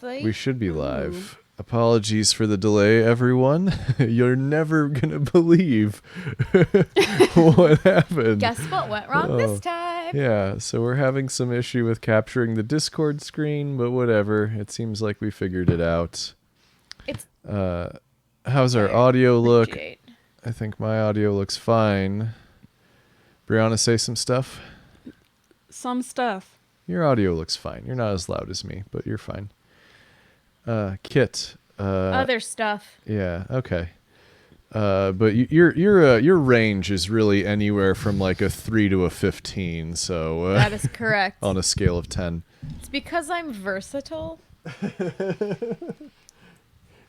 We should be live. Apologies for the delay, everyone. You're never going to believe what happened. Guess what went wrong this time? Yeah, so we're having some issue with capturing the Discord screen, but whatever. It seems like we figured it out. It's how's our audio look? appreciate. I think my audio looks fine. Brianna, say some stuff. Some stuff. Your audio looks fine. You're not as loud as me, but you're fine. Kit. Other stuff. Yeah. Okay. But your range is really anywhere from like a 3 to a 15. So That is correct. on a scale of 10. It's because I'm versatile.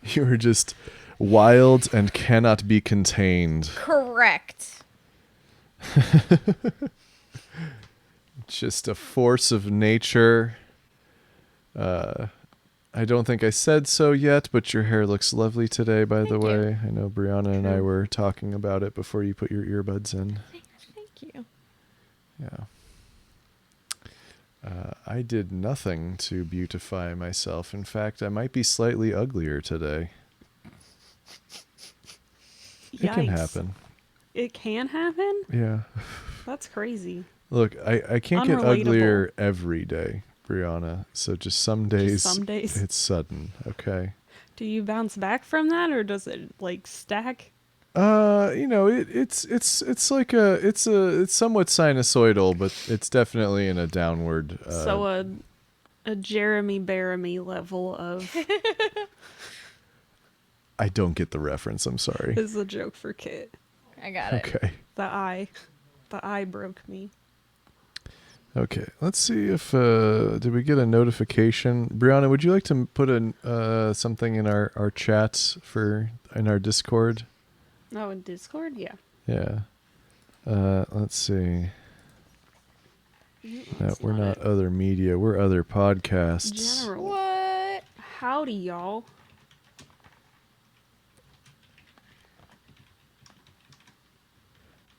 You're just wild and cannot be contained. Correct. Just a force of nature. I don't think I said so yet, but your hair looks lovely today, by the way. I know Brianna and I were talking about it before you put your earbuds in. Thank you. Yeah. I did nothing to beautify myself. In fact, I might be slightly uglier today. Yikes. It can happen. It can happen? Yeah. That's crazy. Look, I can't get Unrelatable. uglier every day, Brianna. So just some days, it's sudden, okay? Do you bounce back from that, or does it like stack? It's like it's somewhat sinusoidal, but it's definitely in a downward. So a Jeremy Baramy level of I don't get the reference. I'm sorry. is a joke for Kit. I got it. Okay. The eye broke me. Okay, let's see if did we get a notification? Brianna, would you like to put something in our chats in our Discord? Oh, in Discord? Yeah. Yeah. Let's see. No, we're not other media. We're other podcasts. General. What? Howdy, y'all.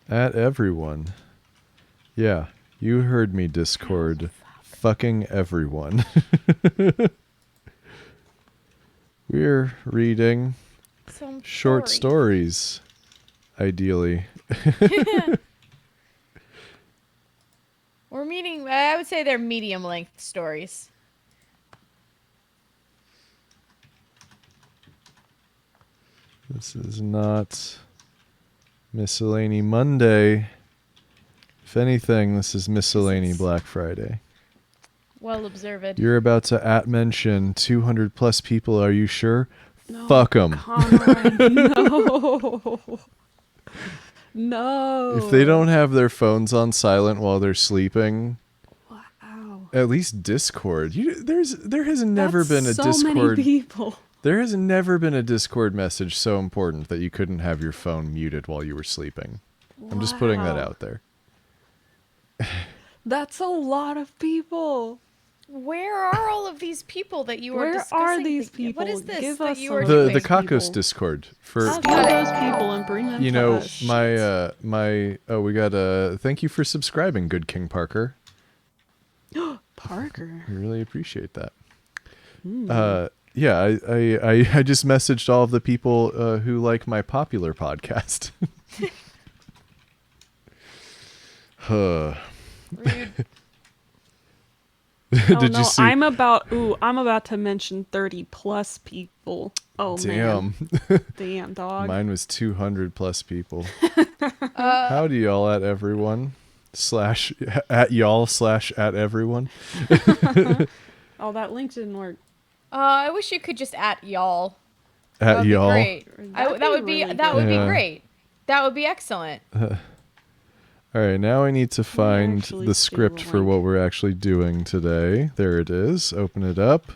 At everyone. Yeah, you heard me, Discord. Fucking everyone. We're reading Some short story. stories, ideally. I would say they're medium length stories. This is not Miscellany Monday. If anything, this is Miscellany Black Friday. Well observed. You're about to mention 200 plus people. Are you sure? No, Fuck them. No. No. If they don't have their phones on silent while they're sleeping, Wow. at least Discord. There has never been a so Discord. Many people. There has never been a Discord message so important that you couldn't have your phone muted while you were sleeping. I'm just putting that out there. That's a lot of people. Where are all of these people that you were Where discussing? are these What is people? this Give that us you some were of doing? The those Kakos people. Discord for Steal those people and bring them you to know us. we got thank you for subscribing, good King Parker. Parker. I really appreciate that. Yeah, I just messaged all of the people who like my popular podcast. Rude. Did you see? I'm about to mention 30 plus people. Oh Damn. man. Damn dog. Mine was 200 plus people. Howdy y'all at everyone. /at y'all /at everyone. Oh, that link didn't work. I wish you could just at y'all. At That would y'all. be great. That would be really Yeah. great. That would be excellent. All right, now I need to find actually the steal script the for link. what we're actually doing today. There it is. Open it up.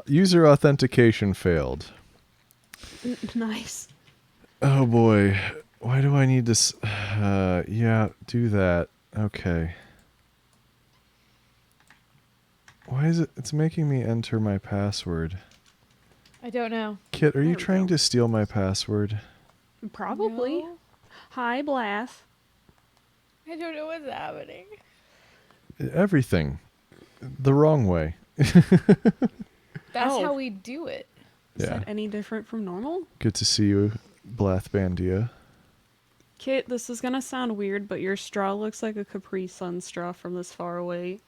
User authentication failed. Nice. Oh boy. Why do I need this? Yeah, do that. Okay. Why is it? It's making me enter my password. I don't know. Kit, are you There we trying go. to steal my password? Probably. No. Hi, Blas. I don't know what's happening. Everything. The wrong way. That's Oh. how we do it. Is Yeah. that any different from normal? Good to see you, Blathbandia. Kit, this is gonna sound weird, but your straw looks like a Capri Sun straw from this far away.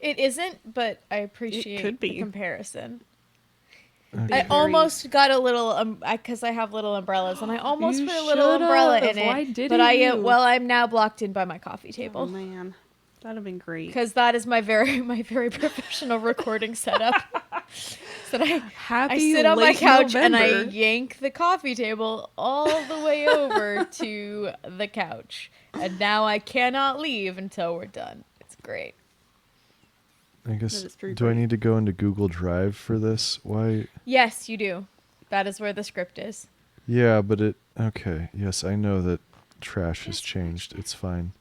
It isn't, but I appreciate could the be. comparison. It'd be I very- almost got a little, because I have little umbrellas, and I almost You put a little umbrella in should've. Why it. didn't But you? I'm now blocked in by my coffee Oh table man, that'd have been great. because that is my very professional recording setup. So I Happy sit on my late couch and I November. yank the coffee table all the way over to the couch, and now I cannot leave until we're done. It's great. I guess, That is pretty do I great. need to go into Google Drive for this? Why? Yes, you do. That is where the script is. Yeah, but okay. Yes, I know that trash has changed. It's fine.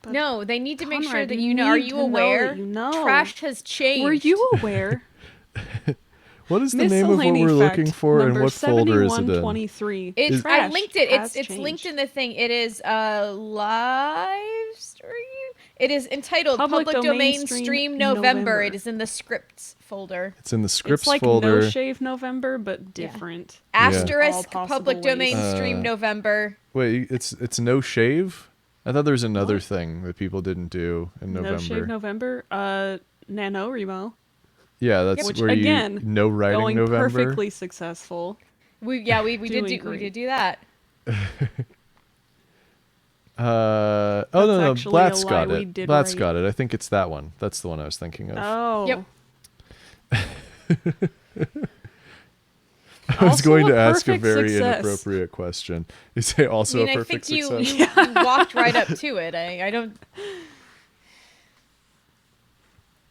But No, they need to make sure Conrad, that you you know. Are need you to know aware? that you know. Trash has changed. Were you aware? What is the name of what Miscellany we're looking fact for and number what folder is it in? 7123. It's I Trash linked it. has It's linked changed. in the thing. It is a live stream. It is entitled Public Public Domain Domain Stream Stream November. November. It is in the scripts folder. It's in the scripts It's like folder. No Shave November, but different. Asterisk All Public possible Domain ways. Stream November. Wait, it's no shave? I thought there was another thing that people didn't do in November. No Shave November. NaNoWriMo. Yeah, that's Which, where again, you no writing Going November. perfectly successful. We Doing did great. do that. Oh That's no, actually a Blat's lie got we it. did Blat's right. got it. I think it's that one. That's the one I was thinking of. Oh. Yep. I was Also going a to ask a perfect very success. inappropriate question. You say also I mean, a I perfect think success. you walked right up to it. I don't.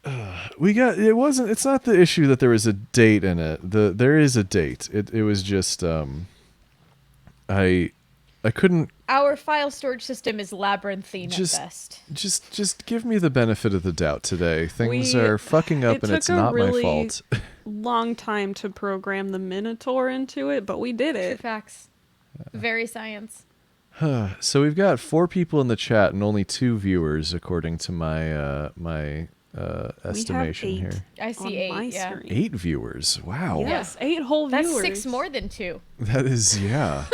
It wasn't. It's not the issue that there was a date in it. There is a date. It was just I couldn't Our file storage system is labyrinthine Just- at best. just give me the benefit of the doubt today. Things We- are fucking up it and took it's a not really- my fault. Long time to program the Minotaur into it, but we did True it. facts. Very science. So we've got 4 people in the chat and only 2 viewers according to my estimation we have 8 here. I on see 8. my Yeah. screen. 8 viewers. Wow. Yes, 8 whole That's viewers. 6 more than 2. That is, yeah.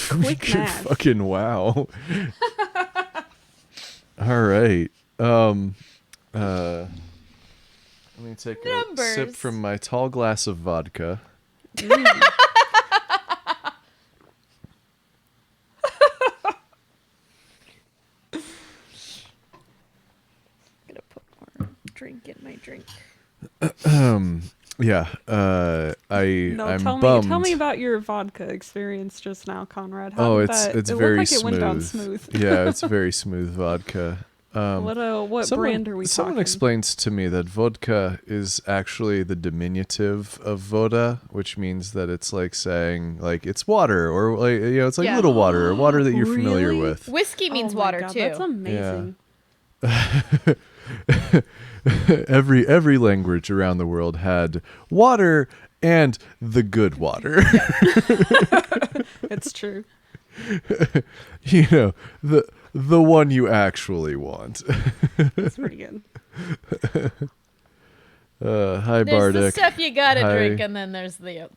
Quick math. Fucking wow. All right. Let me take a sip Numbers. from my tall glass of vodka. I'm gonna put more drink in my drink. Yeah. I'm bummed. Tell me about your vodka experience just now, Conrad. How Oh, did it's that, it's it very looked like smooth. It went down smooth. Yeah, it's very smooth vodka. What brand are we Someone talking? explains to me that vodka is actually the diminutive of voda, which means that it's like saying like it's water or like it's like Yeah. little water or water that you're familiar Really? with. Whiskey means Oh my water God, too. That's amazing. Every language around the world had water and the good water. It's true. The one you actually want. It's pretty good. Hi There's Bardic. the stuff you gotta Hi. drink, and then there's the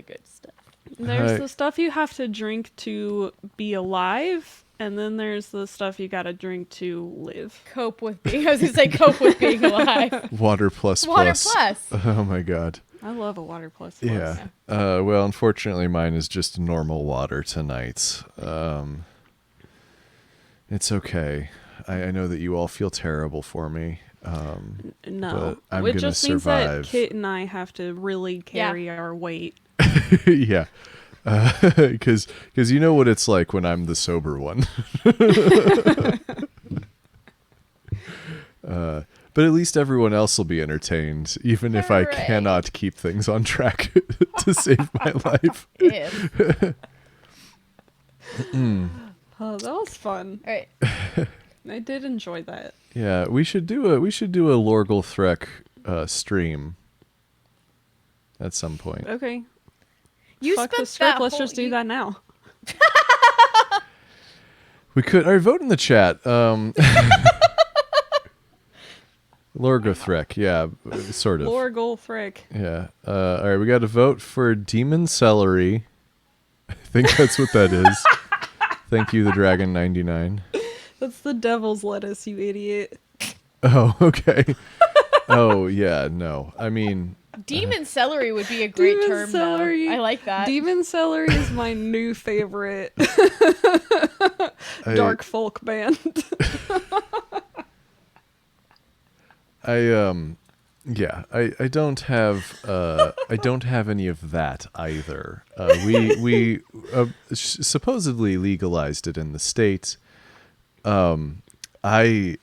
good stuff. There's Hi. the stuff you have to drink to be alive, and then there's the stuff you gotta drink to live. Cope with being. I was gonna say cope with being alive. Water plus Water plus. plus. Oh my god. I love a water plus. Yeah. Well, unfortunately, mine is just normal water tonight. It's okay. I know that you all feel terrible for me. No, but I'm it gonna just means that survive. Kit and I have to really carry our weight. Yeah. Because you know what it's like when I'm the sober one. But at least everyone else will be entertained, even if I Hooray. cannot keep things on track to save my life. If. Oh, that was fun. All right. I did enjoy that. Yeah, we should do a Lorgle Threk stream at some point. Okay. You Fuck the spent script. that Let's whole- just do you- that now. We could. All right, vote in the chat. Lorgothrek, yeah, sort of. Lorgolthric. Yeah. All right, we got to vote for demon celery. I think that's what that is. Thank you, the Dragon 99. That's the devil's lettuce, you idiot. Oh, okay. Oh, yeah, no. I mean, Demon celery would be a great Demon term, celery. though. I like that. Demon celery is my new favorite dark folk band. Yeah, I don't have any of that either. We supposedly legalized it in the States. I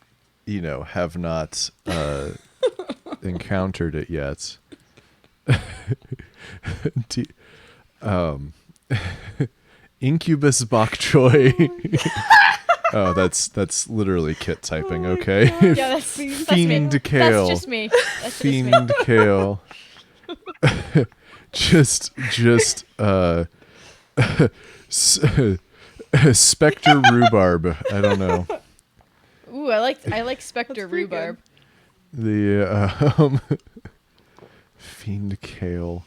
have not encountered it yet. Incubus bok choy. Oh, that's literally Kit typing. Oh my Okay. God. Yeah, that's Fiend me. kale. That's just me. That's Fiend just me. kale. just Spectre rhubarb. I don't know. Ooh, I like Spectre That's pretty rhubarb. The fiend kale.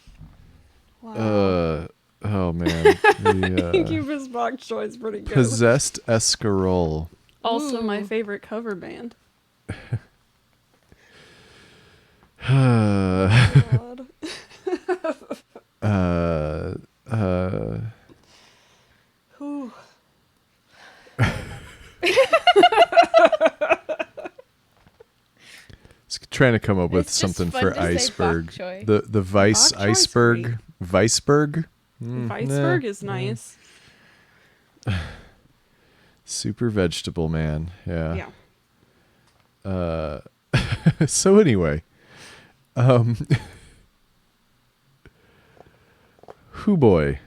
Wow. Oh man. The Incubus bok choy is pretty good. possessed escarole. Also my Ooh. favorite cover band. God. Whew. Trying to come up with It's just something fun for to say bok iceberg. choy. The vice Bok choy's iceberg. Weisberg. Weisberg is nice. Super vegetable man. Yeah. Yeah. So anyway, Hoo boy,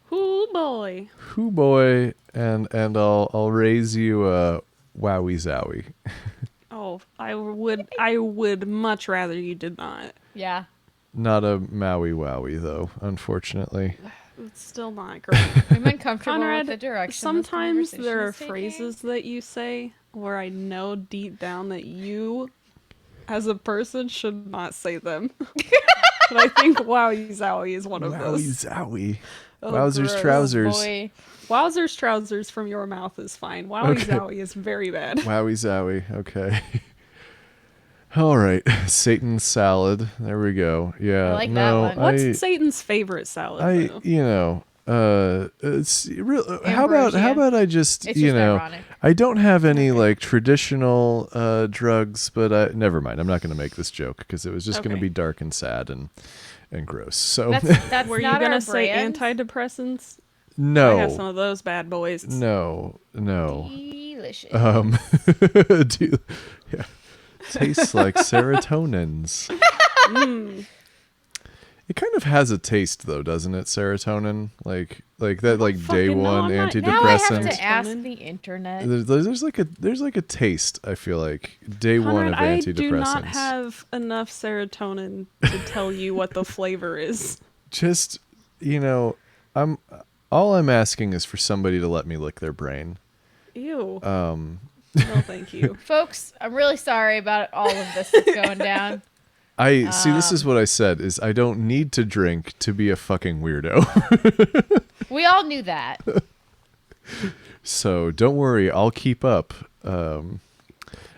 Whoo boy. and I'll raise you a wowie zowie. Oh, I would much rather you did not. Yeah. Not a Maui wowie though, unfortunately. It's still not great. I'm uncomfortable Conrad, with the direction. sometimes this there are conversation is taking. phrases that you say where I know deep down that you, as a person, should not say them. But I think wowie zowie is one of Wowie those. zowie. Oh, Wowzers gross. trousers. Boy. Wowzers trousers from your mouth is fine. Wowie Okay. zowie is very bad. Wowie zowie. Okay. All right. Satan salad. There we go. Yeah. I like that no, one. What's Satan's favorite salad, though? it's real. How Ambrosia. about I just, It's just ironic. I don't have any like traditional drugs, but never mind. I'm not going to make this joke because it was just going to Okay. be dark and sad and gross. So That's Were you not gonna our say brand. antidepressants? I have some no, of those bad boys. no. Delicious. Do, yeah, tastes like serotonins. Mm. It kind of has a taste though, doesn't it? Serotonin, like that, like day fucking know. one I'm not- now I have antidepressant. to ask Serotonin. the internet. There's like a taste. I feel like day one of Conrad, I antidepressants. do not have enough serotonin to tell you what the flavor is. Just all I'm asking is for somebody to let me lick their brain. Ew. No, No, thank you. Folks, I'm really sorry about all of this that's going down. I see. This is what I said: is I don't need to drink to be a fucking weirdo. We all knew that. So don't worry, I'll keep up. I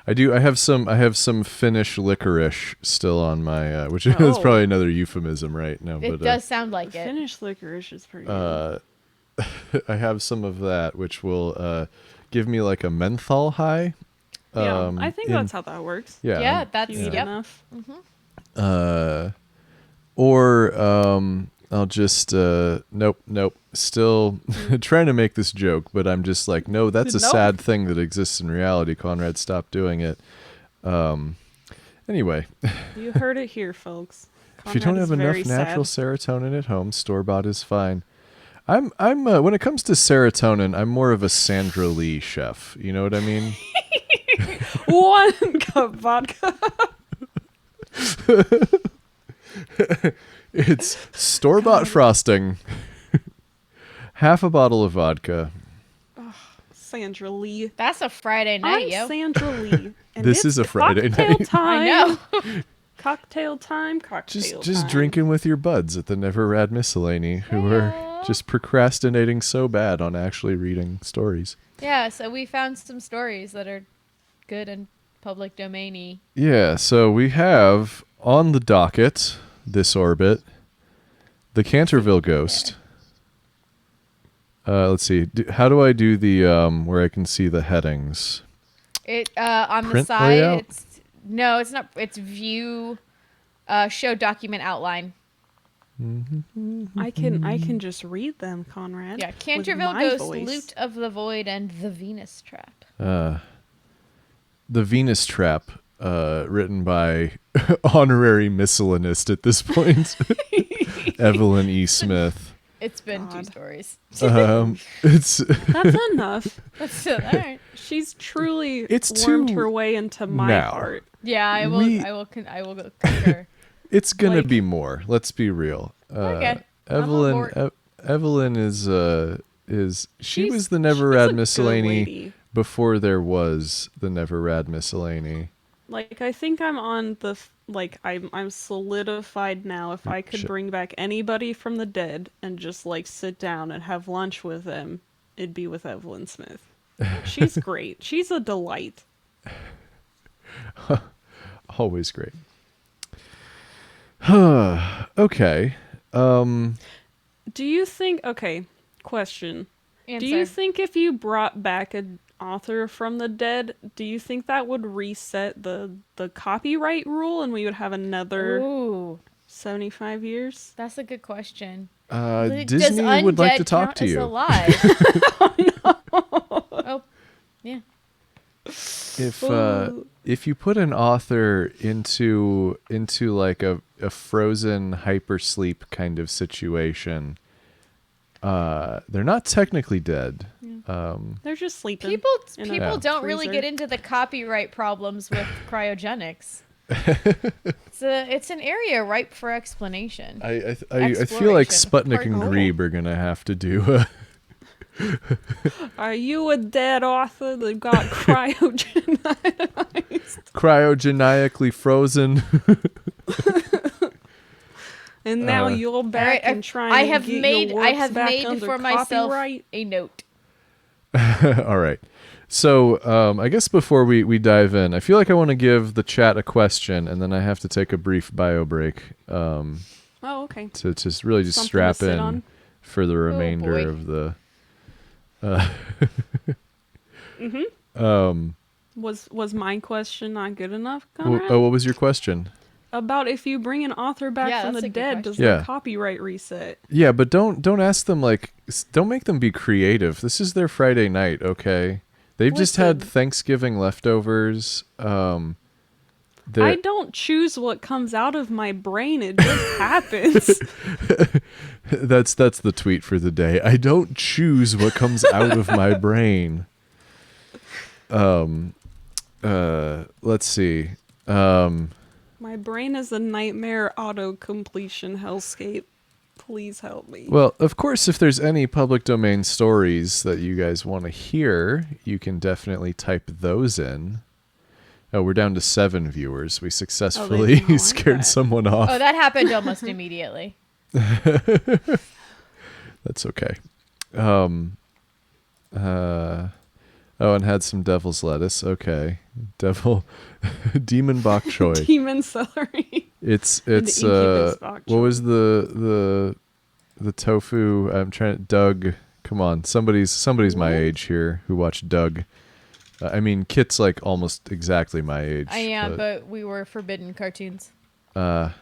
have some Finnish licorice still on my, which is Oh. probably another euphemism, right? No, It but does sound like it. Finnish licorice is pretty good. I have some of that, which will give me like a menthol high. Yeah, I think in- that's how that works. Yeah. Yeah, If that's you eat yep. enough. Or I'll just nope. Still trying to make this joke, but I'm just like, no, that's a Nope. sad thing that exists in reality. Conrad, stop doing it. Anyway, You heard it here, folks. if you don't Conrad have is very enough natural sad. serotonin at home, store bought is fine. I'm when it comes to serotonin, I'm more of a Sandra Lee chef. You know what I mean? 1 cup vodka. It's store bought frosting, half a bottle of vodka. Sandra Lee. That's a Friday night, I'm yo. Sandra Lee. And This it's is a Friday cocktail night. Time. I know. Cocktail time, cocktail Just time. drinking with your buds at the Never Rad Miscellany, who are Heyo. just procrastinating so bad on actually reading stories. Yeah, so we found some stories that are good and public domainy. Yeah, so we have on the docket this orbit the Canterville Ghost. Let's see. How do I do the where I can see the headings? It on Print the side. layout? It's not. It's view, show document outline. I can just read them, Conrad. Yeah, with Canterville my Ghost, voice. Loot of the Void, and the Venus Trap. The Venus Trap, written by honorary miscellanyist at this point, Evelyn E. Smith. It's been 2 God. stories. It's That's enough. That's all right. She's truly It's wormed too her way into my now. heart. Yeah, I will. We- I will concur. it's gonna Like- be more. Let's be real. Okay. I'm on Evelyn board. Evelyn is she She's- was the Never she's a Rad good Miscellany lady. before there was the Never Rad Miscellany. Like, I think I'm on the I'm solidified now. If I could Shit. bring back anybody from the dead and just like sit down and have lunch with them, it'd be with Evelyn Smith. She's great. She's a delight. Always great. Okay. Do you think? Okay, question. Answer. Do you think if you brought back an author from the dead, do you think that would reset the copyright rule and we would have another Ooh, 75 years? that's a good question. Disney would like to Does talk undead to count as you. alive? Oh, yeah. If you put an author into like a frozen hypersleep kind of situation, they're not technically dead. They're just sleeping. People in a people don't really freezer. get into the copyright problems with cryogenics. It's an area ripe for explanation. I feel like Exploration. Sputnik and Part- Grebe are gonna have to do. Are you a dead author that got cryogenized? Cryogenically frozen. And now you're back Alright, and trying I to have get made your I works have back made under for myself copyright? a note. All right. So I guess before we dive in, I feel like I want to give the chat a question, and then I have to take a brief bio break Oh, okay. to just really just Something to strap sit in on. for the remainder boy. of the. Was my question not good enough, Wh- Conrad? oh, what was your question? About if you bring an author back Yeah, from that's the a good dead, question. does Yeah. the copyright reset? Yeah, but don't ask them don't make them be creative. This is their Friday night, okay? They've just had Listen. Thanksgiving leftovers. I don't choose what comes out of my brain. It just happens. That's the tweet for the day. I don't choose what comes out of my brain. Let's see. My brain is a nightmare auto-completion hellscape. Please help me. Well, of course, if there's any public domain stories that you guys want to hear, you can definitely type those in. Oh, we're down to 7 viewers. We successfully didn't like scared that. someone off. Oh, that happened almost immediately. That's okay. And had some devil's lettuce. Okay. Demon bok choy. Demon celery. It's incubus bok what was choy. the tofu? I'm trying Doug. Come on. Somebody's my What? age here who watched Doug. I mean, Kit's like almost exactly my age. I am, but we were forbidden cartoons. That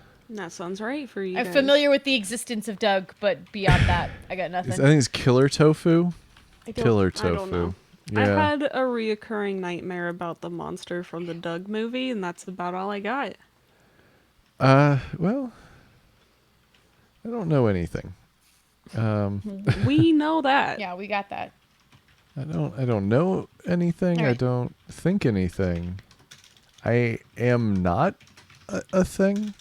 sounds right for you I'm guys. familiar with the existence of Doug, but beyond that, I got I nothing. think it's killer tofu. I don't- Killer I don't tofu. know. Yeah. I had a reoccurring nightmare about the monster from the Doug movie, and that's about all I got. Well, I don't know anything. We know that. Yeah, we got that. I don't know anything. I Alright. don't think anything. I am not a thing.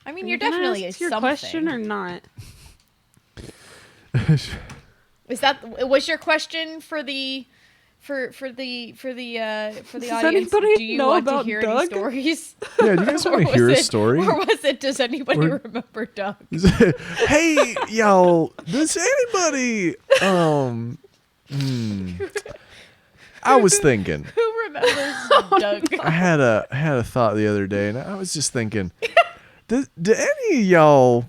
I mean, Are you're you gonna definitely ask a your something. question or not? Was your question for the Does audience? anybody Do you know want to about hear Doug? any stories? Yeah, do you guys Or want to was hear a it- story? Or was it, does anybody Or- remember Doug? Hey, y'all, does anybody I was thinking. Who remembers Doug? I had a thought the other day, and I was just thinking, do any of y'all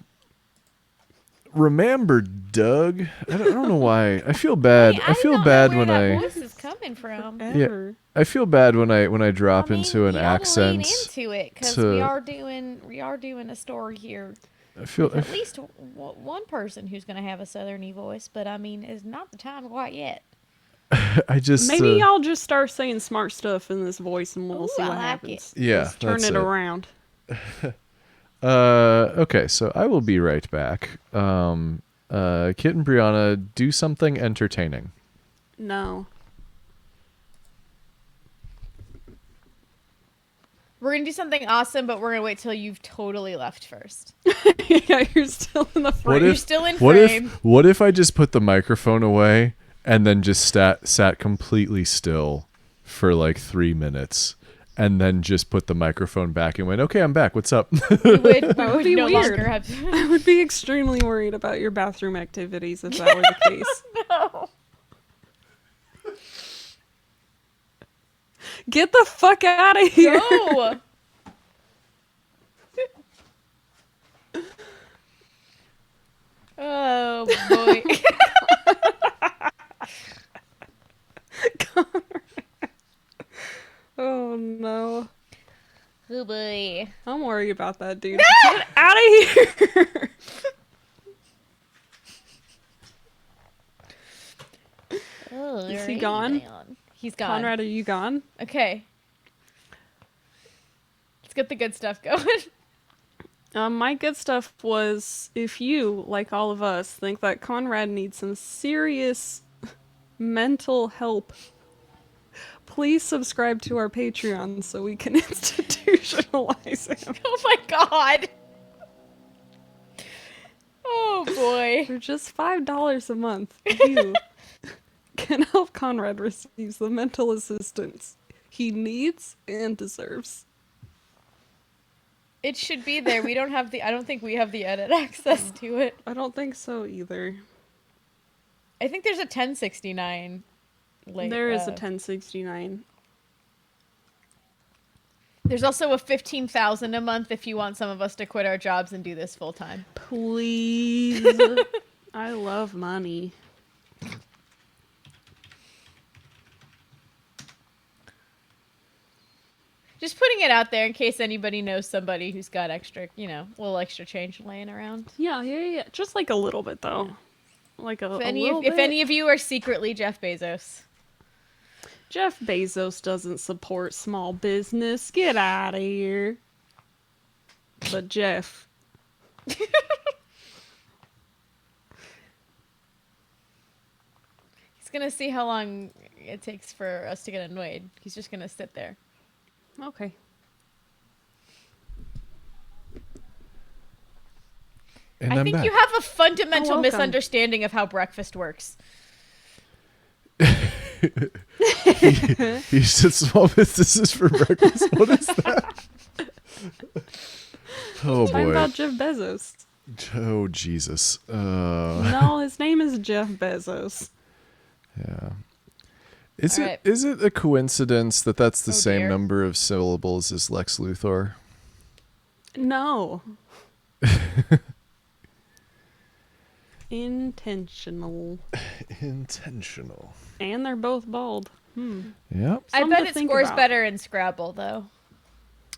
remember Doug? I don't know why. I feel bad. I feel bad when that I voice is coming from. Ever. I feel bad when I drop into an you gotta accent. lean into it because to- we are doing a story here. I feel With at least one person who's going to have a southerny voice, but I mean, it's not the time quite yet. I just Maybe y'all just start saying smart stuff in this voice and we'll Ooh, see I what like happens. Yeah, Just turn that's it it. around. Okay, so I will be right back. Kit and Brianna, do something entertaining. No. We're going to do something awesome, but we're going to wait till you've totally left first. Yeah, you're still in the frame. You're still in What frame. what if I just put the microphone away and then just sat completely still for like 3 minutes and then just put the microphone back and went, okay, I'm back. What's up? We would be no weird. longer have... I would be extremely worried about your bathroom activities if that were the case. No. Get the fuck out of here. No. Oh, boy. Oh no. Oh, boy. I'm worried about that dude. Get out of here. Oh, Is he right, gone? man. He's gone. Conrad, are you gone? Okay. Let's get the good stuff going. My good stuff was if you, like all of us, think that Conrad needs some serious mental help, please subscribe to our Patreon so we can institutionalize him. Oh my god. Oh boy. For just $5 a month, you can help Conrad receive the mental assistance he needs and deserves. It should be there. We don't have I don't think we have the edit access to it. I don't think so either. I think there's a 1069. There is a 1069. There's also a 15,000 a month if you want some of us to quit our jobs and do this full time. Please. I love money. Just putting it out there in case anybody knows somebody who's got extra, a little extra change laying around. Yeah. Just like a little bit though. Like a little If bit. any of you are secretly Jeff Bezos. Jeff Bezos doesn't support small business. Get out of here. But Jeff. He's gonna see how long it takes for us to get annoyed. He's just gonna sit there. Okay. And I I'm think back. you have a fundamental welcome. misunderstanding of how breakfast works. You said small businesses for breakfast. What is that? Oh Talking boy. about Jeff Bezos. Oh Jesus. No, his name is Jeff Bezos. Yeah. Is All it right. is it a coincidence that that's the Oh, same dear. number of syllables as Lex Luthor? No. Intentional. Intentional. And they're both bald. Yep. I Something bet to it think scores about. better in Scrabble, though.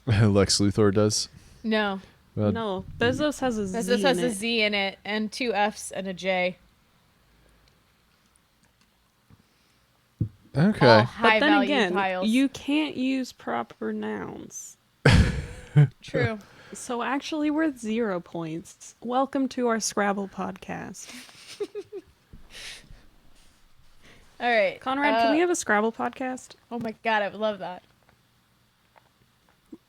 Lex Luthor does. No. Well, No, Bezos has a Z Bezos has in a it. Z in it, and 2 F's and a J. All Okay. high But then value again, piles. you can't use proper nouns. True. So actually worth 0 points. Welcome to our Scrabble podcast. All right. Conrad, can we have a Scrabble podcast? Oh my god, I would love that.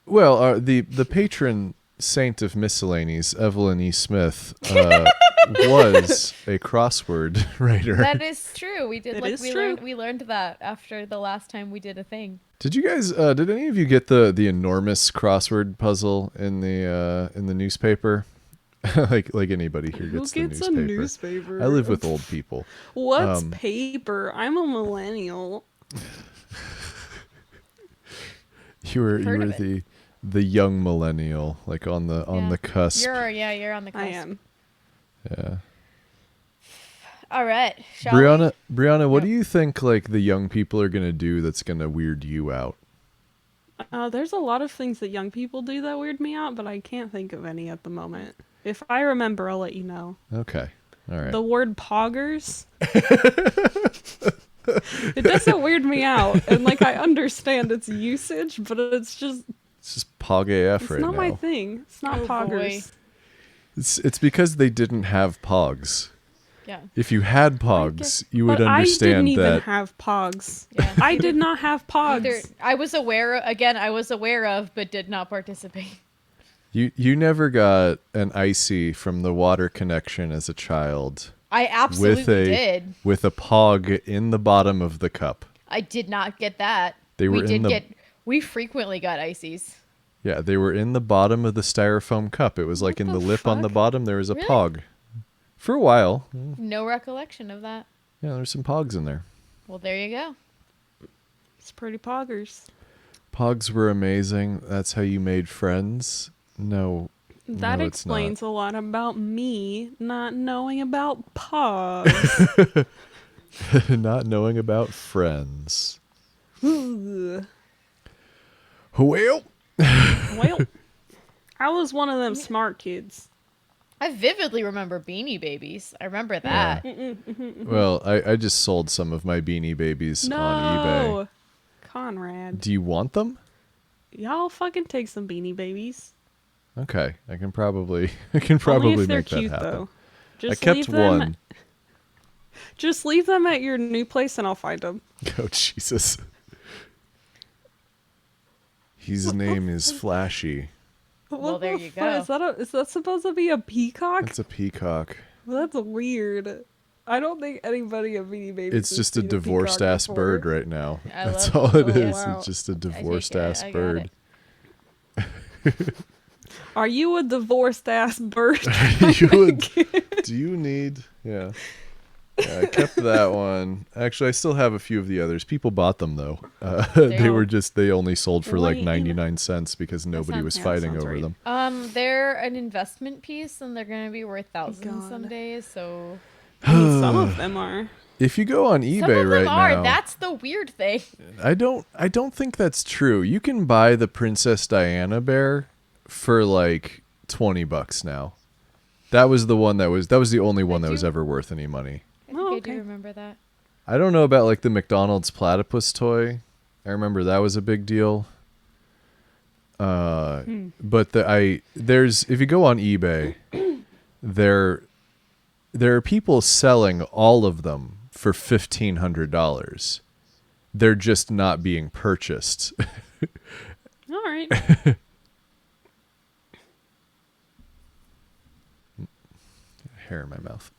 Well, the patron saint of miscellanies, Evelyn E. Smith, was a crossword writer. That is true. We did It like is we true. learned that after the last time we did a thing. Did you guys? Did any of you get the enormous crossword puzzle in the newspaper? like anybody here Who gets gets the a newspaper. newspaper? I live with old people. What's paper? I'm a millennial. You were Heard of it. the young millennial, like on the cusp. You're on the cusp. I am. Yeah. All right, shall Brianna, what Yep. do you think like the young people are gonna do that's gonna weird you out? There's a lot of things that young people do that weird me out, but I can't think of any at the moment. If I remember, I'll let you know. Okay. All right. The word poggers. It doesn't weird me out, and like I understand its usage, but it's just It's just pog AF it's right not now. my thing. It's not Oh, poggers. boy. It's because they didn't have pogs. Yeah. If you had I pogs, guess- you would but I understand didn't even that. have pogs. Yeah. I did not have pogs. Either I was aware of but did not participate. You never got an icy from the water connection as a child I absolutely with a did. with a pog in the bottom of the cup. I did not get that. They were in the we frequently got ices. Yeah, they were in the bottom of the styrofoam cup. It was like What in the the lip on the fuck? bottom there was a Really? pog. For a while. No recollection of that. Yeah, there's some pogs in there. Well, there you go. It's pretty poggers. Pogs were amazing. That's how you made friends. No. That no, it's not. explains a lot about me not knowing about pogs. Not knowing about friends. Ugh. Well, Well, I was one of them smart kids. I vividly remember Beanie Babies. I remember that. well, I just sold some of my Beanie Babies on eBay. No, Conrad, Do you want them? y'all fucking take some Beanie Babies. Okay, I can probably Only if they're make that cute happen. though. I Just kept leave them. one. Just leave them at your new place, and I'll find them. Oh Jesus. His name is Flashy. Well, there the you fuck? go. Is that supposed to be a peacock? It's a peacock. That's weird. I don't think anybody at Beanie Babies. It's has just a seen divorced peacock ass before. bird right now. I That's love all it it. is. Wow. It's just a I take divorced it. ass I got bird. Are you a divorced ass bird? You would, do you need? Yeah. Yeah, I kept that one. Actually, I still have a few of the others. People bought them though. They Damn. were just they only sold for like Wait, 99 cents because nobody was yeah, that fighting sounds over right. them. They're an investment piece, and they're gonna be worth thousands God. someday. So I mean, some of them are. If you go on eBay some of them right are. now, That's the weird thing. I don't think that's true. You can buy the Princess Diana bear for like $20 now. That was the one that was the only one that was do- ever worth any money. I think Oh, I okay. do remember that. I don't know about like the McDonald's platypus toy. I remember that was a big deal. But there's if you go on eBay, there are people selling all of them for $1,500. They're just not being purchased. All right. Hair in my mouth.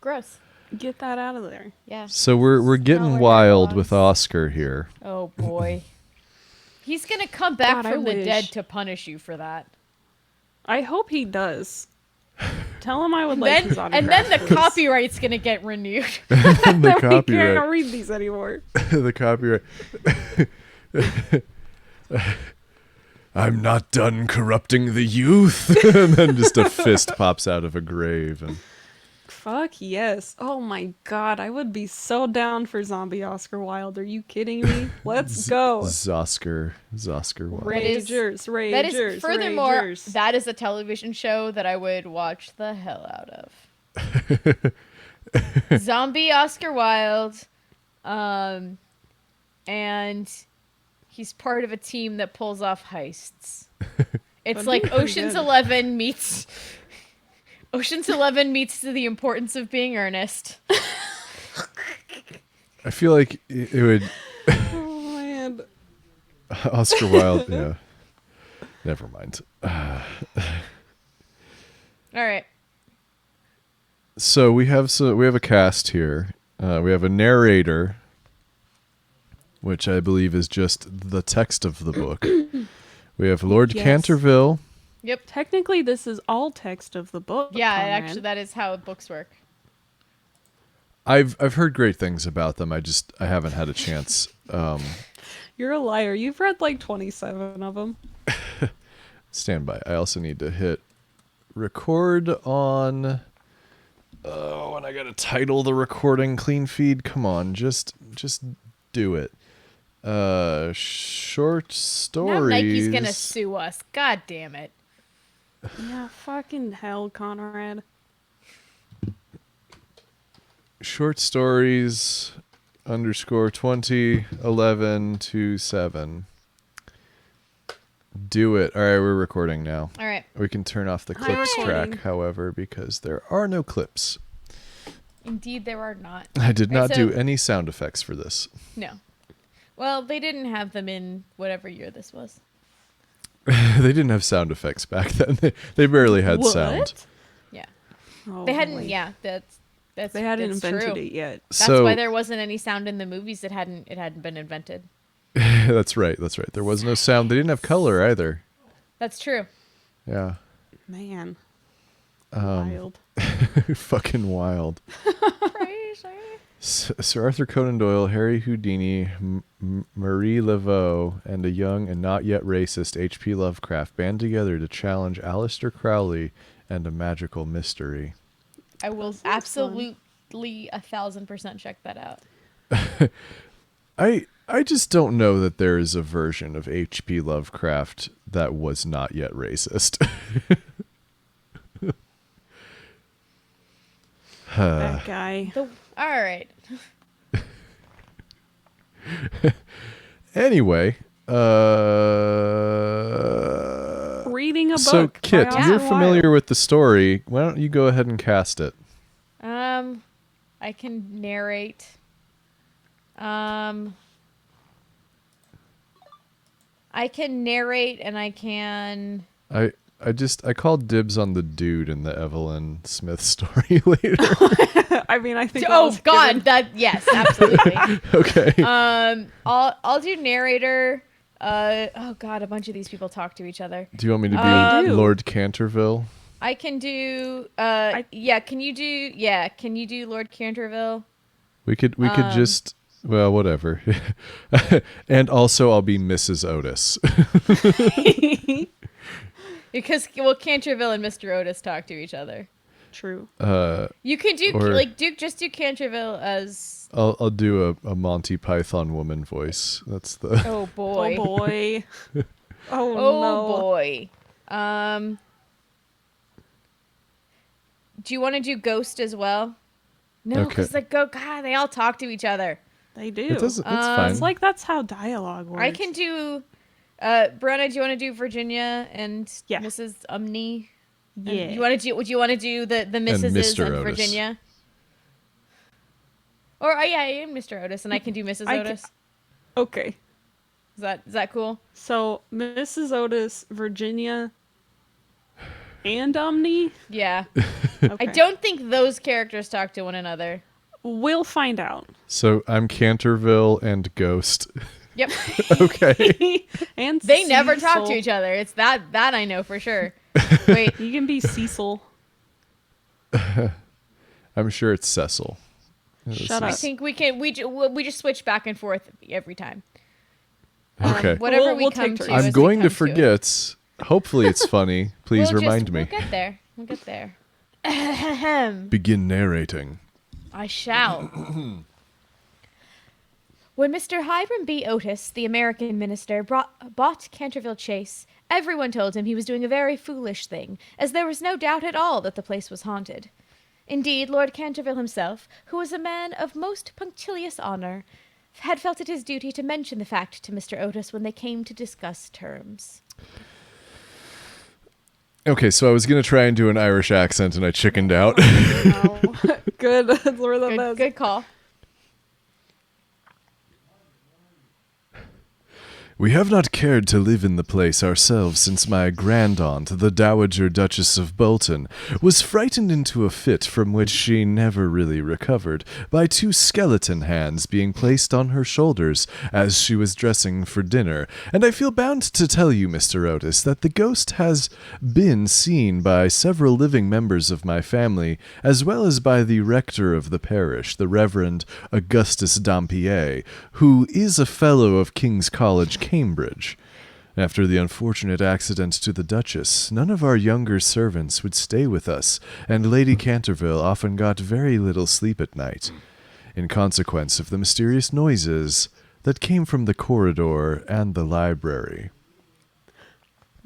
Gross. Get that out of there. Yeah. So we're Not getting where wild that with belongs. Oscar here. Oh boy. He's gonna come back God, I from the wish. dead to punish you for that. I hope he does. Tell him I would like his autograph. And then the please. copyright's gonna get renewed. the We can't copyright. read these anymore. The copyright. I'm not done corrupting the youth. And then just a fist pops out of a grave. And Fuck yes. Oh my god, I would be so down for zombie Oscar Wilde. Are you kidding me? Let's go. Zosker Wilde. is- Ragers, ragers, That is furthermore, ragers. that is a television show that I would watch the hell out of. Zombie Oscar Wilde, and he's part of a team that pulls off heists. It's That'd like be pretty Ocean's good. 11 meets The Importance of Being Earnest. I feel like it would. Oh man. Oscar Wilde. Yeah. Never mind. All right. So we have a cast here. We have a narrator, which I believe is just the text of the book. We have Lord Yes. Canterville. Yep. Technically, this is all text of the book. Yeah, Conrad. actually, that is how books work. I've heard great things about them. I haven't had a chance. You're a liar. You've read like 27 of them. Stand by. I also need to hit record on. Oh, and I gotta title the recording clean feed. Come on, just do it. Short stories. Now Nike's gonna sue us. God damn it. Yeah, fucking hell, Conrad. Short stories _ 2011-27. Do it. All right, we're recording now. All right. We can turn off the Hi, clips recording. track, however, because there are no clips. Indeed, there are not. I did All right, not so- do any sound effects for this. No. Well, they didn't have them in whatever year this was. They didn't have sound effects back then. They barely had What? sound. Yeah. Oh, They hadn't. boy. Yeah, that's They hadn't that's invented true. it yet. That's So why there wasn't any sound in the movies. It hadn't been invented. that's right. There was no sound. They didn't have color either. That's true. Yeah. Man. Um, Wild. Fucking wild. Crazy. Sir Arthur Conan Doyle, Harry Houdini, Marie Laveau, and a young and not yet racist H.P. Lovecraft band together to challenge Aleister Crowley and a magical mystery. I will Sounds fun. absolutely 1,000% check that out. I just don't know that there is a version of H.P. Lovecraft that was not yet racist. That guy. All right. Anyway, Reading a book. so Kit, by you're Oscar familiar Wilde. with the story. Why don't you go ahead and cast it? I can narrate. I can narrate and I can. I called dibs on the dude in the Evelyn Smith story later. I mean, I think. that Oh was God, given. that yes, absolutely. Okay. I'll do narrator. Oh God, a bunch of these people talk to each other. Do you want me to be do. Lord Canterville? I can do. Yeah. Can you do? Yeah. Can you do Lord Canterville? We could just well, whatever. And also I'll be Mrs. Otis. Because well, Canterville and Mr. Otis talk to each other. True. You can do Or- just do Canterville as. I'll do a Monty Python woman voice. That's the Oh boy. Oh boy. Oh, Oh no. boy. Do you want to do Ghost as well? No, Okay. because God, they all talk to each other. They do. It doesn't it's fine. It's like that's how dialogue works. I can do. Brenna, do you want to do Virginia and Yeah. Mrs. Umney? And Yeah. you want to do? Would you want to do the Mrs. Mr. and Otis. Virginia? Or yeah, I am Mr. Otis, and I can do Mrs. I Otis. Okay. Is that cool? So Mrs. Otis, Virginia, and Omni. Yeah. Okay. I don't think those characters talk to one another. We'll find out. So I'm Canterville and Ghost. Yep. Okay. And They never talk to Cecil. each other. It's that I know for sure. Wait. You can be Cecil. I'm sure it's Cecil. Shut I up. think we just switch back and forth every time. Okay. Whatever We'll we come take to. turns. as I'm we going to come forget. Hopefully it's funny. Please We'll remind me. We'll get there. We'll get there. Ahem. Begin narrating. I shall. When Mr. Hiram B. Otis, the American minister, bought Canterville Chase, everyone told him he was doing a very foolish thing, as there was no doubt at all that the place was haunted. Indeed, Lord Canterville himself, who was a man of most punctilious honor, had felt it his duty to mention the fact to Mr. Otis when they came to discuss terms. Okay, so I was going to try and do an Irish accent and I chickened out. No. Good. We're the Good, best. good call. We have not cared to live in the place ourselves since my grandaunt, the Dowager Duchess of Bolton, was frightened into a fit from which she never really recovered by two skeleton hands being placed on her shoulders as she was dressing for dinner, and I feel bound to tell you, Mr. Otis, that the ghost has been seen by several living members of my family, as well as by the rector of the parish, the Reverend Augustus Dampier, who is a fellow of King's College, Cambridge. After the unfortunate accident to the Duchess, none of our younger servants would stay with us, and Lady Canterville often got very little sleep at night, in consequence of the mysterious noises that came from the corridor and the library.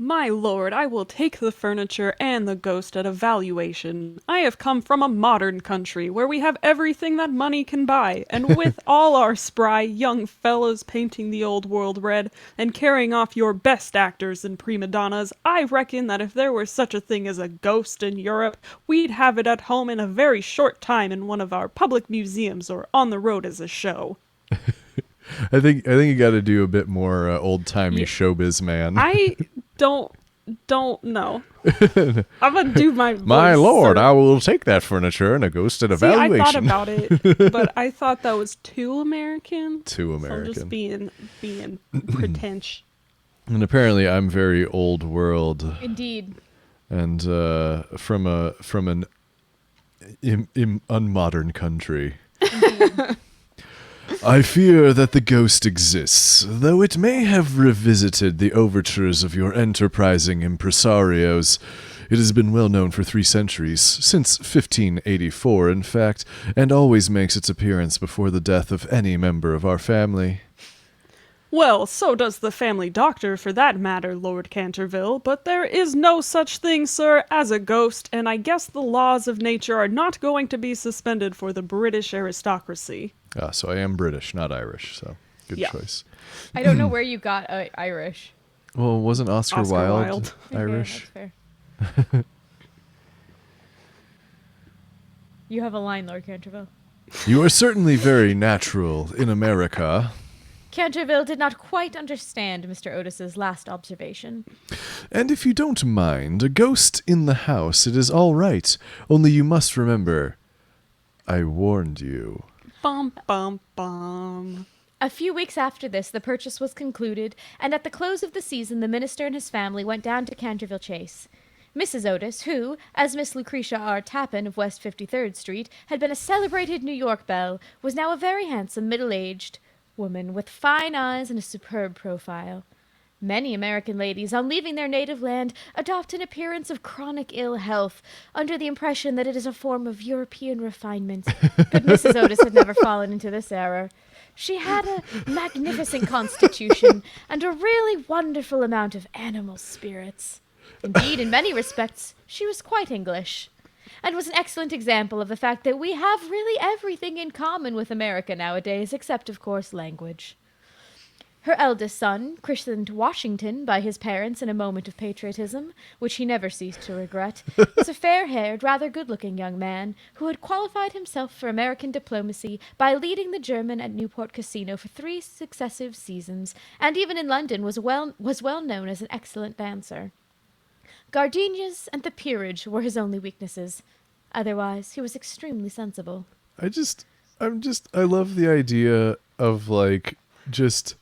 My lord, I will take the furniture and the ghost at a valuation. I have come from a modern country where we have everything that money can buy, and with all our spry young fellows painting the old world red and carrying off your best actors and prima donnas, I reckon that if there were such a thing as a ghost in Europe, we'd have it at home in a very short time in one of our public museums or on the road as a show. I think you got to do a bit more old-timey showbiz, man. I don't know. I'm gonna do my voice, My lord, sir. I will take that furniture and a ghost at See, evaluation. I thought about it, but I thought that was too American. Too So I'm just American. being pretentious. And apparently I'm very old world Indeed. and from an unmodern country. I fear that the ghost exists, though it may have revisited the overtures of your enterprising impresarios. It has been well known for 3 centuries, since 1584 in fact, and always makes its appearance before the death of any member of our family. Well, so does the family doctor, for that matter, Lord Canterville, but there is no such thing, sir, as a ghost, and I guess the laws of nature are not going to be suspended for the British aristocracy. So I am British, not Irish, so good Yeah. choice. I don't know where you got Irish. Well, wasn't Oscar Wilde Wilde. Irish? Okay, that's fair. You have a line, Lord Canterville. You are certainly very natural in America. Canterville did not quite understand Mr. Otis's last observation. And if you don't mind, a ghost in the house, it is all right. Only you must remember, I warned you. Bum, bum, bum. A few weeks after this, the purchase was concluded, and at the close of the season, the minister and his family went down to Canterville Chase. Mrs. Otis, who, as Miss Lucretia R. Tappan of West 53rd Street, had been a celebrated New York belle, was now a very handsome, middle-aged woman with fine eyes and a superb profile. Many American ladies, on leaving their native land, adopt an appearance of chronic ill health, under the impression that it is a form of European refinement. But Mrs. Otis had never fallen into this error. She had a magnificent constitution and a really wonderful amount of animal spirits. Indeed, in many respects, she was quite English, and was an excellent example of the fact that we have really everything in common with America nowadays, except, of course, language. Her eldest son, christened Washington by his parents in a moment of patriotism, which he never ceased to regret, was a fair-haired, rather good-looking young man who had qualified himself for American diplomacy by leading the German at Newport Casino for 3 successive seasons, and even in London was well known as an excellent dancer. Gardenias and the peerage were his only weaknesses. Otherwise, he was extremely sensible. I love the idea of, like, just,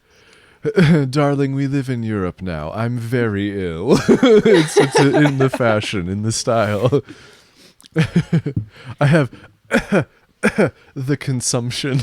darling, we live in Europe now. I'm very ill. it's in the fashion, in the style. I have the consumption.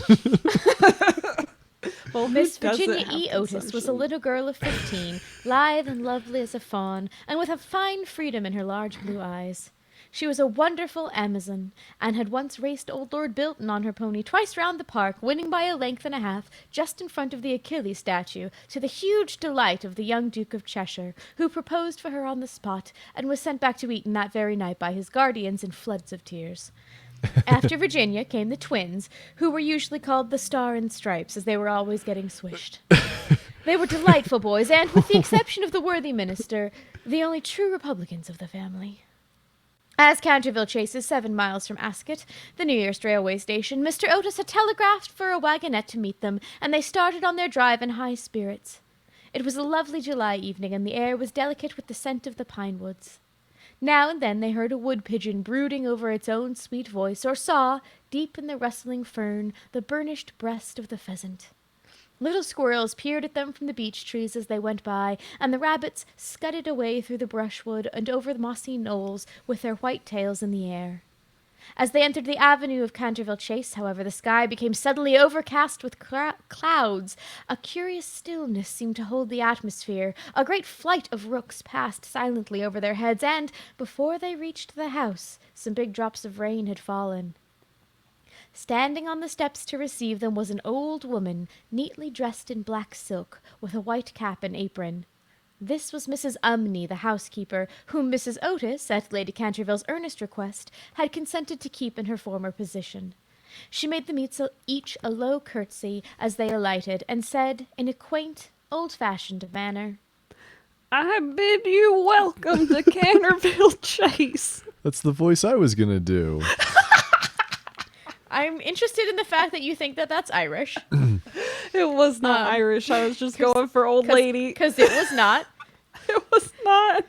Well, Miss who doesn't Virginia have E. Otis was a consumption? little girl of 15, lithe and lovely as a fawn, and with a fine freedom in her large blue eyes. She was a wonderful Amazon, and had once raced old Lord Bilton on her pony twice round the park, winning by a length and a half just in front of the Achilles statue, to the huge delight of the young Duke of Cheshire, who proposed for her on the spot, and was sent back to Eton that very night by his guardians in floods of tears. After Virginia came the twins, who were usually called the Star and Stripes, as they were always getting swished. They were delightful boys, and, with the exception of the worthy minister, the only true Republicans of the family. As Canterville Chase is 7 miles from Ascot, the nearest railway station, Mr. Otis had telegraphed for a wagonette to meet them, and they started on their drive in high spirits. It was a lovely July evening, and the air was delicate with the scent of the pine woods. Now and then they heard a wood pigeon brooding over its own sweet voice, or saw, deep in the rustling fern, the burnished breast of the pheasant. Little squirrels peered at them from the beech trees as they went by, and the rabbits scudded away through the brushwood and over the mossy knolls with their white tails in the air. As they entered the avenue of Canterville Chase, however, the sky became suddenly overcast with clouds. A curious stillness seemed to hold the atmosphere. A great flight of rooks passed silently over their heads, and, before they reached the house, some big drops of rain had fallen. Standing on the steps to receive them was an old woman, neatly dressed in black silk, with a white cap and apron. This was Mrs. Umney, the housekeeper, whom Mrs. Otis, at Lady Canterville's earnest request, had consented to keep in her former position. She made them each a low curtsy as they alighted, and said, in a quaint, old-fashioned manner, I bid you welcome to Canterville Chase. That's the voice I was going to do. I'm interested in the fact that you think that that's Irish. It was not Irish. I was just going for old lady. Because it was not. It was not.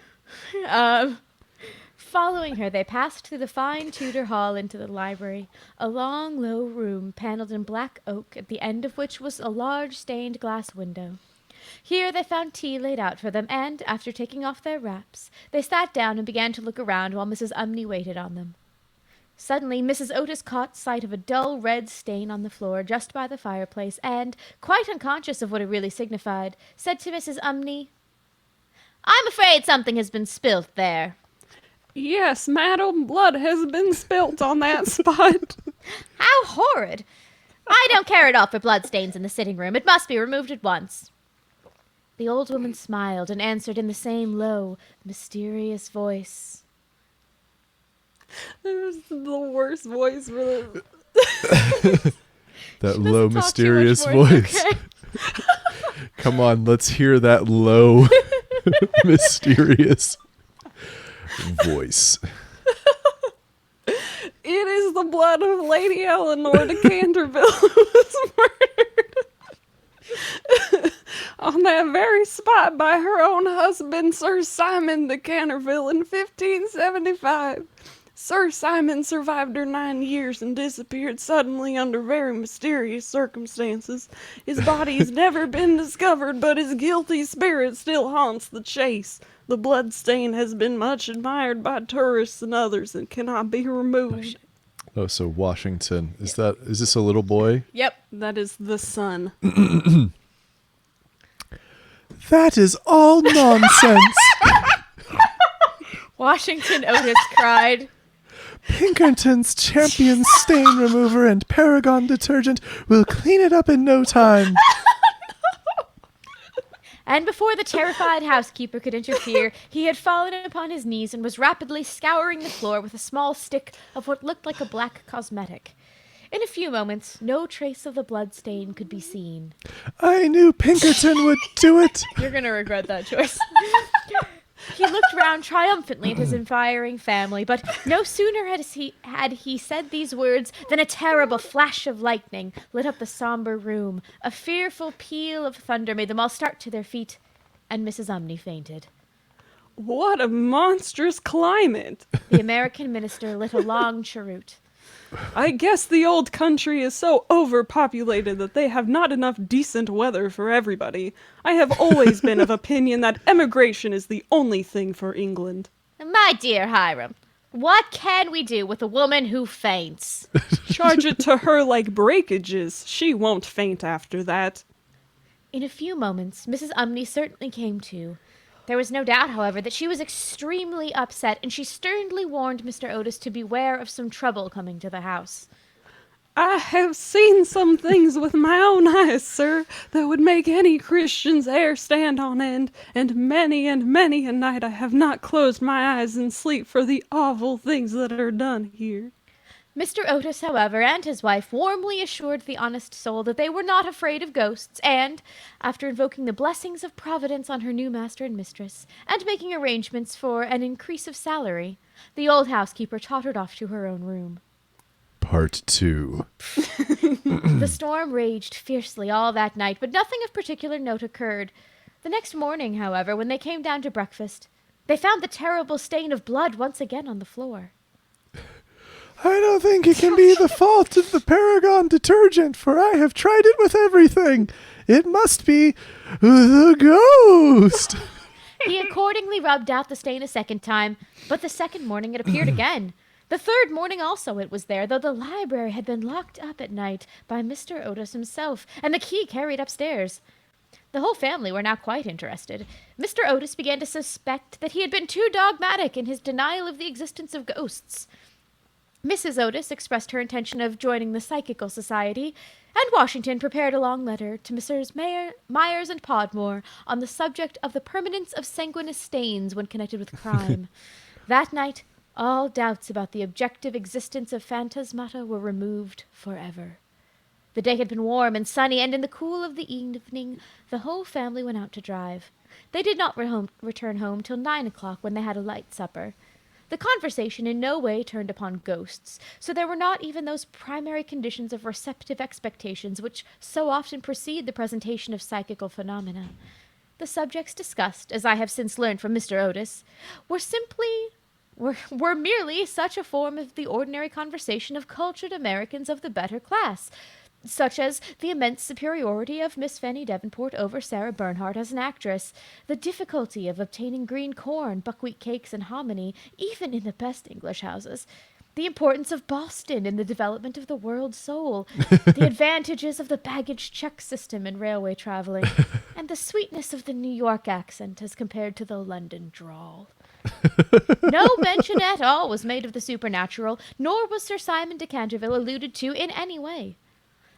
Following her, they passed through the fine Tudor hall into the library, a long, low room panelled in black oak, at the end of which was a large stained glass window. Here they found tea laid out for them, and, after taking off their wraps, they sat down and began to look around while Mrs. Umney waited on them. Suddenly, Mrs. Otis caught sight of a dull red stain on the floor just by the fireplace, and, quite unconscious of what it really signified, said to Mrs. Umney, I'm afraid something has been spilt there. Yes, madam, blood has been spilt on that spot. How horrid! I don't care at all for bloodstains in the sitting room. It must be removed at once. The old woman smiled and answered in the same low, mysterious voice. It was the worst voice for the... That low, mysterious more, voice. okay? Come on, let's hear that low, mysterious voice. It is the blood of Lady Eleanor de Canterville who was murdered on that very spot by her own husband, Sir Simon de Canterville, in 1575. Sir Simon survived her 9 years and disappeared suddenly under very mysterious circumstances. His body has never been discovered, but his guilty spirit still haunts the chase. The bloodstain has been much admired by tourists and others and cannot be removed. Oh, so Washington. Is this a little boy? Yep. That is the son. That is all nonsense. Washington Otis cried. Pinkerton's champion stain remover and Paragon detergent will clean it up in no time. And before the terrified housekeeper could interfere, he had fallen upon his knees and was rapidly scouring the floor with a small stick of what looked like a black cosmetic. In a few moments, no trace of the bloodstain could be seen. I knew Pinkerton would do it. You're going to regret that choice. He looked round triumphantly at his admiring family, but no sooner had he said these words than a terrible flash of lightning lit up the somber room. A fearful peal of thunder made them all start to their feet, and Mrs. Umney fainted. What a monstrous climate! The American minister lit a long cheroot. I guess the old country is so overpopulated that they have not enough decent weather for everybody. I have always been of opinion that emigration is the only thing for England. My dear Hiram, what can we do with a woman who faints? Charge it to her like breakages. She won't faint after that. In a few moments, Mrs. Umney certainly came to. There was no doubt, however, that she was extremely upset, and she sternly warned Mr. Otis to beware of some trouble coming to the house. I have seen some things with my own eyes, sir, that would make any Christian's hair stand on end, and many a night I have not closed my eyes in sleep for the awful things that are done here. Mr. Otis, however, and his wife warmly assured the honest soul that they were not afraid of ghosts, and, after invoking the blessings of Providence on her new master and mistress, and making arrangements for an increase of salary, the old housekeeper tottered off to her own room. Part 2. The storm raged fiercely all that night, but nothing of particular note occurred. The next morning, however, when they came down to breakfast, they found the terrible stain of blood once again on the floor. I don't think it can be the fault of the Paragon detergent, for I have tried it with everything. It must be the ghost. He accordingly rubbed out the stain a second time, but the second morning it appeared again. The third morning also it was there, though the library had been locked up at night by Mr. Otis himself, and the key carried upstairs. The whole family were now quite interested. Mr. Otis began to suspect that he had been too dogmatic in his denial of the existence of ghosts. Mrs. Otis expressed her intention of joining the Psychical Society, and Washington prepared a long letter to Messrs. Myers and Podmore on the subject of the permanence of sanguineous stains when connected with crime. That night, all doubts about the objective existence of phantasmata were removed forever. The day had been warm and sunny, and in the cool of the evening the whole family went out to drive. They did not return home till 9 o'clock, when they had a light supper. The conversation in no way turned upon ghosts, so there were not even those primary conditions of receptive expectations which so often precede the presentation of psychical phenomena. The subjects discussed, as I have since learned from Mr. Otis, were merely such a form of the ordinary conversation of cultured Americans of the better class, such as the immense superiority of Miss Fanny Davenport over Sarah Bernhardt as an actress, the difficulty of obtaining green corn, buckwheat cakes, and hominy, even in the best English houses, the importance of Boston in the development of the world soul, the advantages of the baggage check system in railway traveling, and the sweetness of the New York accent as compared to the London drawl. No mention at all was made of the supernatural, nor was Sir Simon de Canterville alluded to in any way.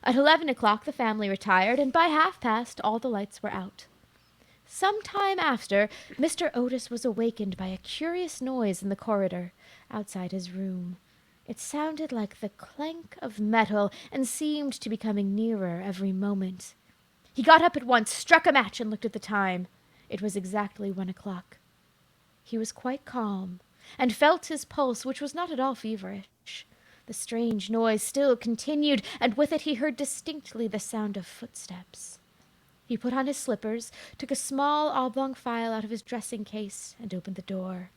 At 11 o'clock the family retired, and by 1:30 all the lights were out. Some time after, Mr. Otis was awakened by a curious noise in the corridor outside his room. It sounded like the clank of metal, and seemed to be coming nearer every moment. He got up at once, struck a match, and looked at the time. It was exactly 1 o'clock. He was quite calm, and felt his pulse, which was not at all feverish. The strange noise still continued, and with it he heard distinctly the sound of footsteps. He put on his slippers, took a small oblong file out of his dressing-case, and opened the door.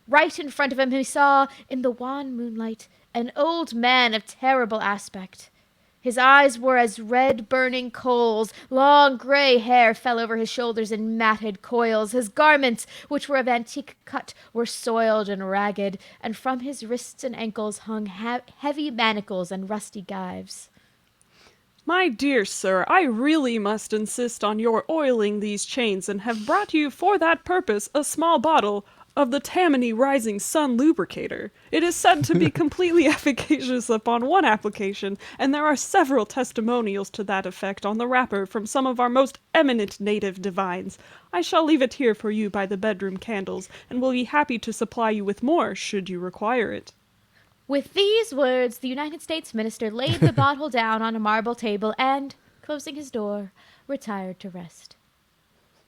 Right in front of him he saw, in the wan moonlight, an old man of terrible aspect. His eyes were as red burning coals, long grey hair fell over his shoulders in matted coils, his garments, which were of antique cut, were soiled and ragged, and from his wrists and ankles hung heavy manacles and rusty gyves. My dear sir, I really must insist on your oiling these chains, and have brought you for that purpose a small bottle of the Tammany Rising Sun Lubricator. It is said to be completely efficacious upon one application, and there are several testimonials to that effect on the wrapper from some of our most eminent native divines. I shall leave it here for you by the bedroom candles, and will be happy to supply you with more, should you require it. With these words, the United States minister laid the bottle down on a marble table and, closing his door, retired to rest.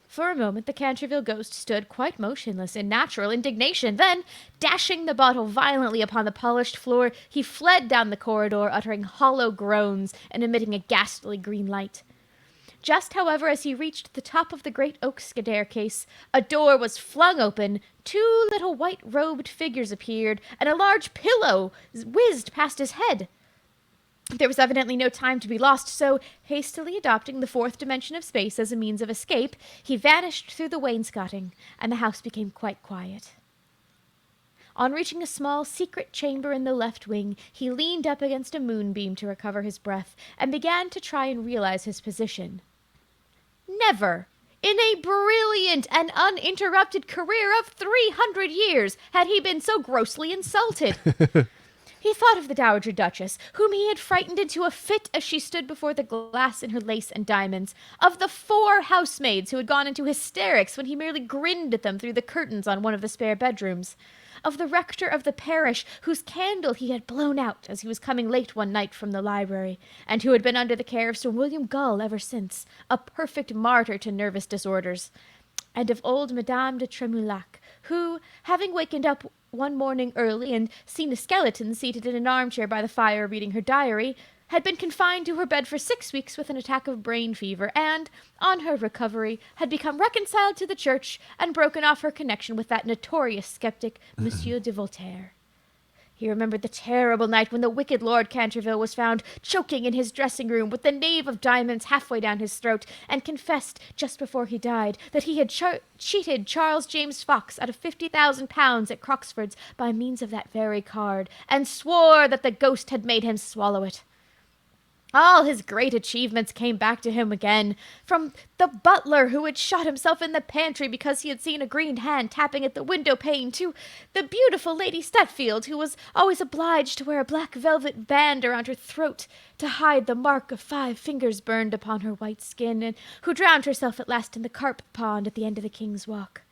For a moment the Canterville ghost stood quite motionless in natural indignation. Then, dashing the bottle violently upon the polished floor, he fled down the corridor, uttering hollow groans and emitting a ghastly green light. Just, however, as he reached the top of the great oak staircase, a door was flung open, 2 little white-robed figures appeared, and a large pillow whizzed past his head. There was evidently no time to be lost, so, hastily adopting the 4th dimension of space as a means of escape, he vanished through the wainscoting, and the house became quite quiet. On reaching a small secret chamber in the left wing, he leaned up against a moonbeam to recover his breath, and began to try and realize his position. Never, in a brilliant and uninterrupted career of 300 years, had he been so grossly insulted. He thought of the Dowager Duchess, whom he had frightened into a fit as she stood before the glass in her lace and diamonds, of the 4 housemaids who had gone into hysterics when he merely grinned at them through the curtains on one of the spare bedrooms, of the rector of the parish, whose candle he had blown out as he was coming late one night from the library, and who had been under the care of Sir William Gull ever since, a perfect martyr to nervous disorders, and of old Madame de Tremouillac, who, having wakened up one morning early and seen a skeleton seated in an armchair by the fire reading her diary, had been confined to her bed for 6 weeks with an attack of brain fever, and, on her recovery, had become reconciled to the church and broken off her connection with that notorious skeptic, Monsieur de Voltaire. He remembered the terrible night when the wicked Lord Canterville was found choking in his dressing room with the knave of diamonds halfway down his throat, and confessed, just before he died, that he had cheated Charles James Fox out of £50,000 at Croxford's by means of that very card, and swore that the ghost had made him swallow it. All his great achievements came back to him again, from the butler who had shot himself in the pantry because he had seen a green hand tapping at the window pane, to the beautiful Lady Stutfield, who was always obliged to wear a black velvet band around her throat to hide the mark of 5 fingers burned upon her white skin, and who drowned herself at last in the carp pond at the end of the King's Walk.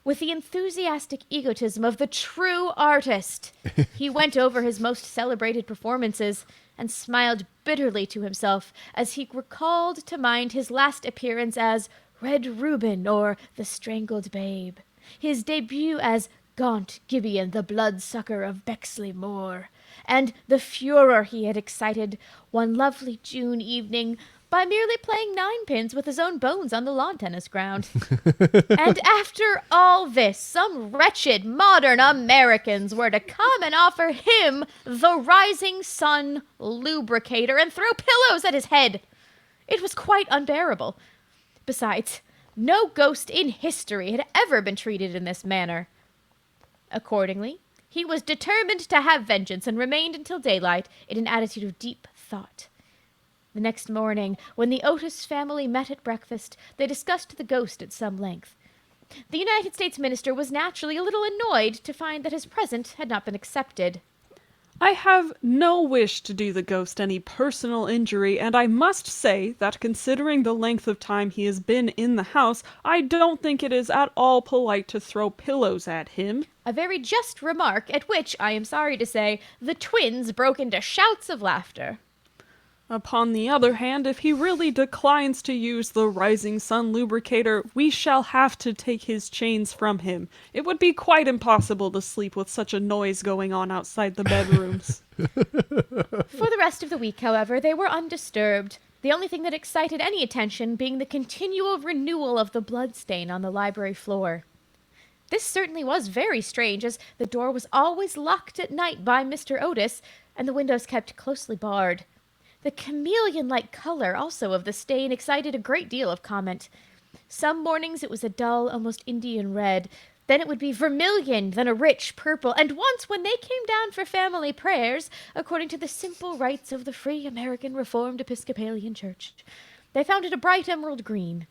With the enthusiastic egotism of the true artist, he went over his most celebrated performances and smiled bitterly to himself as he recalled to mind his last appearance as Red Reuben or the Strangled Babe, his debut as Gaunt Gibeon the Bloodsucker of Bexley Moor, and the furor he had excited one lovely June evening by merely playing ninepins with his own bones on the lawn tennis ground. And after all this, some wretched modern Americans were to come and offer him the Rising Sun lubricator and throw pillows at his head. It was quite unbearable. Besides, no ghost in history had ever been treated in this manner. Accordingly, he was determined to have vengeance and remained until daylight in an attitude of deep thought. The next morning, when the Otis family met at breakfast, they discussed the ghost at some length. The United States minister was naturally a little annoyed to find that his present had not been accepted. I have no wish to do the ghost any personal injury, and I must say that considering the length of time he has been in the house, I don't think it is at all polite to throw pillows at him. A very just remark, at which, I am sorry to say, the twins broke into shouts of laughter. Upon the other hand, if he really declines to use the Rising Sun lubricator, we shall have to take his chains from him. It would be quite impossible to sleep with such a noise going on outside the bedrooms. For the rest of the week, however, they were undisturbed, the only thing that excited any attention being the continual renewal of the bloodstain on the library floor. This certainly was very strange, as the door was always locked at night by Mr. Otis, and the windows kept closely barred. The chameleon-like color also of the stain excited a great deal of comment. Some mornings it was a dull, almost Indian red, then it would be vermilion, then a rich purple, and once when they came down for family prayers, according to the simple rites of the Free American Reformed Episcopalian Church, they found it a bright emerald green.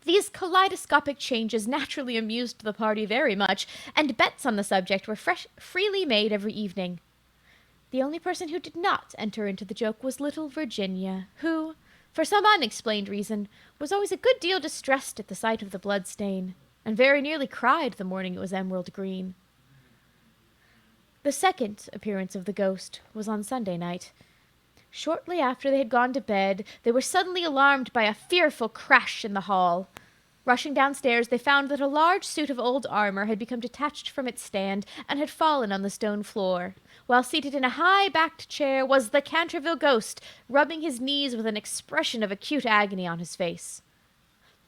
These kaleidoscopic changes naturally amused the party very much, and bets on the subject were freely made every evening. The only person who did not enter into the joke was little Virginia, who, for some unexplained reason, was always a good deal distressed at the sight of the blood stain, and very nearly cried the morning it was emerald green. The second appearance of the ghost was on Sunday night. Shortly after they had gone to bed, they were suddenly alarmed by a fearful crash in the hall. Rushing downstairs, they found that a large suit of old armor had become detached from its stand and had fallen on the stone floor, while seated in a high-backed chair was the Canterville ghost, rubbing his knees with an expression of acute agony on his face.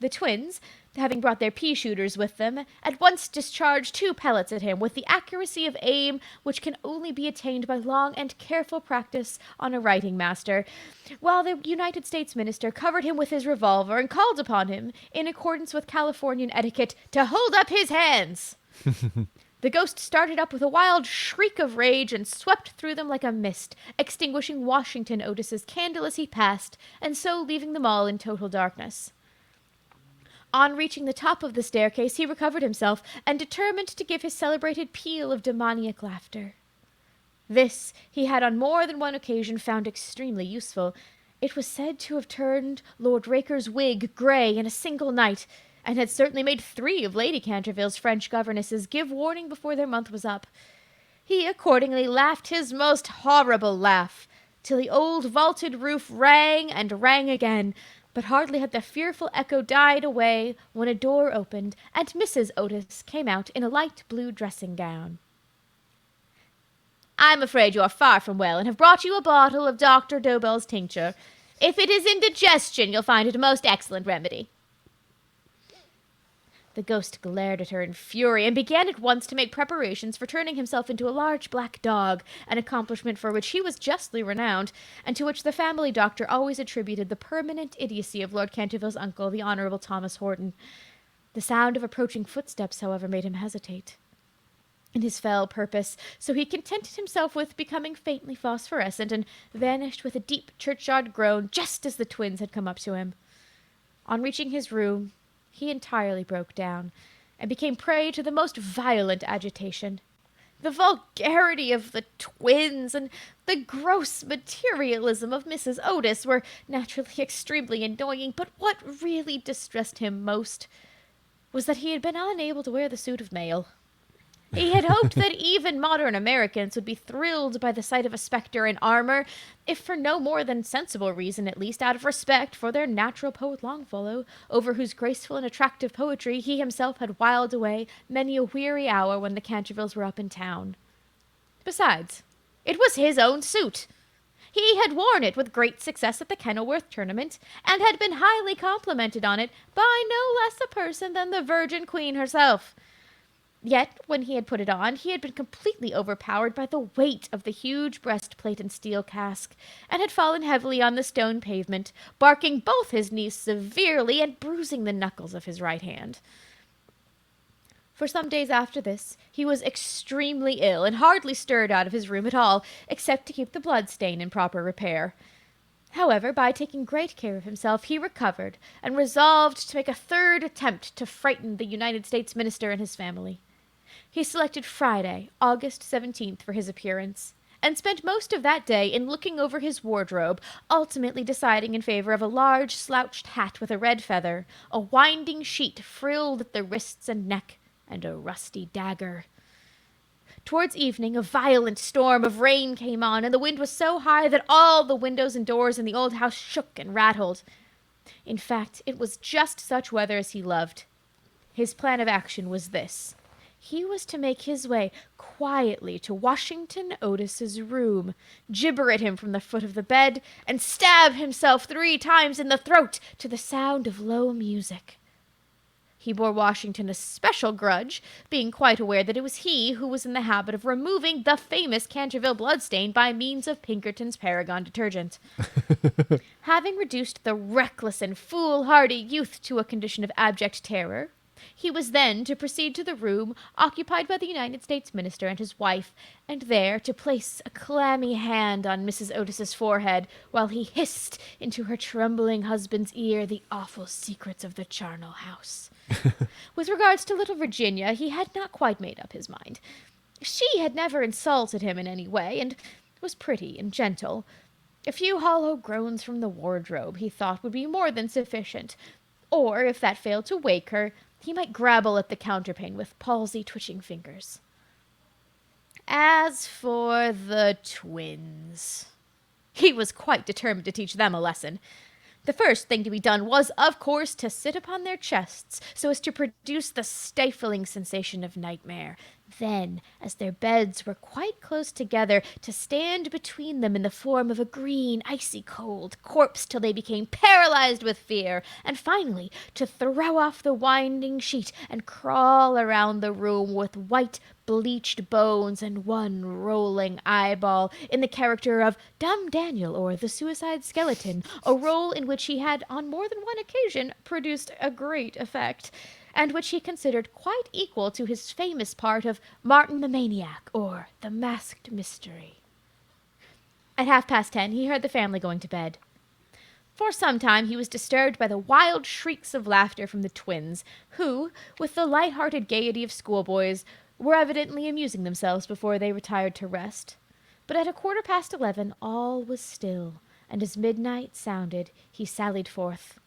The twins, having brought their pea-shooters with them, at once discharged 2 pellets at him with the accuracy of aim which can only be attained by long and careful practice on a writing master, while the United States minister covered him with his revolver and called upon him, in accordance with Californian etiquette, to hold up his hands. The ghost started up with a wild shriek of rage and swept through them like a mist, extinguishing Washington Otis's candle as he passed, and so leaving them all in total darkness. On reaching the top of the staircase, he recovered himself, and determined to give his celebrated peal of demoniac laughter. This he had on more than one occasion found extremely useful. It was said to have turned Lord Raker's wig grey in a single night, and had certainly made 3 of Lady Canterville's French governesses give warning before their month was up. He accordingly laughed his most horrible laugh, till the old vaulted roof rang and rang again, but hardly had the fearful echo died away when a door opened, and Mrs. Otis came out in a light blue dressing gown. I'm afraid you are far from well, and have brought you a bottle of Dr. Dobell's tincture. If it is indigestion, you'll find it a most excellent remedy." The ghost glared at her in fury, and began at once to make preparations for turning himself into a large black dog, an accomplishment for which he was justly renowned, and to which the family doctor always attributed the permanent idiocy of Lord Canterville's uncle, the Honourable Thomas Horton. The sound of approaching footsteps, however, made him hesitate in his fell purpose, so he contented himself with becoming faintly phosphorescent, and vanished with a deep churchyard groan just as the twins had come up to him. On reaching his room, he entirely broke down, and became prey to the most violent agitation. The vulgarity of the twins and the gross materialism of Mrs. Otis were naturally extremely annoying, but what really distressed him most was that he had been unable to wear the suit of mail. He had hoped that even modern Americans would be thrilled by the sight of a spectre in armor, if for no more than sensible reason, at least out of respect for their natural poet Longfellow, over whose graceful and attractive poetry he himself had whiled away many a weary hour when the Cantervilles were up in town. Besides, it was his own suit. He had worn it with great success at the Kenilworth tournament, and had been highly complimented on it by no less a person than the Virgin Queen herself. Yet, when he had put it on, he had been completely overpowered by the weight of the huge breastplate and steel casque, and had fallen heavily on the stone pavement, barking both his knees severely and bruising the knuckles of his right hand. For some days after this, he was extremely ill, and hardly stirred out of his room at all, except to keep the blood-stain in proper repair. However, by taking great care of himself, he recovered, and resolved to make a third attempt to frighten the United States minister and his family. He selected Friday, August 17th, for his appearance, and spent most of that day in looking over his wardrobe, ultimately deciding in favor of a large slouched hat with a red feather, a winding sheet frilled at the wrists and neck, and a rusty dagger. Towards evening, a violent storm of rain came on, and the wind was so high that all the windows and doors in the old house shook and rattled. In fact, it was just such weather as he loved. His plan of action was this. He was to make his way quietly to Washington Otis's room, gibber at him from the foot of the bed, and stab himself 3 times in the throat to the sound of low music. He bore Washington a special grudge, being quite aware that it was he who was in the habit of removing the famous Canterville bloodstain by means of Pinkerton's Paragon detergent. Having reduced the reckless and foolhardy youth to a condition of abject terror, he was then to proceed to the room occupied by the United States minister and his wife, and there to place a clammy hand on Mrs. Otis's forehead, while he hissed into her trembling husband's ear the awful secrets of the charnel house. With regards to little Virginia, he had not quite made up his mind. She had never insulted him in any way, and was pretty and gentle. A few hollow groans from the wardrobe, he thought, would be more than sufficient, or, if that failed to wake her, he might grabble at the counterpane with palsy-twitching fingers. As for the twins, he was quite determined to teach them a lesson. The first thing to be done was, of course, to sit upon their chests, so as to produce the stifling sensation of nightmare. Then, as their beds were quite close together, to stand between them in the form of a green, icy-cold corpse till they became paralyzed with fear, and finally to throw off the winding sheet and crawl around the room with white, bleached bones and one rolling eyeball, in the character of Dumb Daniel or the Suicide Skeleton, a role in which he had on more than one occasion produced a great effect, and which he considered quite equal to his famous part of Martin the Maniac, or the Masked Mystery. At 10:30 he heard the family going to bed. For some time he was disturbed by the wild shrieks of laughter from the twins, who, with the light-hearted gaiety of schoolboys, were evidently amusing themselves before they retired to rest. But at 11:15 all was still, and as midnight sounded, he sallied forth.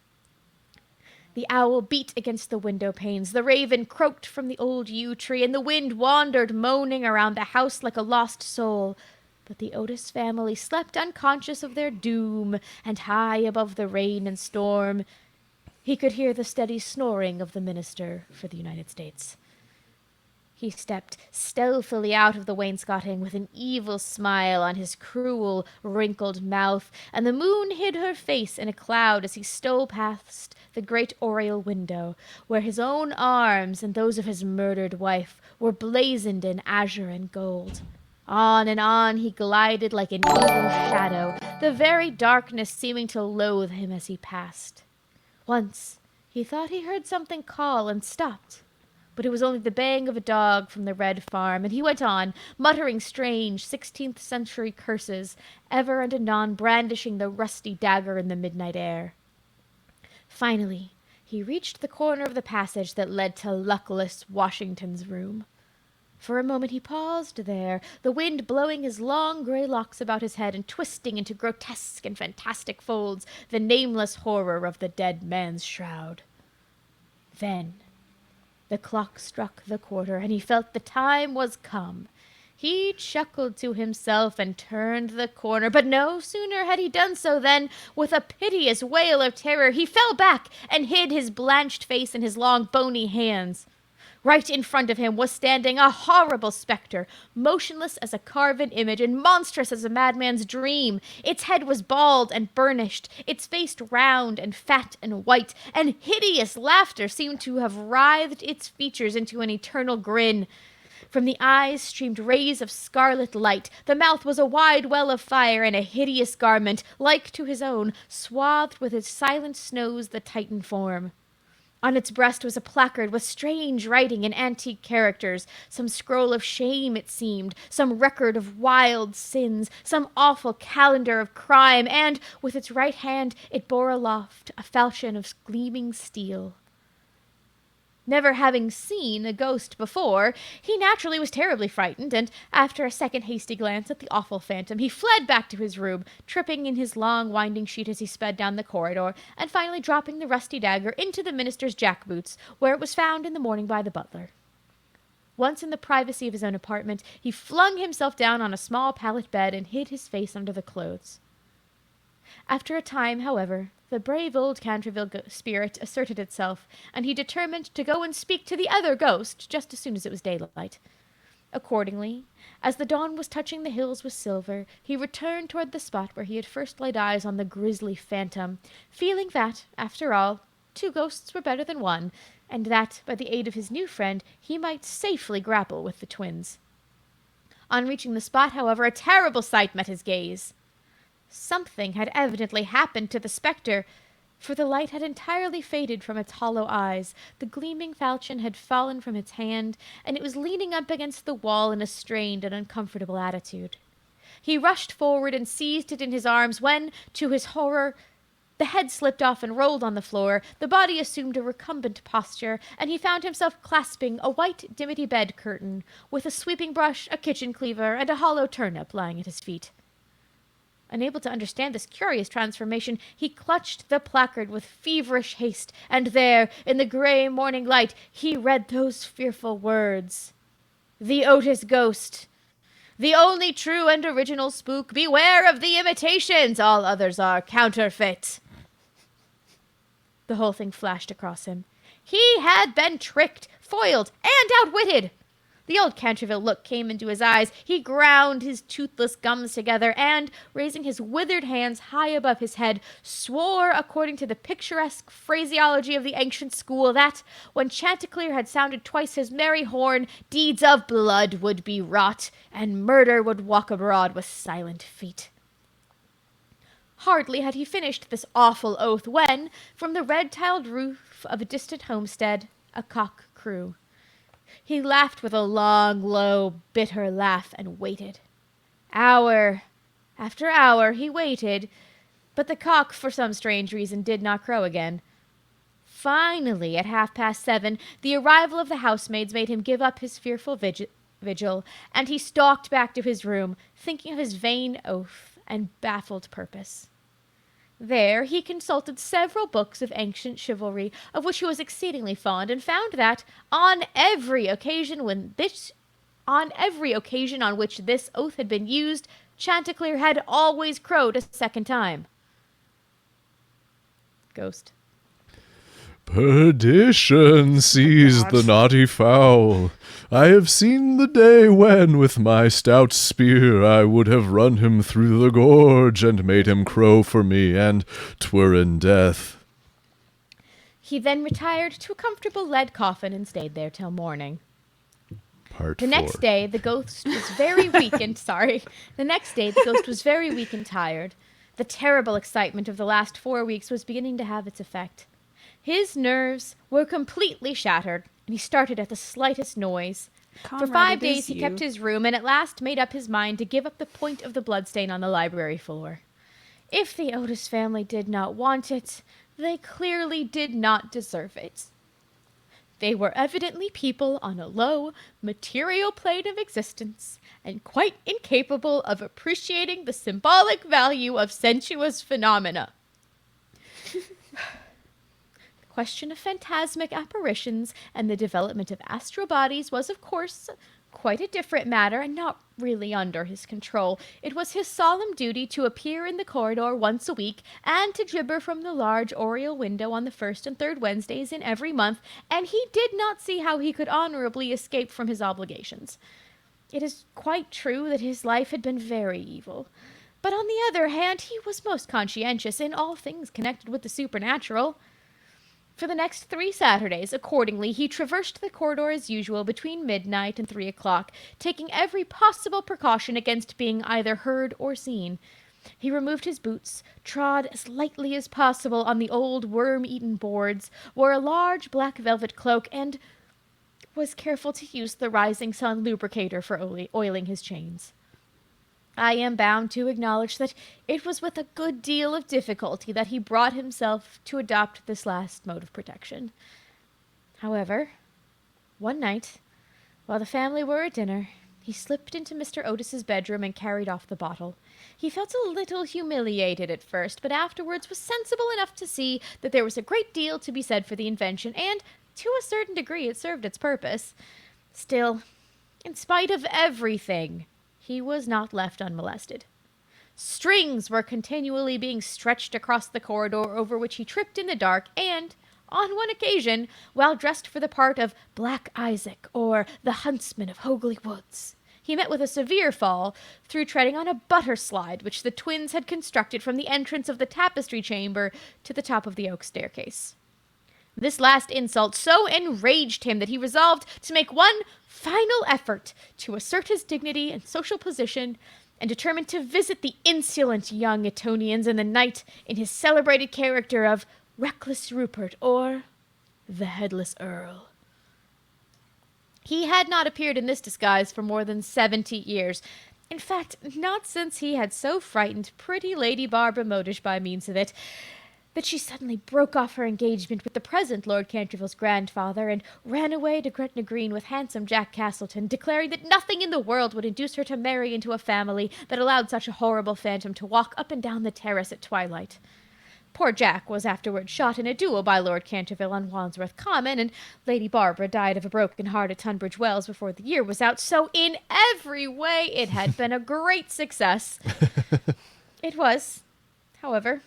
The owl beat against the window panes, the raven croaked from the old yew tree, and the wind wandered moaning around the house like a lost soul. But the Otis family slept unconscious of their doom, and high above the rain and storm, he could hear the steady snoring of the minister for the United States. He stepped stealthily out of the wainscoting with an evil smile on his cruel, wrinkled mouth, and the moon hid her face in a cloud as he stole past the great oriel window, where his own arms and those of his murdered wife were blazoned in azure and gold. On he glided like an evil shadow, the very darkness seeming to loathe him as he passed. Once he thought he heard something call and stopped, but it was only the baying of a dog from the Red Farm, and he went on, muttering strange 16th-century curses, ever and anon brandishing the rusty dagger in the midnight air. Finally, he reached the corner of the passage that led to luckless Washington's room. For a moment he paused there, the wind blowing his long gray locks about his head and twisting into grotesque and fantastic folds the nameless horror of the dead man's shroud. Then the clock struck the quarter, and he felt the time was come. He chuckled to himself and turned the corner, but no sooner had he done so than, with a piteous wail of terror, he fell back and hid his blanched face in his long bony hands. Right in front of him was standing a horrible specter, motionless as a carven image and monstrous as a madman's dream. Its head was bald and burnished, its face round and fat and white, and hideous laughter seemed to have writhed its features into an eternal grin. From the eyes streamed rays of scarlet light, the mouth was a wide well of fire, and a hideous garment, like to his own, swathed with its silent snows the Titan form. On its breast was a placard with strange writing in antique characters, some scroll of shame, it seemed, some record of wild sins, some awful calendar of crime, and with its right hand it bore aloft a falchion of gleaming steel. Never having seen a ghost before, he naturally was terribly frightened, and after a second hasty glance at the awful phantom, he fled back to his room, tripping in his long winding sheet as he sped down the corridor, and finally dropping the rusty dagger into the minister's jack-boots, where it was found in the morning by the butler. Once in the privacy of his own apartment, he flung himself down on a small pallet bed and hid his face under the clothes. After a time, however, the brave old Canterville spirit asserted itself, and he determined to go and speak to the other ghost just as soon as it was daylight. Accordingly, as the dawn was touching the hills with silver, he returned toward the spot where he had first laid eyes on the grisly phantom, feeling that, after all, 2 ghosts were better than 1, and that, by the aid of his new friend, he might safely grapple with the twins. On reaching the spot, however, a terrible sight met his gaze. Something had evidently happened to the spectre, for the light had entirely faded from its hollow eyes, the gleaming falchion had fallen from its hand, and it was leaning up against the wall in a strained and uncomfortable attitude. He rushed forward and seized it in his arms when, to his horror, the head slipped off and rolled on the floor, the body assumed a recumbent posture, and he found himself clasping a white dimity bed curtain, with a sweeping brush, a kitchen cleaver, and a hollow turnip lying at his feet. Unable to understand this curious transformation, he clutched the placard with feverish haste, and there, in the gray morning light, he read those fearful words. "The Otis Ghost. The only true and original spook. Beware of the imitations. All others are counterfeit." The whole thing flashed across him. He had been tricked, foiled, and outwitted. The old Canterville look came into his eyes. He ground his toothless gums together and, raising his withered hands high above his head, swore, according to the picturesque phraseology of the ancient school, that, when Chanticleer had sounded twice his merry horn, deeds of blood would be wrought, and murder would walk abroad with silent feet. Hardly had he finished this awful oath when, from the red-tiled roof of a distant homestead, a cock crew. He laughed with a long, low, bitter laugh and waited. Hour after hour he waited, but the cock, for some strange reason, did not crow again. Finally, at 7:30, the arrival of the housemaids made him give up his fearful vigil, and he stalked back to his room, thinking of his vain oath and baffled purpose. There he consulted several books of ancient chivalry, of which he was exceedingly fond, and found that, on every occasion on which this oath had been used, Chanticleer had always crowed a second time. Ghost. Perdition seize the naughty fowl. I have seen the day when, with my stout spear, I would have run him through the gorge and made him crow for me, and 'twere in death. He then retired to a comfortable lead coffin and stayed there till morning. Part The 4. next day, the ghost was very weak and The next day, the ghost was very weak and tired. The terrible excitement of the last 4 weeks was beginning to have its effect. His nerves were completely shattered, and he started at the slightest noise. For Conrad, 5 it is days, he you. kept his room and at last made up his mind to give up the point of the bloodstain on the library floor. If the Otis family did not want it, they clearly did not deserve it. They were evidently people on a low, material plane of existence, and quite incapable of appreciating the symbolic value of sensuous phenomena. The question of phantasmic apparitions and the development of astral bodies was, of course, quite a different matter and not really under his control. It was his solemn duty to appear in the corridor once a week and to gibber from the large oriel window on the first and third Wednesdays in every month, and he did not see how he could honorably escape from his obligations. It is quite true that his life had been very evil, but on the other hand, he was most conscientious in all things connected with the supernatural. For the next 3 Saturdays, accordingly, he traversed the corridor as usual between midnight and 3 o'clock, taking every possible precaution against being either heard or seen. He removed his boots, trod as lightly as possible on the old worm-eaten boards, wore a large black velvet cloak, and was careful to use the Rising Sun lubricator for oiling his chains. I am bound to acknowledge that it was with a good deal of difficulty that he brought himself to adopt this last mode of protection. However, one night, while the family were at dinner, he slipped into Mr. Otis's bedroom and carried off the bottle. He felt a little humiliated at first, but afterwards was sensible enough to see that there was a great deal to be said for the invention, and to a certain degree it served its purpose. Still, in spite of everything, he was not left unmolested. Strings were continually being stretched across the corridor over which he tripped in the dark, and, on one occasion, while dressed for the part of Black Isaac or the Huntsman of Hogley Woods, he met with a severe fall through treading on a butter slide which the twins had constructed from the entrance of the tapestry chamber to the top of the oak staircase. This last insult so enraged him that he resolved to make one final effort to assert his dignity and social position, and determined to visit the insolent young Etonians in the night in his celebrated character of Reckless Rupert or the Headless Earl. He had not appeared in this disguise for more than 70 years. In fact, not since he had so frightened pretty Lady Barbara Modish by means of it, that she suddenly broke off her engagement with the present Lord Canterville's grandfather and ran away to Gretna Green with handsome Jack Castleton, declaring that nothing in the world would induce her to marry into a family that allowed such a horrible phantom to walk up and down the terrace at twilight. Poor Jack was afterwards shot in a duel by Lord Canterville on Wandsworth Common, and Lady Barbara died of a broken heart at Tunbridge Wells before the year was out, so in every way it had been a great success. It was, however,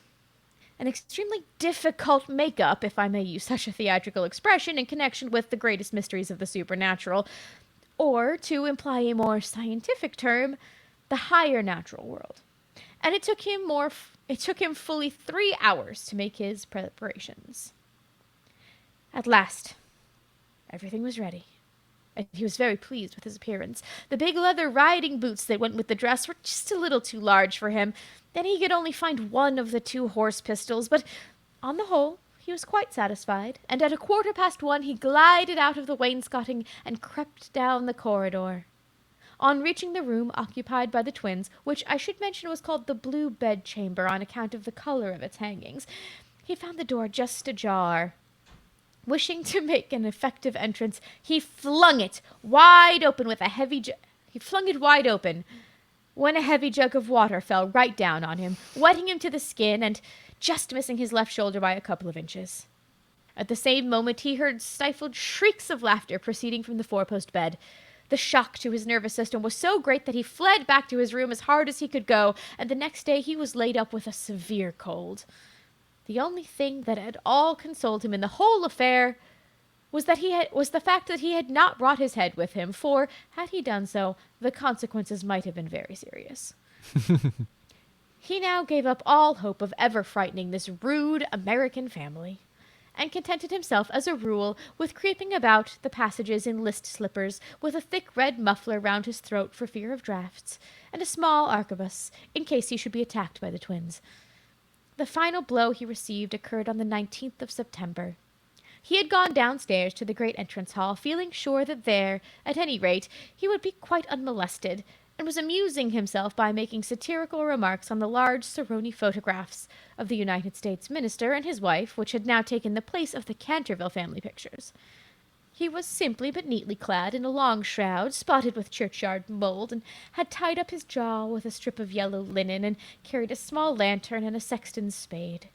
an extremely difficult make-up, if I may use such a theatrical expression, in connection with the greatest mysteries of the supernatural, or, to imply a more scientific term, the higher natural world. And it took him fully 3 hours to make his preparations. At last, everything was ready, and he was very pleased with his appearance. The big leather riding boots that went with the dress were just a little too large for him. Then he could only find one of the 2 horse pistols, but on the whole he was quite satisfied, and at 1:15 he glided out of the wainscoting and crept down the corridor. On reaching the room occupied by the twins, which I should mention was called the Blue Bedchamber on account of the color of its hangings, he found the door just ajar. Wishing to make an effective entrance, he flung it wide open when a heavy jug of water fell right down on him, wetting him to the skin and just missing his left shoulder by a couple of inches. At the same moment he heard stifled shrieks of laughter proceeding from the 4-post bed. The shock to his nervous system was so great that he fled back to his room as hard as he could go, and the next day he was laid up with a severe cold. The only thing that at all consoled him in the whole affair was the fact that he had not brought his head with him, for, had he done so, the consequences might have been very serious. He now gave up all hope of ever frightening this rude American family, and contented himself, as a rule, with creeping about the passages in list slippers, with a thick red muffler round his throat for fear of draughts, and a small arquebus, in case he should be attacked by the twins. The final blow he received occurred on the 19th of September. He had gone downstairs to the great entrance hall, feeling sure that there, at any rate, he would be quite unmolested, and was amusing himself by making satirical remarks on the large Saroni photographs of the United States minister and his wife, which had now taken the place of the Canterville family pictures. He was simply but neatly clad in a long shroud, spotted with churchyard mould, and had tied up his jaw with a strip of yellow linen, and carried a small lantern and a sexton's spade.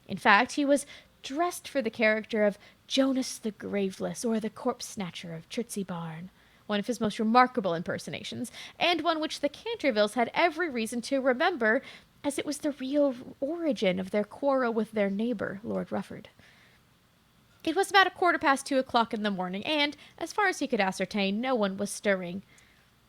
In fact, he was dressed for the character of Jonas the Graveless, or the corpse snatcher of Chertsey Barn, one of his most remarkable impersonations, and one which the Cantervilles had every reason to remember, as it was the real origin of their quarrel with their neighbour, Lord Rufford. It was about 2:15 in the morning, and, as far as he could ascertain, no one was stirring.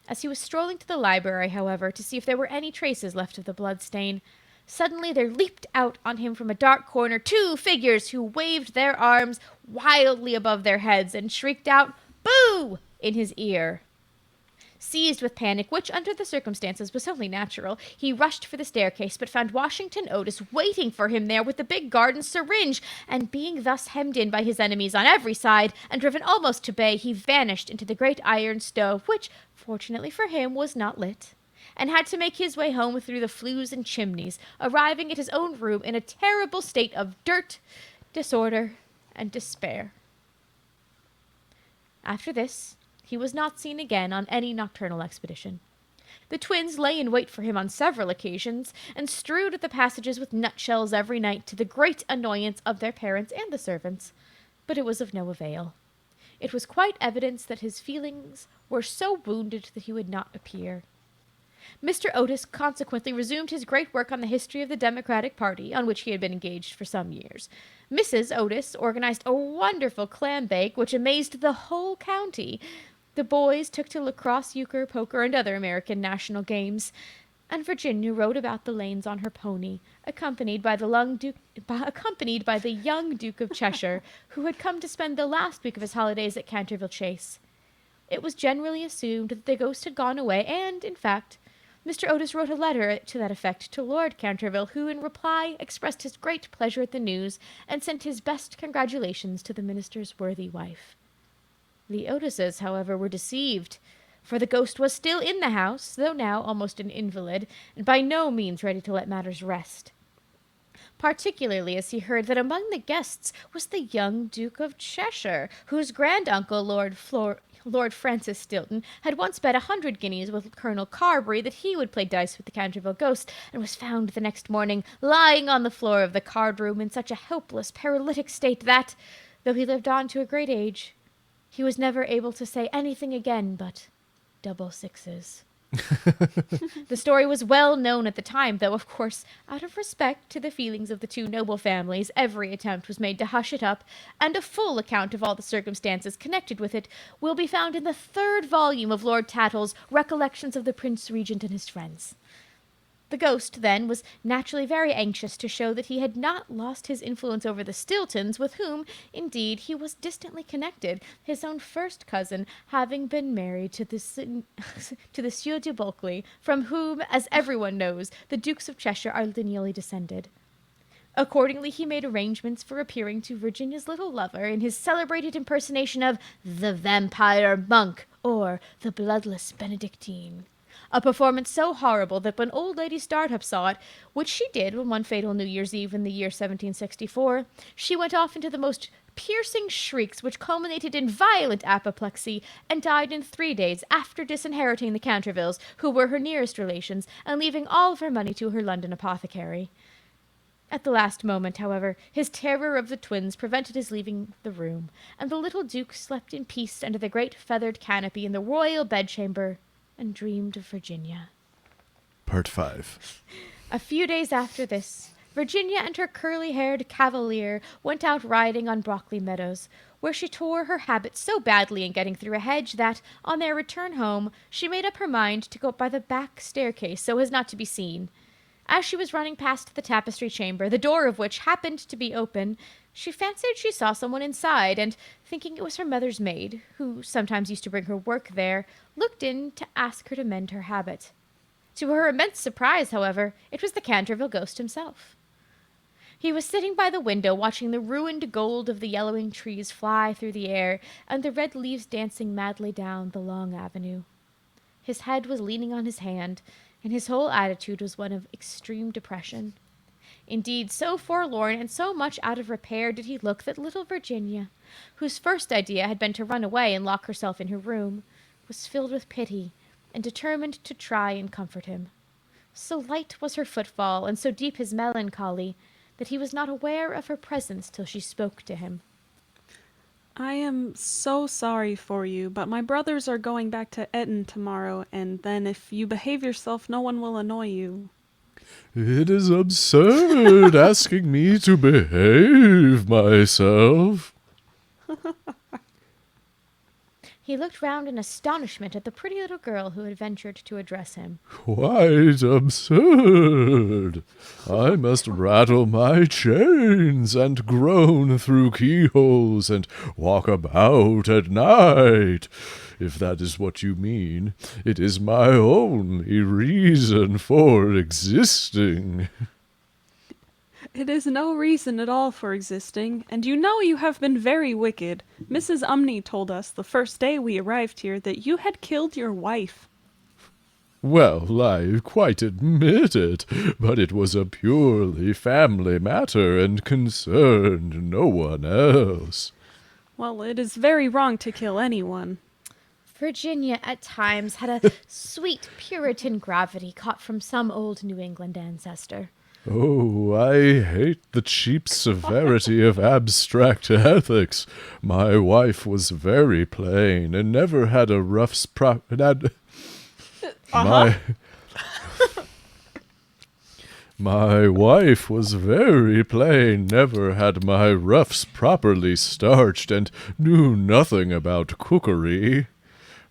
As he was strolling to the library, however, to see if there were any traces left of the blood-stain, suddenly there leaped out on him from a dark corner 2 figures who waved their arms wildly above their heads and shrieked out, "Boo!" in his ear. Seized with panic, which under the circumstances was only natural, he rushed for the staircase, but found Washington Otis waiting for him there with the big garden syringe, and being thus hemmed in by his enemies on every side, and driven almost to bay, he vanished into the great iron stove, which, fortunately for him, was not lit, and had to make his way home through the flues and chimneys, arriving at his own room in a terrible state of dirt, disorder, and despair. After this, he was not seen again on any nocturnal expedition. The twins lay in wait for him on several occasions, and strewed the passages with nutshells every night, to the great annoyance of their parents and the servants. But it was of no avail. It was quite evident that his feelings were so wounded that he would not appear. Mr. Otis consequently resumed his great work on the history of the Democratic party, on which he had been engaged for some years. Mrs. Otis organized a wonderful clam bake, which amazed the whole county. The boys took to lacrosse, euchre, poker, and other American national games, and Virginia rode about the lanes on her pony, accompanied by the young Duke of Cheshire, who had come to spend the last week of his holidays at Canterville Chase. It was generally assumed that the ghost had gone away, and, in fact, Mr. Otis wrote a letter to that effect to Lord Canterville, who, in reply, expressed his great pleasure at the news, and sent his best congratulations to the minister's worthy wife. The Otises, however, were deceived, for the ghost was still in the house, though now almost an invalid, and by no means ready to let matters rest, particularly as he heard that among the guests was the young Duke of Cheshire, whose granduncle, Lord Francis Stilton, had once bet 100 guineas with Colonel Carberry that he would play dice with the Canterville ghost, and was found the next morning lying on the floor of the card-room in such a helpless, paralytic state that, though he lived on to a great age, he was never able to say anything again but double sixes. The story was well known at the time, though, of course, out of respect to the feelings of the two noble families, every attempt was made to hush it up, and a full account of all the circumstances connected with it will be found in the 3rd volume of Lord Tattle's Recollections of the Prince Regent and his Friends. The ghost, then, was naturally very anxious to show that he had not lost his influence over the Stiltons, with whom, indeed, he was distantly connected, his own first cousin having been married to the Sieur de Bulkley, from whom, as everyone knows, the Dukes of Cheshire are lineally descended. Accordingly, he made arrangements for appearing to Virginia's little lover in his celebrated impersonation of the Vampire Monk, or the Bloodless Benedictine. A performance so horrible that when old Lady Startup saw it, which she did on one fatal New Year's Eve in the year 1764, she went off into the most piercing shrieks which culminated in violent apoplexy, and died in 3 days after disinheriting the Cantervilles, who were her nearest relations, and leaving all of her money to her London apothecary. At the last moment, however, his terror of the twins prevented his leaving the room, and the little Duke slept in peace under the great feathered canopy in the royal bedchamber, and dreamed of Virginia. Part 5. A few days after this, Virginia and her curly-haired cavalier went out riding on Brockley Meadows, where she tore her habit so badly in getting through a hedge that, on their return home, she made up her mind to go up by the back staircase so as not to be seen. As she was running past the tapestry chamber, the door of which happened to be open, she fancied she saw someone inside, and, thinking it was her mother's maid, who sometimes used to bring her work there, looked in to ask her to mend her habit. To her immense surprise, however, it was the Canterville ghost himself. He was sitting by the window watching the ruined gold of the yellowing trees fly through the air and the red leaves dancing madly down the long avenue. His head was leaning on his hand, and his whole attitude was one of extreme depression. Indeed, so forlorn and so much out of repair did he look that little Virginia, whose first idea had been to run away and lock herself in her room, was filled with pity and determined to try and comfort him. So light was her footfall and so deep his melancholy that he was not aware of her presence till she spoke to him. I am so sorry for you, but my brothers are going back to Eton tomorrow, and then if you behave yourself, no one will annoy you. It is absurd asking me to behave myself. He looked round in astonishment at the pretty little girl who had ventured to address him. Quite absurd. I must rattle my chains and groan through keyholes and walk about at night. If that is what you mean, it is my only reason for existing. It is no reason at all for existing, and you know you have been very wicked. Mrs. Umney told us the first day we arrived here that you had killed your wife. Well, I quite admit it, but it was a purely family matter and concerned no one else. Well, it is very wrong to kill anyone. Virginia at times had a sweet Puritan gravity caught from some old New England ancestor. Oh, I hate the cheap severity of abstract ethics. My wife was very plain and never had a rough My wife was very plain, never had my ruffs properly starched, and knew nothing about cookery.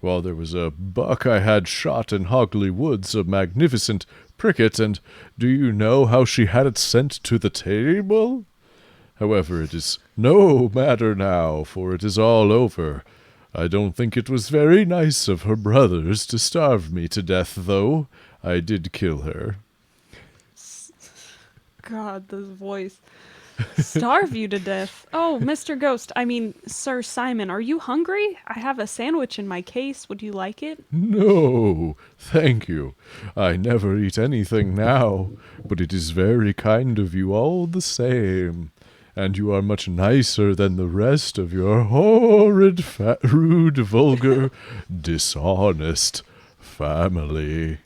While there was a buck I had shot in Hogley Woods, a magnificent pricket, and do you know how she had it sent to the table? However, it is no matter now, for it is all over. I don't think it was very nice of her brothers to starve me to death, though. I did kill her. God, this voice. Starve you to death. Oh, Mr. Ghost, Sir Simon, are you hungry? I have a sandwich in my case. Would you like it? No, thank you. I never eat anything now, but it is very kind of you all the same. And you are much nicer than the rest of your horrid, rude, vulgar, dishonest family.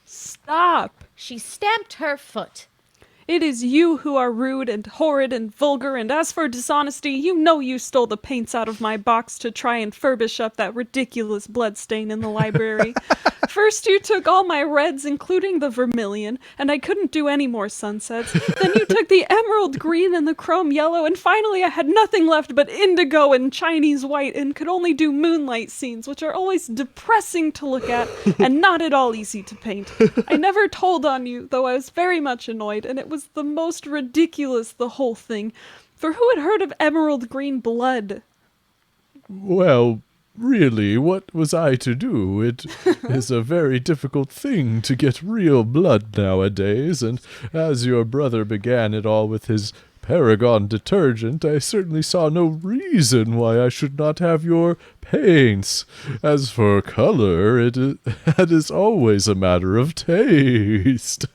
Stop! She stamped her foot. It is you who are rude and horrid and vulgar, and as for dishonesty, you know you stole the paints out of my box to try and furbish up that ridiculous bloodstain in the library. First you took all my reds, including the vermilion, and I couldn't do any more sunsets. Then you took the emerald green and the chrome yellow, and finally I had nothing left but indigo and Chinese white, and could only do moonlight scenes, which are always depressing to look at, and not at all easy to paint. I never told on you, though I was very much annoyed, and it was the most ridiculous, the whole thing. For who had heard of emerald green blood? Well, really, what was I to do? It is a very difficult thing to get real blood nowadays, and as your brother began it all with his Paragon detergent, I certainly saw no reason why I should not have your paints. As for color, that is always a matter of taste.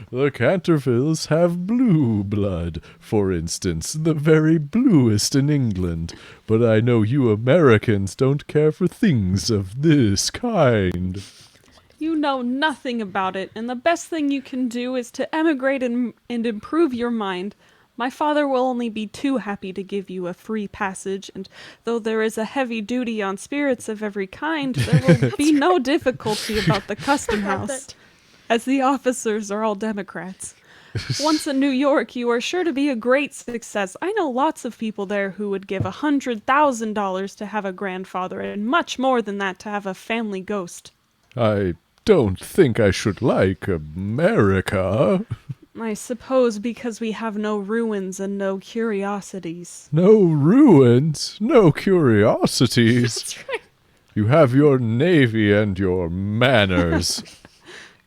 The Cantervilles have blue blood, for instance, the very bluest in England, but I know you Americans don't care for things of this kind. You know nothing about it, and the best thing you can do is to emigrate and improve your mind. My father will only be too happy to give you a free passage, and though there is a heavy duty on spirits of every kind, there will be no difficulty about the custom house, as the officers are all Democrats. Once in New York, you are sure to be a great success. I know lots of people there who would give $100,000 to have a grandfather, and much more than that to have a family ghost. I don't think I should like America. I suppose because we have no ruins and no curiosities. No ruins, no curiosities. That's right. You have your navy and your manners.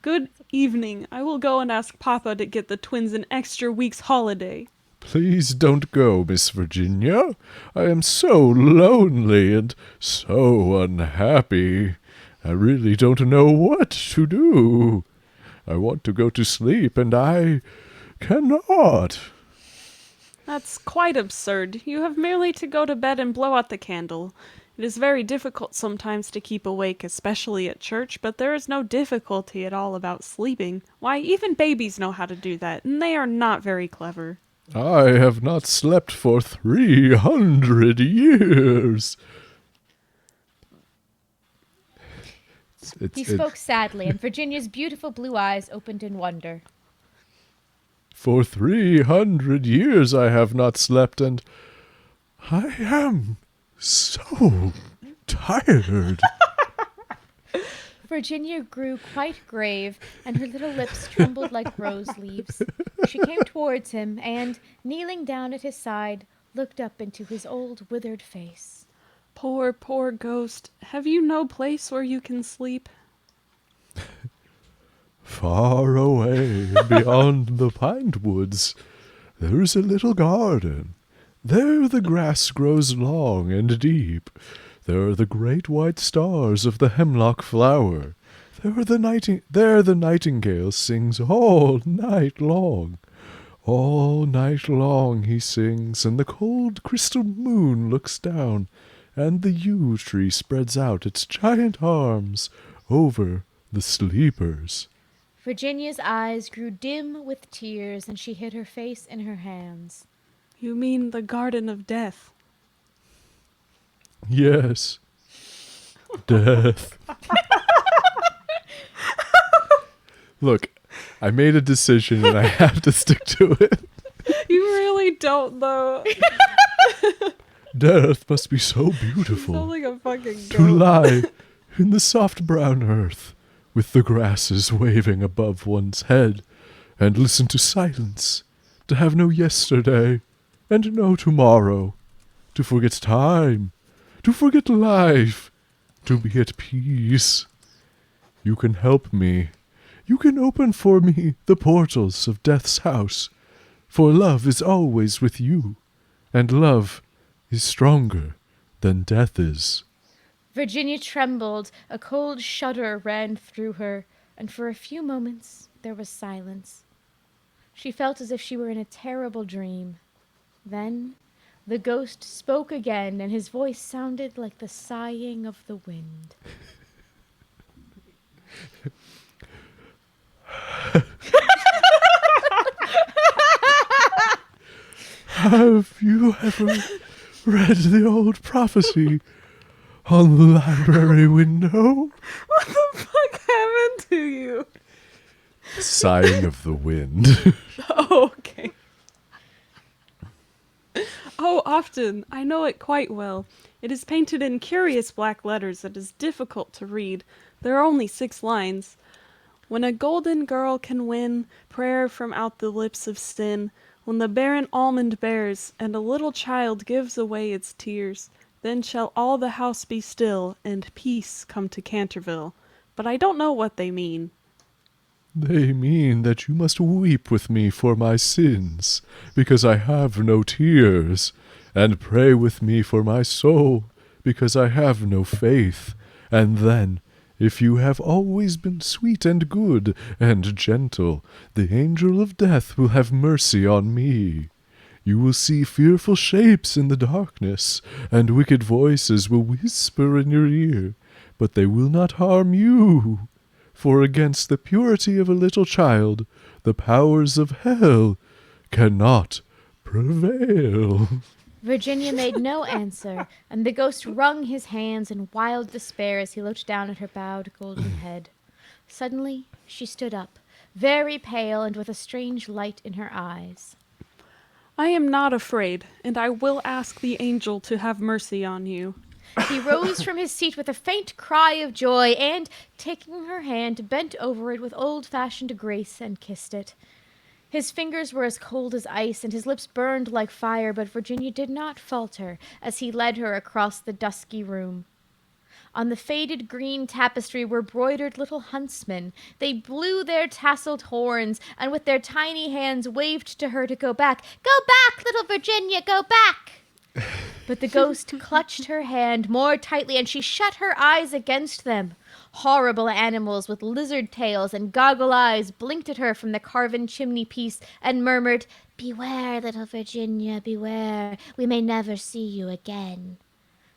Good evening. I will go and ask Papa to get the twins an extra week's holiday. Please don't go, Miss Virginia. I am so lonely and so unhappy. I really don't know what to do. I want to go to sleep, and I cannot. That's quite absurd. You have merely to go to bed and blow out the candle. It is very difficult sometimes to keep awake, especially at church, but there is no difficulty at all about sleeping. Why, even babies know how to do that, and they are not very clever. I have not slept for 300 years. He spoke sadly, and Virginia's beautiful blue eyes opened in wonder. For 300 years I have not slept, and I am so tired. Virginia grew quite grave, and her little lips trembled like rose leaves. She came towards him, and, kneeling down at his side, looked up into his old withered face. Poor, poor ghost. Have you no place where you can sleep? Far away beyond the pine woods, there is a little garden. There the grass grows long and deep. There are the great white stars of the hemlock flower. There the nightingale sings all night long. All night long he sings, and the cold crystal moon looks down, and the yew tree spreads out its giant arms over the sleepers. Virginia's eyes grew dim with tears, and she hid her face in her hands. You mean the Garden of Death. Yes. Death. Look, I made a decision and I have to stick to it. You really don't, though. Death must be so You beautiful. sound like a fucking To goat. lie in the soft brown earth, with the grasses waving above one's head, and listen to silence, to have no yesterday, and no tomorrow, to forget time, to forget life, to be at peace. You can help me. You can open for me the portals of death's house, for love is always with you, and love is stronger than death is. Virginia trembled, a cold shudder ran through her, and for a few moments there was silence. She felt as if she were in a terrible dream. Then the ghost spoke again, and his voice sounded like the sighing of the wind. Have you ever read the old prophecy on the library window? What the fuck happened to you? Sighing of the wind. Oh, okay. Oh, often. I know it quite well. It is painted in curious black letters that is difficult to read. There are only 6 lines. When a golden girl can win prayer from out the lips of sin, when the barren almond bears, and a little child gives away its tears, then shall all the house be still, and peace come to Canterville. But I don't know what they mean. They mean that you must weep with me for my sins, because I have no tears, and pray with me for my soul, because I have no faith, and then, if you have always been sweet and good and gentle, the angel of death will have mercy on me. You will see fearful shapes in the darkness, and wicked voices will whisper in your ear, but they will not harm you. For against the purity of a little child, the powers of hell cannot prevail. Virginia made no answer, and the ghost wrung his hands in wild despair as he looked down at her bowed golden head. Suddenly she stood up, very pale and with a strange light in her eyes. I am not afraid, and I will ask the angel to have mercy on you. He rose from his seat with a faint cry of joy and, taking her hand, bent over it with old-fashioned grace and kissed it. His fingers were as cold as ice, and his lips burned like fire, but Virginia did not falter as he led her across the dusky room. On the faded green tapestry were broidered little huntsmen. They blew their tasseled horns, and with their tiny hands waved to her to go back. "Go back, little Virginia, go back!" But the ghost clutched her hand more tightly, and she shut her eyes against them. Horrible animals with lizard tails and goggle eyes blinked at her from the carven chimney-piece and murmured, "Beware, little Virginia, beware. We may never see you again."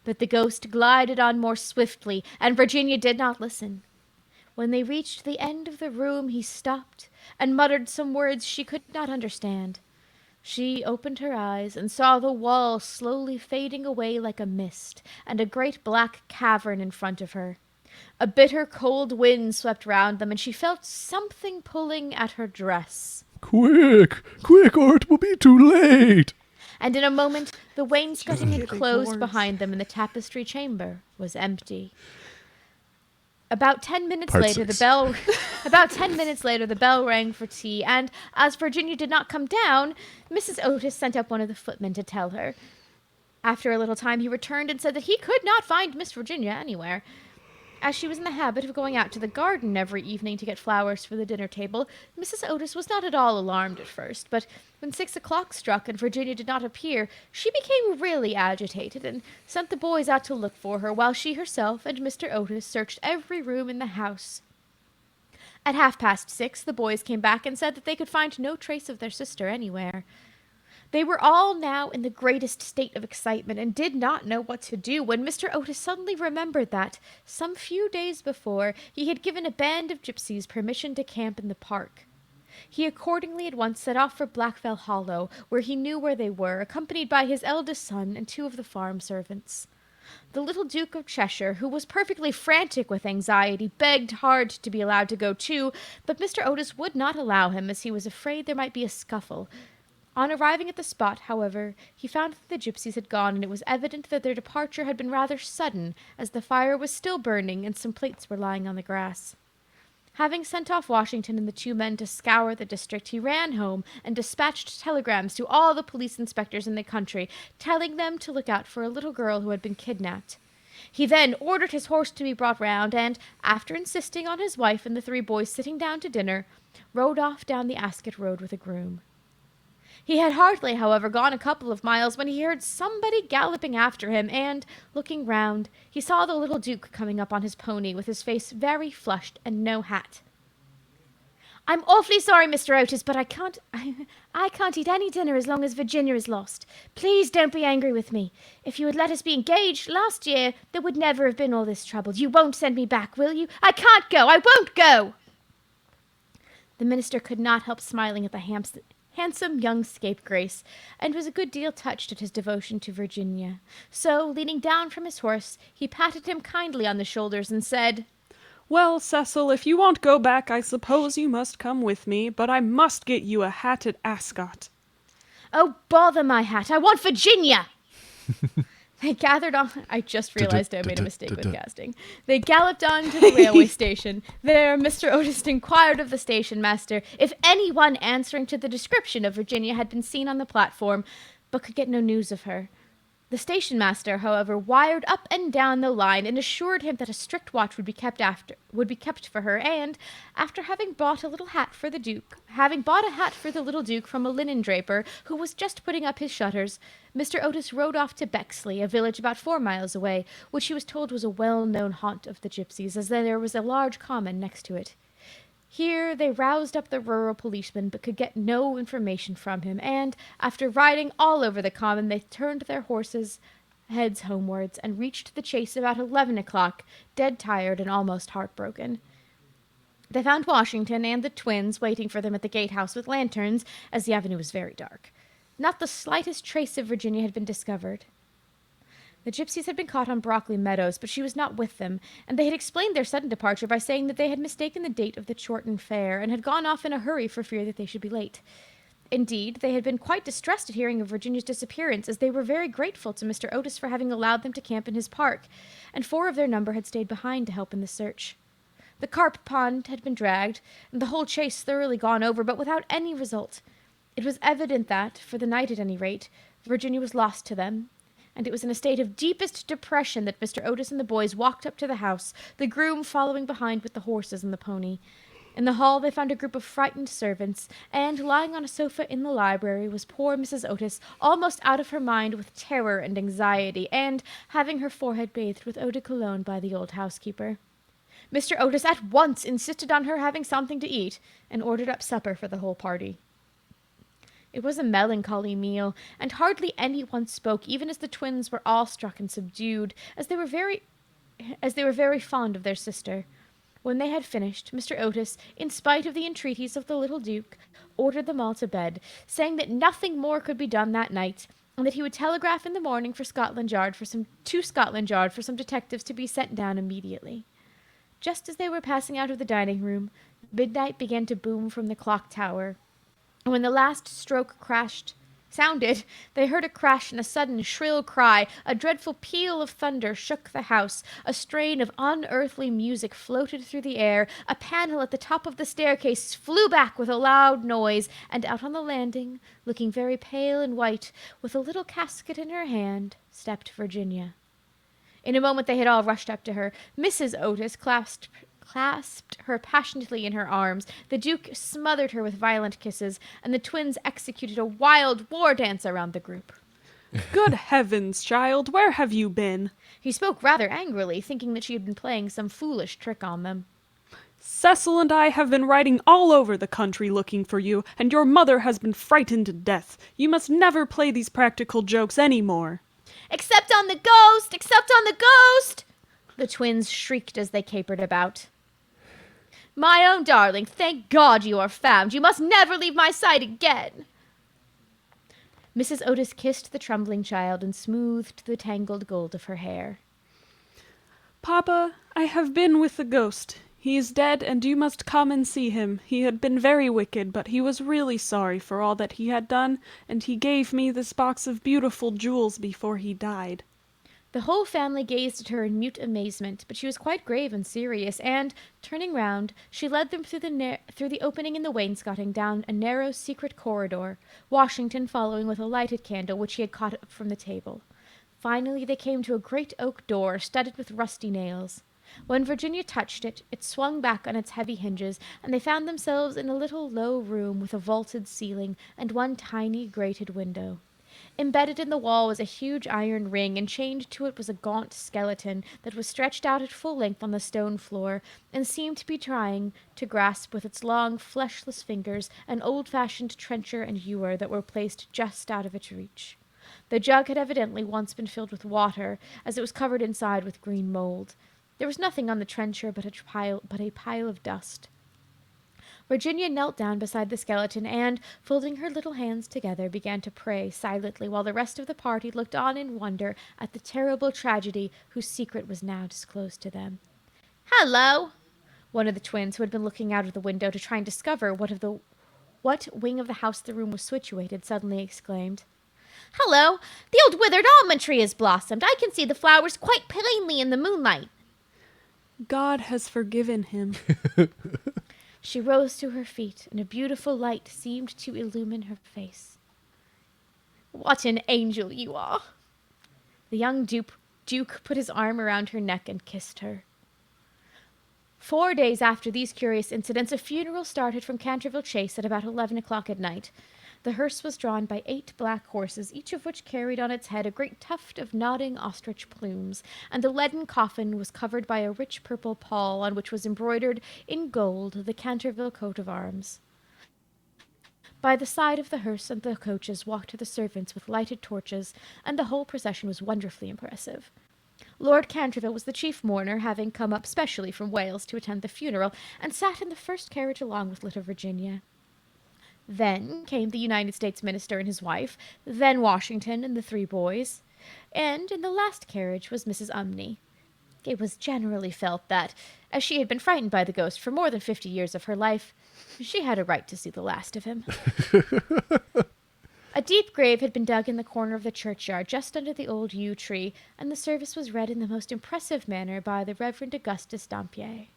But the ghost glided on more swiftly, and Virginia did not listen. When they reached the end of the room, he stopped and muttered some words she could not understand. She opened her eyes and saw the wall slowly fading away like a mist, and a great black cavern in front of her. A bitter cold wind swept round them, and she felt something pulling at her dress. Quick, quick, or it will be too late. And in a moment the wainscoting had Getting closed worse. behind them, and the tapestry chamber was empty. About 10 minutes Part later, six. About 10 minutes later, the bell rang for tea, and as Virginia did not come down, Mrs. Otis sent up one of the footmen to tell her. After a little time, he returned and said that he could not find Miss Virginia anywhere. As she was in the habit of going out to the garden every evening to get flowers for the dinner table, Mrs. Otis was not at all alarmed at first, but when 6 o'clock struck and Virginia did not appear, she became really agitated and sent the boys out to look for her, while she herself and Mr. Otis searched every room in the house. At 6:30, the boys came back and said that they could find no trace of their sister anywhere. They were all now in the greatest state of excitement and did not know what to do when Mr. Otis suddenly remembered that, some few days before, he had given a band of gypsies permission to camp in the park. He accordingly at once set off for Blackfell Hollow, where he knew where they were, accompanied by his eldest son and 2 of the farm servants. The little Duke of Cheshire, who was perfectly frantic with anxiety, begged hard to be allowed to go too, but Mr. Otis would not allow him, as he was afraid there might be a scuffle. On arriving at the spot, however, he found that the gypsies had gone, and it was evident that their departure had been rather sudden, as the fire was still burning and some plates were lying on the grass. Having sent off Washington and the 2 men to scour the district, he ran home and dispatched telegrams to all the police inspectors in the country, telling them to look out for a little girl who had been kidnapped. He then ordered his horse to be brought round, and, after insisting on his wife and the 3 boys sitting down to dinner, rode off down the Ascot Road with a groom. He had hardly, however, gone a couple of miles when he heard somebody galloping after him, and, looking round, he saw the little Duke coming up on his pony with his face very flushed and no hat. "I'm awfully sorry, Mr. Otis, but I can't eat any dinner as long as Virginia is lost. Please don't be angry with me. If you had let us be engaged last year, there would never have been all this trouble. You won't send me back, will you? I can't go! I won't go!" The minister could not help smiling at the handsome young scapegrace, and was a good deal touched at his devotion to Virginia. So, leaning down from his horse, he patted him kindly on the shoulders and said, Well, Cecil, if you won't go back, I suppose you must come with me, but I must get you a hat at Ascot. "Oh, bother my hat! I want Virginia!" They gathered on. I just realized I made a mistake with casting. They galloped on to the railway station. There, Mr. Otis inquired of the station master if anyone answering to the description of Virginia had been seen on the platform, but could get no news of her. The station master, however, wired up and down the line and assured him that a strict watch would be kept for her, and, after having bought a hat for the little Duke from a linen draper who was just putting up his shutters, Mr. Otis rode off to Bexley, a village about 4 miles away, which he was told was a well-known haunt of the gypsies, as there was a large common next to it. Here they roused up the rural policeman, but could get no information from him, and, after riding all over the common, they turned their horses' heads homewards, and reached the Chase about 11 o'clock, dead tired and almost heartbroken. They found Washington and the twins waiting for them at the gatehouse with lanterns, as the avenue was very dark. Not the slightest trace of Virginia had been discovered. The gypsies had been caught on Broccoli Meadows, but she was not with them, and they had explained their sudden departure by saying that they had mistaken the date of the Chorton Fair and had gone off in a hurry for fear that they should be late. Indeed, they had been quite distressed at hearing of Virginia's disappearance, as they were very grateful to Mr. Otis for having allowed them to camp in his park, and 4 of their number had stayed behind to help in the search. The carp pond had been dragged, and the whole chase thoroughly gone over, but without any result. It was evident that, for the night at any rate, Virginia was lost to them, and it was in a state of deepest depression that Mr. Otis and the boys walked up to the house, the groom following behind with the horses and the pony. In the hall they found a group of frightened servants, and lying on a sofa in the library was poor Mrs. Otis, almost out of her mind with terror and anxiety, and having her forehead bathed with eau de cologne by the old housekeeper. Mr. Otis at once insisted on her having something to eat, and ordered up supper for the whole party. It was a melancholy meal, and hardly any one spoke, even as the twins were awestruck and subdued, as they were very fond of their sister. When they had finished, Mr. Otis, in spite of the entreaties of the little Duke, ordered them all to bed, saying that nothing more could be done that night, and that he would telegraph in the morning to Scotland Yard for some detectives to be sent down immediately. Just as they were passing out of the dining room, midnight began to boom from the clock tower. And when the last stroke sounded, they heard a crash and a sudden shrill cry. A dreadful peal of thunder shook the house. A strain of unearthly music floated through the air. A panel at the top of the staircase flew back with a loud noise, and out on the landing, looking very pale and white, with a little casket in her hand, stepped Virginia. In a moment they had all rushed up to her. Mrs. Otis clasped her passionately in her arms. The Duke smothered her with violent kisses, and the twins executed a wild war dance around the group. Good heavens, child, where have you been? He spoke rather angrily, thinking that she had been playing some foolish trick on them. Cecil and I have been riding all over the country looking for you, and your mother has been frightened to death. You must never play these practical jokes any more. Except on the ghost! Except on the ghost! The twins shrieked as they capered about. My own darling, thank God you are found. You must never leave my sight again. Mrs. Otis kissed the trembling child and smoothed the tangled gold of her hair. Papa, I have been with the ghost. He is dead, and you must come and see him. He had been very wicked, but he was really sorry for all that he had done, and he gave me this box of beautiful jewels before he died. The whole family gazed at her in mute amazement, but she was quite grave and serious, and, turning round, she led them through the opening in the wainscoting down a narrow secret corridor, Washington following with a lighted candle which he had caught up from the table. Finally they came to a great oak door studded with rusty nails. When Virginia touched it, it swung back on its heavy hinges, and they found themselves in a little low room with a vaulted ceiling and one tiny grated window. Embedded in the wall was a huge iron ring, and chained to it was a gaunt skeleton that was stretched out at full length on the stone floor, and seemed to be trying to grasp with its long, fleshless fingers an old-fashioned trencher and ewer that were placed just out of its reach. The jug had evidently once been filled with water, as it was covered inside with green mold. There was nothing on the trencher but a pile of dust. Virginia knelt down beside the skeleton and, folding her little hands together, began to pray silently while the rest of the party looked on in wonder at the terrible tragedy whose secret was now disclosed to them. "Hello!" One of the twins, who had been looking out of the window to try and discover what wing of the house the room was situated, suddenly exclaimed. "Hello! The old withered almond tree has blossomed. I can see the flowers quite plainly in the moonlight." God has forgiven him. She rose to her feet, and a beautiful light seemed to illumine her face. "What an angel you are!" The young Duke put his arm around her neck and kissed her. 4 days after these curious incidents, a funeral started from Canterville Chase at about 11 o'clock at night. The hearse was drawn by 8 black horses, each of which carried on its head a great tuft of nodding ostrich plumes, and the leaden coffin was covered by a rich purple pall on which was embroidered in gold the Canterville coat of arms. By the side of the hearse and the coaches walked the servants with lighted torches, and the whole procession was wonderfully impressive. Lord Canterville was the chief mourner, having come up specially from Wales to attend the funeral, and sat in the first carriage along with little Virginia. Then came the United States minister and his wife, then Washington and the 3 boys. and in the last carriage was Mrs. Umney. It was generally felt that, as she had been frightened by the ghost for more than 50 years of her life, she had a right to see the last of him. A deep grave had been dug in the corner of the churchyard just under the old yew tree, and the service was read in the most impressive manner by the Reverend Augustus Dampier.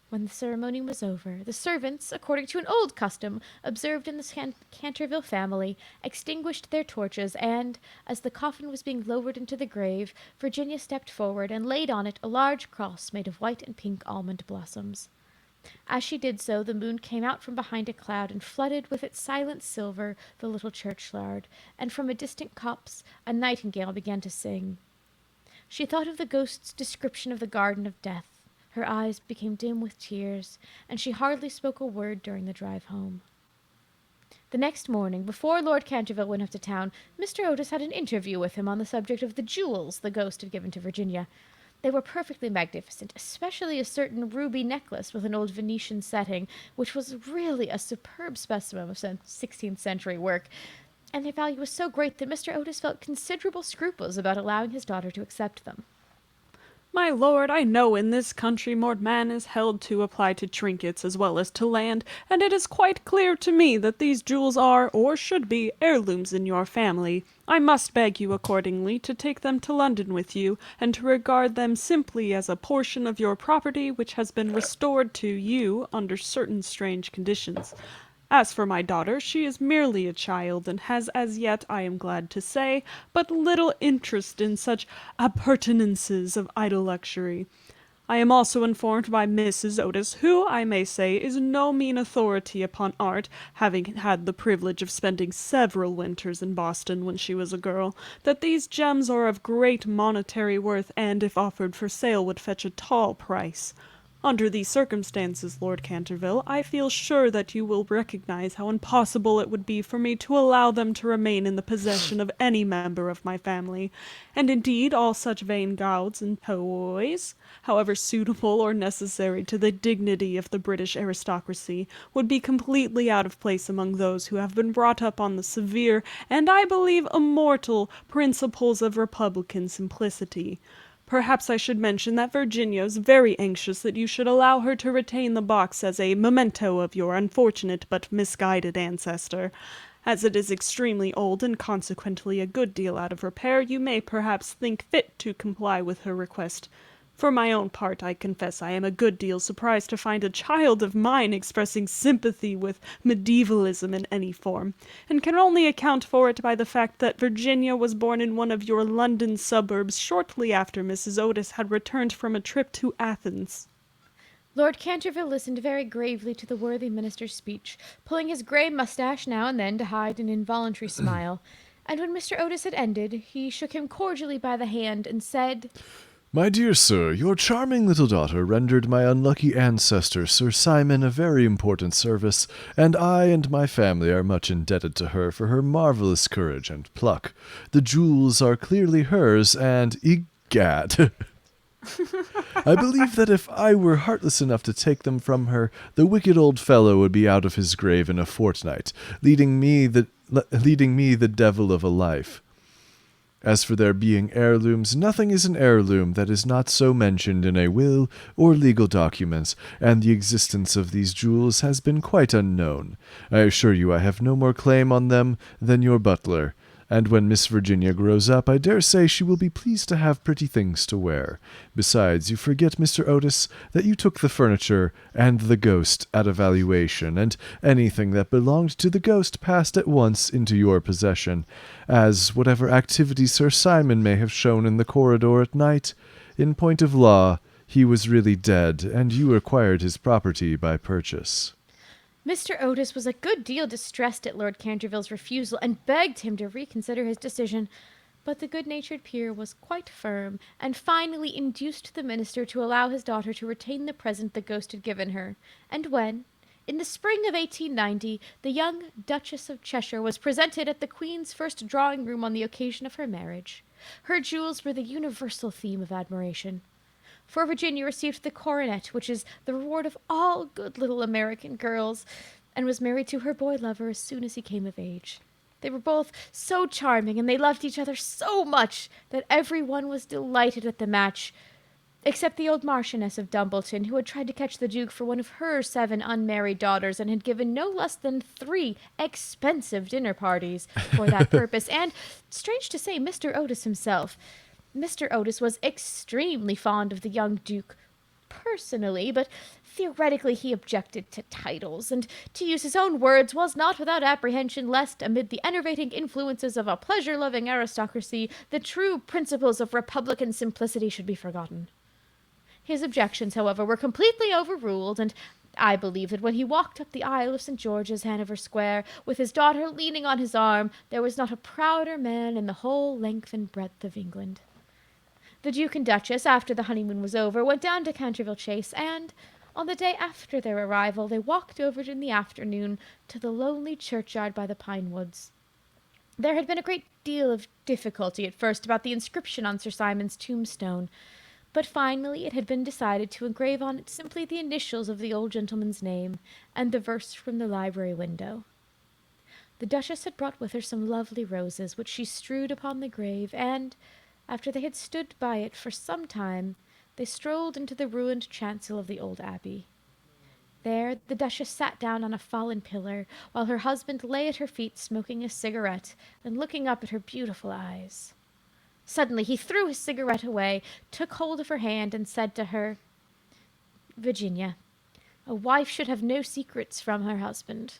When the ceremony was over, the servants, according to an old custom observed in the Canterville family, extinguished their torches, and, as the coffin was being lowered into the grave, Virginia stepped forward and laid on it a large cross made of white and pink almond blossoms. As she did so, the moon came out from behind a cloud and flooded with its silent silver the little churchyard, and from a distant copse a nightingale began to sing. She thought of the ghost's description of the garden of death. Her eyes became dim with tears, and she hardly spoke a word during the drive home. The next morning, before Lord Canterville went up to town, Mr. Otis had an interview with him on the subject of the jewels the ghost had given to Virginia. They were perfectly magnificent, especially a certain ruby necklace with an old Venetian setting, which was really a superb specimen of 16th century work, and their value was so great that Mr. Otis felt considerable scruples about allowing his daughter to accept them. My lord, I know in this country more man is held to apply to trinkets as well as to land, and it is quite clear to me that these jewels are, or should be, heirlooms in your family. I must beg you accordingly to take them to London with you, and to regard them simply as a portion of your property which has been restored to you under certain strange conditions. As for my daughter, she is merely a child, and has as yet, I am glad to say, but little interest in such appurtenances of idle luxury. I am also informed by Mrs. Otis, who, I may say, is no mean authority upon art, having had the privilege of spending several winters in Boston when she was a girl, that these gems are of great monetary worth, and, if offered for sale, would fetch a tall price. Under these circumstances, Lord Canterville, I feel sure that you will recognize how impossible it would be for me to allow them to remain in the possession of any member of my family, and indeed all such vain gauds and toys, however suitable or necessary to the dignity of the British aristocracy, would be completely out of place among those who have been brought up on the severe, and I believe immortal, principles of republican simplicity. Perhaps I should mention that Virginia is very anxious that you should allow her to retain the box as a memento of your unfortunate but misguided ancestor. As it is extremely old and consequently a good deal out of repair, you may perhaps think fit to comply with her request. For my own part, I confess I am a good deal surprised to find a child of mine expressing sympathy with medievalism in any form, and can only account for it by the fact that Virginia was born in one of your London suburbs shortly after Mrs. Otis had returned from a trip to Athens. Lord Canterville listened very gravely to the worthy minister's speech, pulling his grey moustache now and then to hide an involuntary smile, and when Mr. Otis had ended, he shook him cordially by the hand and said, My dear sir, your charming little daughter rendered my unlucky ancestor, Sir Simon, a very important service, and I and my family are much indebted to her for her marvelous courage and pluck. The jewels are clearly hers, and egad, I believe that if I were heartless enough to take them from her, the wicked old fellow would be out of his grave in a fortnight, leading me the devil of a life. As for their being heirlooms, nothing is an heirloom that is not so mentioned in a will or legal documents, and the existence of these jewels has been quite unknown. I assure you I have no more claim on them than your butler, and when Miss Virginia grows up, I dare say she will be pleased to have pretty things to wear. Besides, you forget, Mr. Otis, that you took the furniture and the ghost at a valuation, and anything that belonged to the ghost passed at once into your possession, as whatever activity Sir Simon may have shown in the corridor at night, in point of law, he was really dead, and you acquired his property by purchase. Mr. Otis was a good deal distressed at Lord Canterville's refusal, and begged him to reconsider his decision. But the good-natured peer was quite firm, and finally induced the minister to allow his daughter to retain the present the ghost had given her. And when, in the spring of 1890, the young Duchess of Cheshire was presented at the Queen's first drawing-room on the occasion of her marriage, her jewels were the universal theme of admiration. For Virginia received the coronet, which is the reward of all good little American girls, and was married to her boy lover as soon as he came of age. They were both so charming, and they loved each other so much that everyone was delighted at the match, except the old Marchioness of Dumbleton, who had tried to catch the Duke for one of her 7 unmarried daughters and had given no less than 3 expensive dinner parties for that purpose. And, strange to say, Mr. Otis himself. Mr. Otis was extremely fond of the young Duke personally, but theoretically he objected to titles, and, to use his own words, was not without apprehension lest, amid the enervating influences of a pleasure-loving aristocracy, the true principles of republican simplicity should be forgotten. His objections, however, were completely overruled, and I believe that when he walked up the aisle of St. George's, Hanover Square, with his daughter leaning on his arm, there was not a prouder man in the whole length and breadth of England. The Duke and Duchess, after the honeymoon was over, went down to Canterville Chase, and, on the day after their arrival, they walked over in the afternoon to the lonely churchyard by the pine woods. There had been a great deal of difficulty at first about the inscription on Sir Simon's tombstone, but finally it had been decided to engrave on it simply the initials of the old gentleman's name and the verse from the library window. The Duchess had brought with her some lovely roses, which she strewed upon the grave, and, after they had stood by it for some time, they strolled into the ruined chancel of the old abbey. There the Duchess sat down on a fallen pillar, while her husband lay at her feet smoking a cigarette and looking up at her beautiful eyes. Suddenly he threw his cigarette away, took hold of her hand, and said to her, "Virginia, a wife should have no secrets from her husband."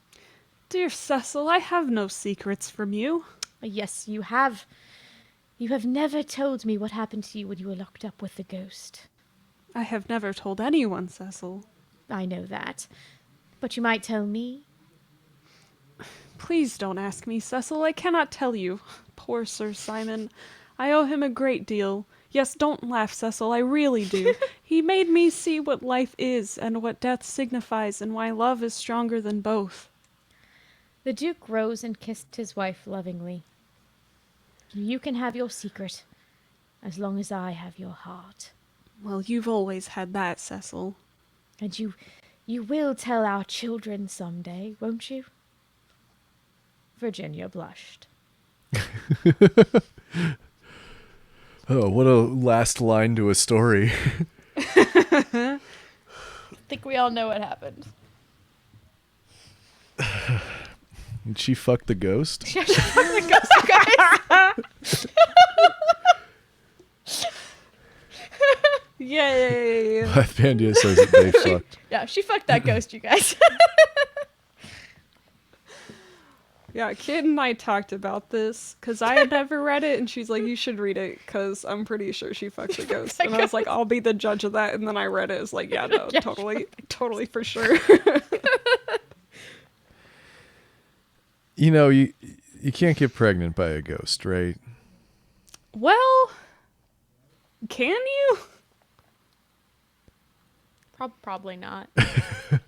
Dear Cecil, I have no secrets from you. "Yes, you have. You have never told me what happened to you when you were locked up with the ghost." I have never told anyone, Cecil. "I know that. But you might tell me." Please don't ask me, Cecil. I cannot tell you. Poor Sir Simon. I owe him a great deal. Yes, don't laugh, Cecil. I really do. He made me see what life is and what death signifies and why love is stronger than both. The Duke rose and kissed his wife lovingly. "You can have your secret, as long as I have your heart." Well, you've always had that, Cecil. "And you will tell our children someday, won't you?" Virginia blushed. Oh, what a last line to a story. I think we all know what happened. Did she fuck the ghost? She actually fucked the ghost, you guys. Yay! Pandia says that they fucked. Yeah, she fucked that ghost, you guys. Yeah, Kit and I talked about this, because I had never read it, and she's like, you should read it, because I'm pretty sure she fucked the ghost. And I was like, I'll be the judge of that, and then I read it, it's like, yeah, no, Yeah, totally for sure. You know, you can't get pregnant by a ghost, right? Well, can you? Probably not.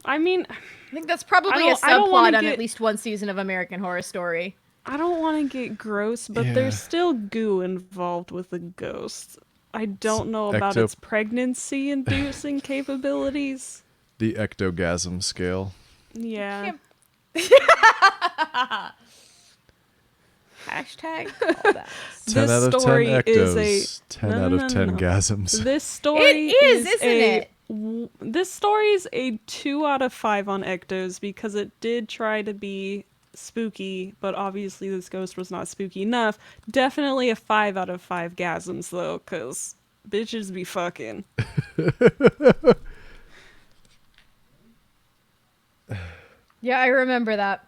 I mean, I think that's probably a I don't subplot wanna on get- at least one season of American Horror Story. I don't want to get gross, but Yeah. there's still goo involved with the ghost. I don't know about Ecto- its pregnancy-inducing capabilities. The ectogasm scale. Yeah. Hashtag all that. 10 This out of 10 story is ectos. 10 No, out no, of no, 10 no. gasms. This story It is, isn't it? This story is a 2 out of 5 on ectos because it did try to be spooky, but obviously this ghost was not spooky enough. Definitely a 5 out of 5 gasms though, because bitches be fucking. Yeah, I remember that.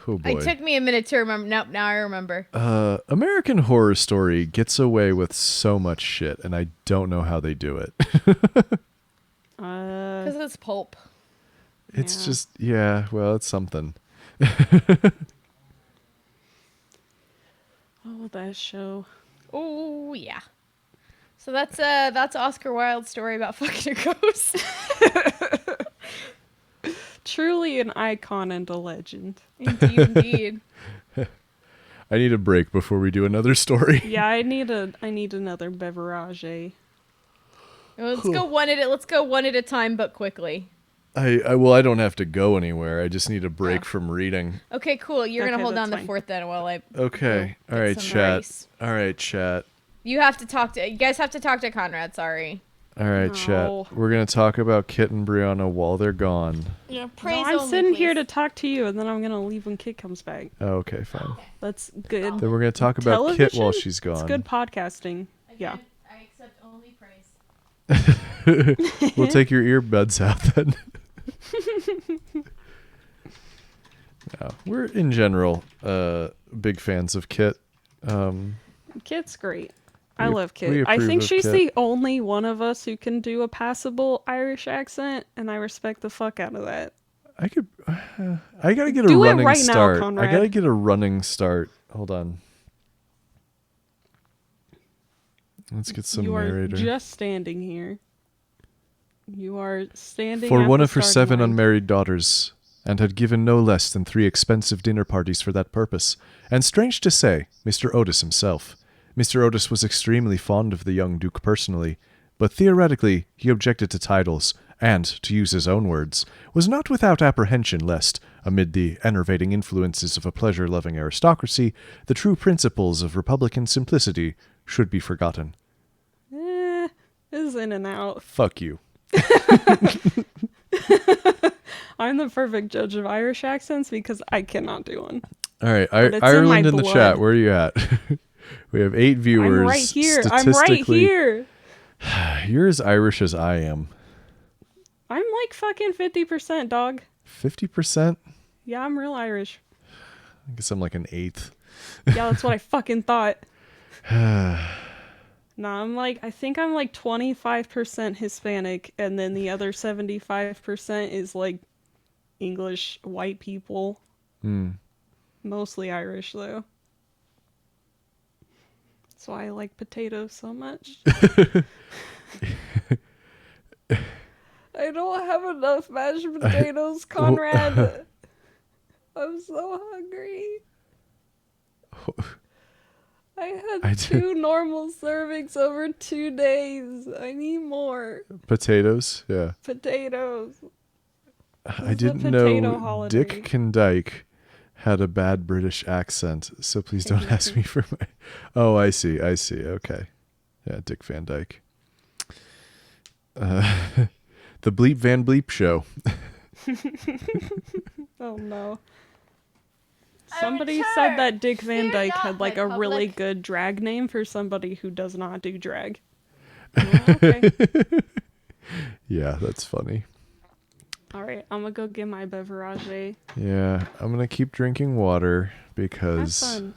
Oh boy. It took me a minute to remember. Nope, now I remember. American Horror Story gets away with so much shit, and I don't know how they do it. Because it's pulp. It's Yeah. just, yeah, well, it's something. Oh, that show. Oh yeah. So that's Oscar Wilde's story about fucking a ghost. Truly an icon and a legend. Indeed, indeed. I need a break before we do another story. Yeah, I need another beverage. Let's go one at a time, but quickly. I don't have to go anywhere. I just need a break Oh. from reading. Okay, cool. You're Okay, gonna hold that's down the fine. fort then while I Okay. go All get right, some chat. rice. All right, chat. You have to talk to. You guys have to talk to Conrad. Sorry. All right, No. chat. We're gonna talk about Kit and Brianna while they're gone. Yeah, No, praise I'm only, sitting here please. to talk to you, and then I'm gonna leave when Kit comes back. Oh, okay, fine. That's good. Then we're gonna talk about Kit Television? while she's It's gone. good podcasting. Yeah. I accept only praise. We'll take your earbuds out then. No, we're in general big fans of Kit. Kit's great. I We- love we Kit. I approve think of she's Kit. the only one of us who can do a passable Irish accent, and I respect the fuck out of that. I could. I gotta get a Do it running right now, start. I Conrad. gotta get a running start. Hold on. Let's get some You are narrator. just standing here. You are standing For at one the of her starting 7 line. unmarried daughters, and had given no less than 3 expensive dinner parties for that purpose. And strange to say, Mr. Otis himself. Mr. Otis was extremely fond of the young Duke personally, but theoretically he objected to titles, and, to use his own words, was not without apprehension lest, amid the enervating influences of a pleasure-loving aristocracy, the true principles of republican simplicity should be forgotten. This is in and out. Fuck you. I'm the perfect judge of Irish accents because I cannot do one. All right, But it's in Ireland my in the blood. chat. Where are you at? We have 8 viewers. I'm right here. I'm right Statistically, here. You're as Irish as I am. I'm like fucking 50%, dog. 50%? Yeah, I'm real Irish. I guess I'm like an 1/8. Yeah, that's what I fucking thought. No, I think I'm like 25% Hispanic, and then the other 75% is like English white people. Mostly Irish, though. That's why I like potatoes so much. I don't have enough mashed potatoes, Conrad. I'm so hungry. I had 2 normal servings over 2 days. I need more Potatoes? Yeah. potatoes. I is a didn't potato know holiday. Dick Van Dyke had a bad British accent, so please don't ask me for my... Oh, I see. Okay. Yeah, Dick Van Dyke. The Bleep Van Bleep Show. Oh no. I'm Somebody in said charge. that Dick Van Fear Dyke not, had like my a really public. good drag name for somebody who does not do drag. Oh, okay. Yeah, that's funny. Alright, I'm gonna go get my beverage. Yeah, I'm gonna keep drinking water Have because fun.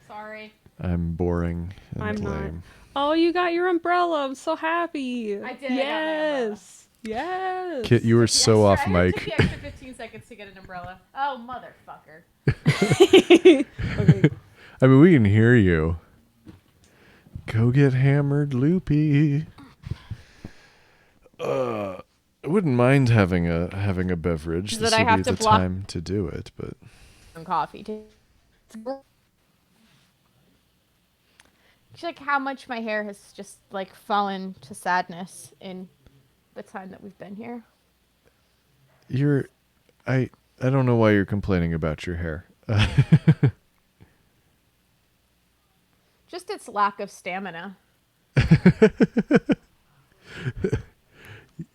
Sorry. I'm boring and I'm not. lame. Oh, you got your umbrella. I'm so happy. I did, I got my umbrella. Yes. Kit, you were so off It mic. took the extra 15 seconds to get an umbrella. Oh, motherfucker. Okay. I mean, we can hear you. Go get hammered, Loopy. I wouldn't mind having a beverage. That This I would have be to the block- time to do it, but Some coffee, too. It's like how much my hair has just, like, fallen to sadness in the time that we've been here. I don't know why you're complaining about your hair. Just its lack of stamina.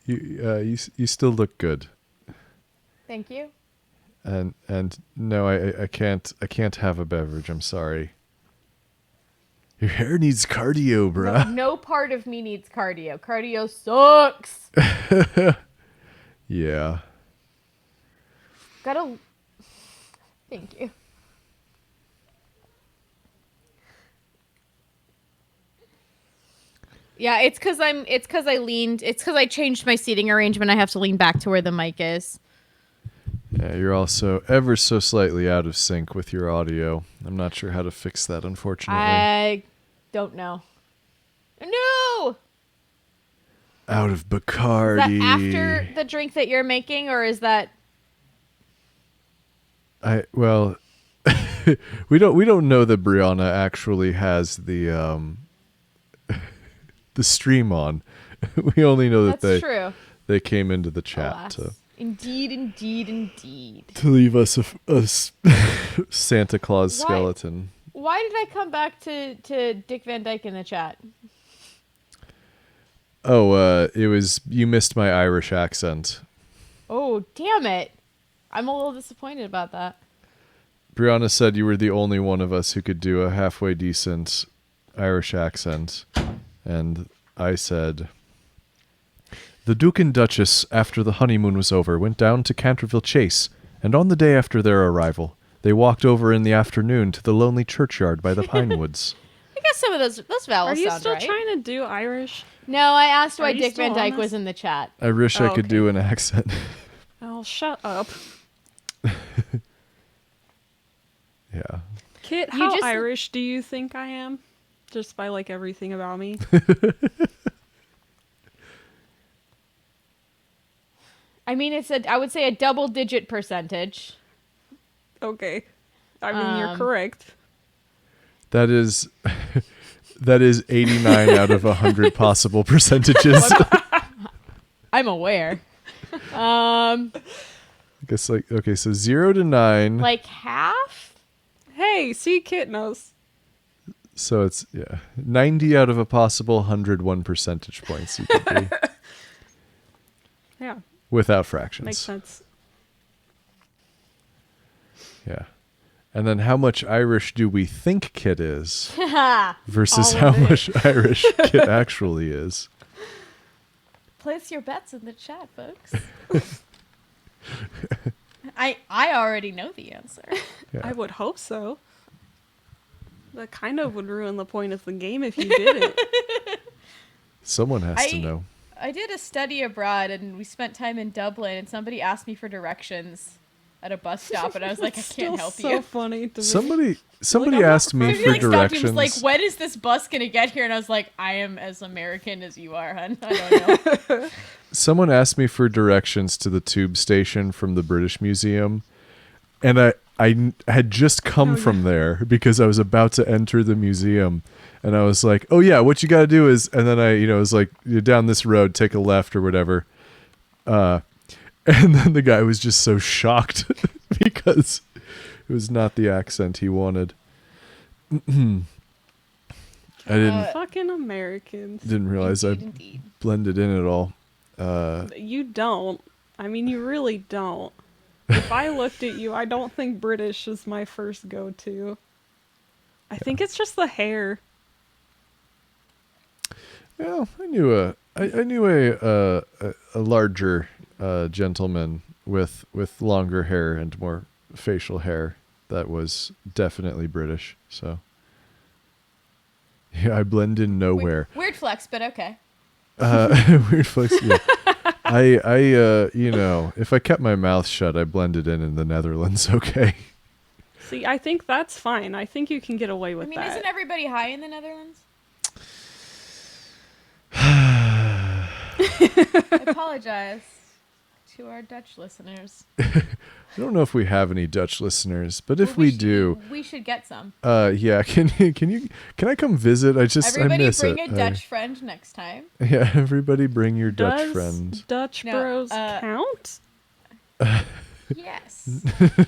You still look good. Thank you. And no, I can't have a beverage. I'm sorry. Your hair needs cardio, bruh. No part of me needs cardio. Cardio sucks. Yeah. Gotta. Thank you. Yeah, it's because I changed my seating arrangement. I have to lean back to where the mic is. Yeah, you're also ever so slightly out of sync with your audio. I'm not sure how to fix that, unfortunately. I don't know. No! Out of Is Bacardi. that after the drink that you're making, or is that... Well, we don't know that Brianna actually has the the stream on. We only know that That's true. They came into the chat Alas. to Indeed. leave us a Santa Claus Why- skeleton. Why did I come back to Dick Van Dyke in the chat? Oh, it was you missed my Irish accent. Oh, damn it. I'm a little disappointed about that. Brianna said you were the only one of us who could do a halfway decent Irish accent, and I said, "The Duke and Duchess, after the honeymoon was over, went down to Canterville Chase, and on the day after their arrival, they walked over in the afternoon to the lonely churchyard by the pine woods." I guess some of those vowels Are you sound still right. trying to do Irish? No, I asked Are why you Dick still Van on Dyke this? was in the chat. I wish I could okay. do an accent. Oh, shut up. Yeah. Kit, You how just- Irish do you think I am? Just by, like, everything about me? I mean, I would say a double-digit percentage. Okay. I mean, you're correct. That is 89 out of 100 possible percentages. I'm aware. I guess okay, so 0 to 9. Like half? Hey, see, Kit knows. So it's 90 out of a possible 101 percentage points you could be Yeah, without fractions. makes sense. Yeah. And then how much Irish do we think Kit is versus All how of it. much Irish Kit actually is? Place your bets in the chat, folks. I already know the answer. Yeah. I would hope so. That kind of would ruin the point of the game if you didn't. Someone has to know. I did a study abroad, and we spent time in Dublin, and somebody asked me for directions at a bus stop, and I was like, I It's can't still help so you. funny to me. Somebody I'm not asked me Somebody for like stopped directions. and was like, when is this bus gonna get here? And I was like, I am as American as you are, hun. I don't know. Someone asked me for directions to the tube station from the British Museum, and I had just come from there because I was about to enter the museum, and I was like, oh yeah, what you got to do is, and then I was like, you're down this road, take a left or whatever, and then the guy was just so shocked because it was not the accent he wanted. I Fucking Americans. didn't realize I Indeed. blended in at all. You don't. I mean, you really don't. If I looked at you, I don't think British is my first go-to. I think it's just the hair. Well, I knew a larger gentleman with longer hair and more facial hair that was definitely British. So yeah, I blend in nowhere. Weird flex, but okay. Weird flex. Yeah. I if I kept my mouth shut, I blended in the Netherlands. Okay. See, I think that's fine. I think you can get away I with mean, that. isn't everybody high in the Netherlands? I apologize to our Dutch listeners. I don't know if we have any Dutch listeners, but if we do, we should get some. yeah, can I come visit? I Everybody miss bring it. a Dutch friend next time. Yeah, everybody bring your Dutch Does friend. Dutch No, bros count? Yes.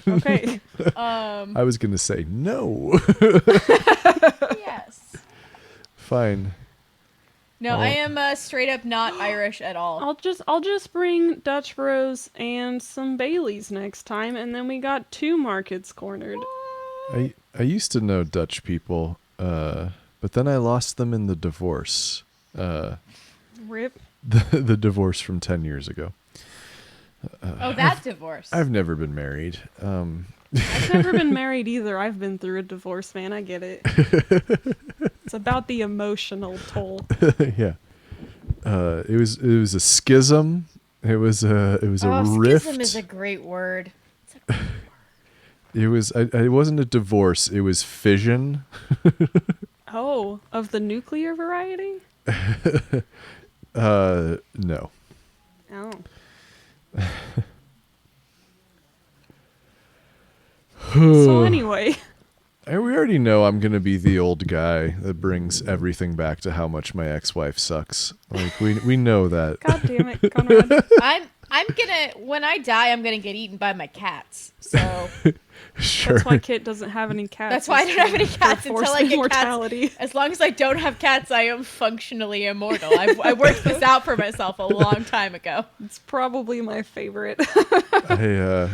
Okay. I was gonna say no. Yes. Fine. No, Oh. I am straight up not Irish at all. I'll just bring Dutch bros and some Baileys next time, and then we got 2 markets cornered. I used to know Dutch people, but then I lost them in the divorce. Rip. The divorce from 10 years ago. Oh, that divorce. I've never been married. I've never been married either. I've been through a divorce, man. I get it. It's about the emotional toll. Yeah. It was a schism. It was a rift. Schism is a great word. It wasn't a divorce. It was fission. Oh, of the nuclear variety? No. Oh. So anyway, We already know I'm gonna be the old guy that brings everything back to how much my ex-wife sucks. Like we know that. God damn it, Conrad. I'm gonna when I die, I'm gonna get eaten by my cats. So Sure. That's why Kit doesn't have any cats. that's why I don't have any cats until I get immortality. cats. As long as I don't have cats, I am functionally immortal. I worked this out for myself a long time ago. It's probably my favorite. Yeah.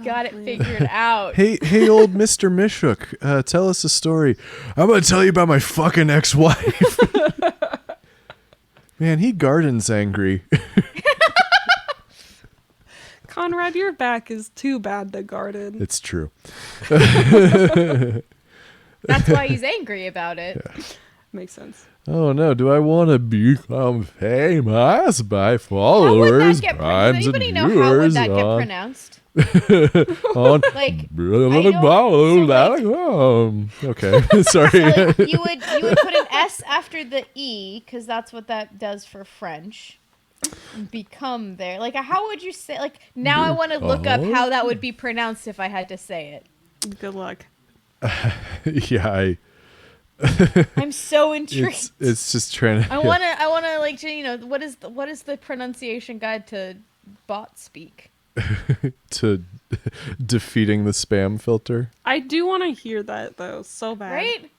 Got it figured out. Hey, old Mr. Mishuk, tell us a story. I'm gonna tell you about my fucking ex-wife. Man, he gardens angry. Conrad, your back is too bad to garden. It's true. That's why he's angry about it. Yeah. Makes sense. Oh no, do I want to become famous by How would that followers, get primes, Does and anybody know how would viewers that get on pronounced? on Like, okay, sorry. So, like, you would put an S after the E because that's what that does for French. Become there. Like, how would you say? Like, now I want to look up how that would be pronounced if I had to say it. Good luck. Yeah, I'm so intrigued. it's just trying to. I wanna like, what is the pronunciation guide to bot speak? To defeating the spam filter. I do want to hear that though, so bad. Right?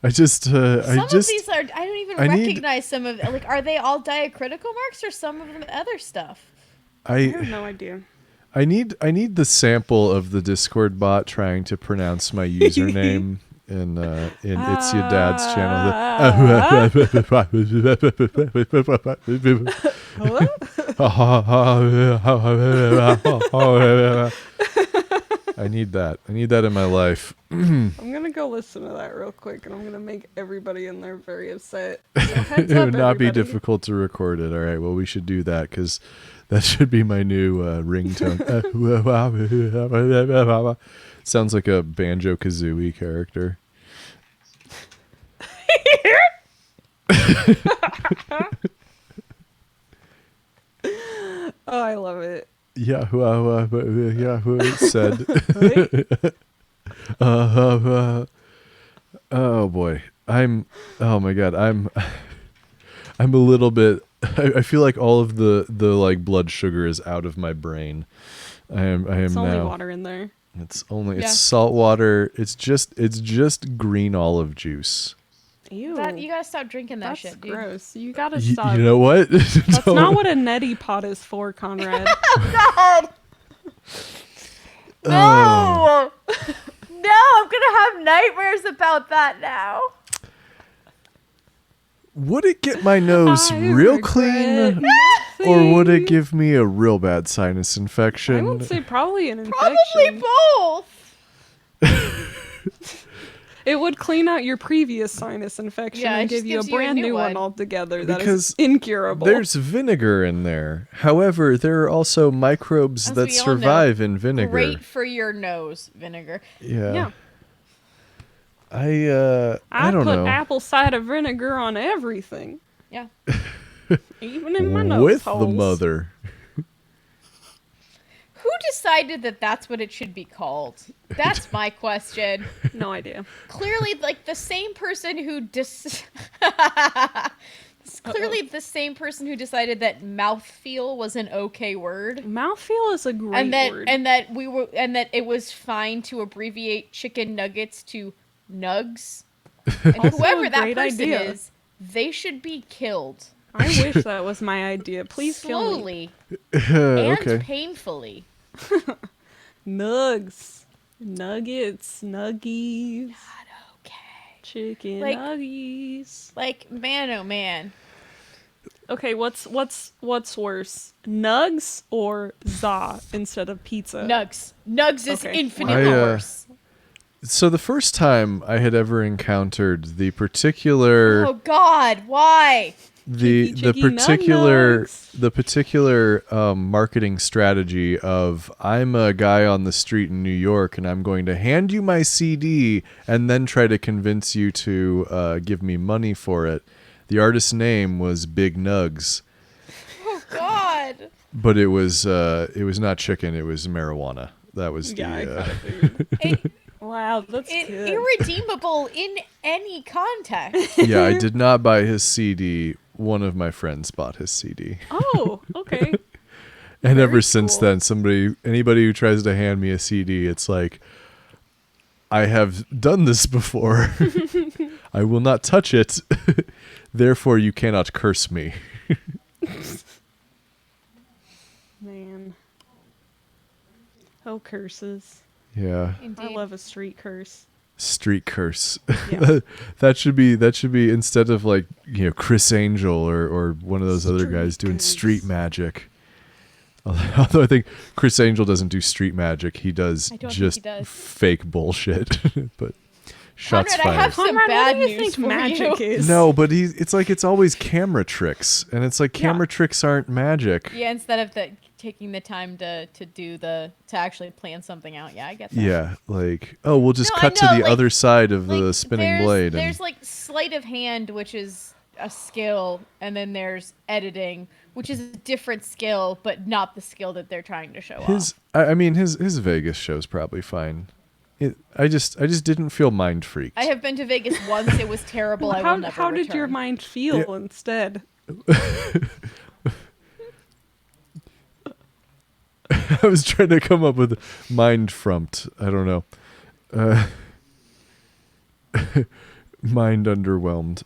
I just Some of these are I don't even recognize some of like are they all diacritical marks or some of them other stuff? I have no idea. I need the sample of the Discord bot trying to pronounce my username in It's Your Dad's channel. I need that. I need that in my life. I'm gonna go listen to that real quick, and I'm gonna make everybody in there very upset. So heads It up, would not be everybody. difficult to record it. All right. Well, we should do that because that should be my new ringtone. Sounds like a Banjo Kazooie character. Oh, I love it. Yahoo said. Oh boy. Oh my god. I'm a little bit. I feel like all of the like blood sugar is out of my brain. I am It's only now. water in there. It's Yeah. salt water. It's just green olive juice. Ew. You gotta stop drinking that That's shit, dude. gross. You gotta stop. You know what? That's not what a neti pot is for, Conrad. God! No! No, I'm gonna have nightmares about that now. Would it get my nose I real regret clean, or would it give me a real bad sinus I infection? would say probably an Probably infection. both. It would clean out your previous sinus infection Yeah, it and just give you a gives you a brand new new one one. altogether that Because is incurable. There's vinegar in there. However, there are also microbes As that we all know, survive in vinegar. Great for your nose, vinegar. Yeah. Yeah. I don't put know. apple cider vinegar on everything, Yeah. even in my nose With the holes. mother. Who decided that that's what it should be called? That's my question. No idea. Clearly, like the same person who clearly the same person who decided that mouthfeel was an okay word. Mouthfeel is a great word. And that it was fine to abbreviate chicken nuggets to nugs. And Also whoever a that great person idea. is, they should be killed I wish that was my idea. Please kill me. slowly and Okay. painfully. Nugs. Nuggets. Nuggies. God, okay. Chicken Like- nuggies. Like, man, oh man. Okay, what's worse? Nugs or za instead of pizza? Nugs. Nugs is Okay. infinitely worse. So the first time I had ever encountered the particular Oh God, why? Chicky, the chicky, nug nugs. particular marketing strategy of I'm a guy on the street in New York and I'm going to hand you my CD and then try to convince you to give me money for it. The artist's name was Big Nugs, Oh God. but it was not chicken, it was marijuana. That was Yeah, I the. kind of figured. It, Wow, that's it, good. irredeemable in any context. Yeah, I did not buy his CD. One of my friends bought his CD. Oh, okay. And Very ever since cool. then, anybody who tries to hand me a CD, it's like, I have done this before. I will not touch it. Therefore, you cannot curse me. Man. Oh, curses. Yeah. Indeed. I love a street curse. Street curse. Yeah. that should be instead of like, Chris Angel or one of those other guys Street doing curse. street magic. Although I think Chris Angel doesn't do street magic, he does I don't think just he does. fake bullshit. But shots Conrad, I have fired. some Conrad, bad what do you news think for magic you. is? No, but it's always camera tricks, and it's like camera tricks aren't magic. Yeah, instead of taking the time to actually plan something out. Yeah, I get that. Yeah, like, oh, we'll just No, I cut to know, the like- other side of the Like, spinning blade. There's And like sleight of hand, which is a skill, and then there's editing, which is a different skill, but not the skill that they're trying to show off. I mean, his Vegas show's probably fine. I just didn't feel mind freaked. I have been to Vegas once. It was terrible. I will never How did your return. mind feel Yeah. instead? I was trying to come up with mind frumped. I don't know. Mind underwhelmed.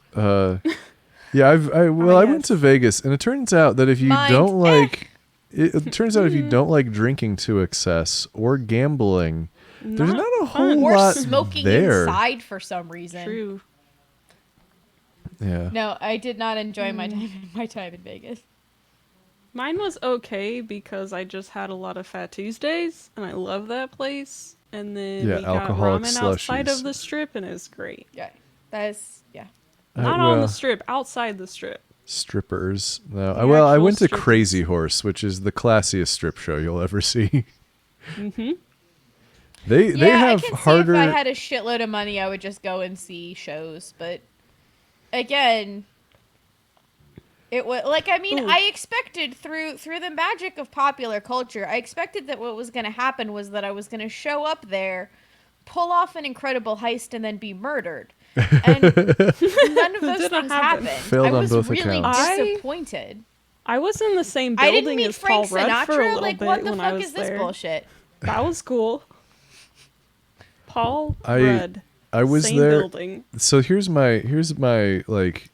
Yeah, I went to yes. Vegas, and it turns out that if you Mind, don't like, it turns out if you don't like drinking to excess or gambling, there's not a whole fun. Or lot smoking there. inside for some reason. True. Yeah. No, I did not enjoy my time in Vegas. Mine was okay because I just had a lot of Fat Tuesdays, and I love that place. And then Yeah, we got alcoholic ramen outside slushies. of the strip, and it was great. Yeah, that is Not on well, the strip, outside the strip. strippers. No, The well, I actual went to strippers. Crazy Horse, which is the classiest strip show you'll ever see. Mm-hmm. They Yeah, have I can harder. see if I had a shitload of money, I would just go and see shows. But again, it was like Ooh. I expected through the magic of popular culture, I expected that what was going to happen was that I was going to show up there, pull off an incredible heist, and then be murdered. And none of those Didn't things happen. happened. Failed I on was both really accounts. disappointed. I was in the same I building didn't meet as Paul Frank Rudd for a Sinatra. little Like, bit what the when I fuck was is this there. bullshit? That was cool. Paul I Rudd. I was same there. building. So here's my like,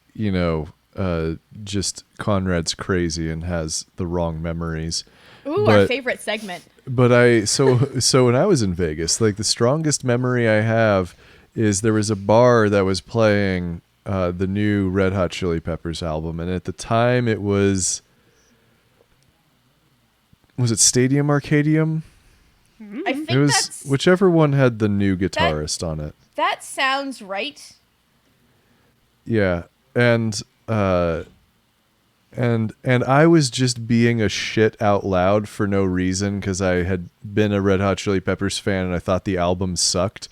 just Conrad's crazy and has the wrong memories. Ooh, our But- favorite segment. But so when I was in Vegas, like the strongest memory I have is there was a bar that was playing the new Red Hot Chili Peppers album, and at the time it was it Stadium Arcadium? I think It was that's whichever one had the new guitarist on it. that sounds right. Yeah, and I was just being a shit out loud for no reason because I had been a Red Hot Chili Peppers fan and I thought the album sucked.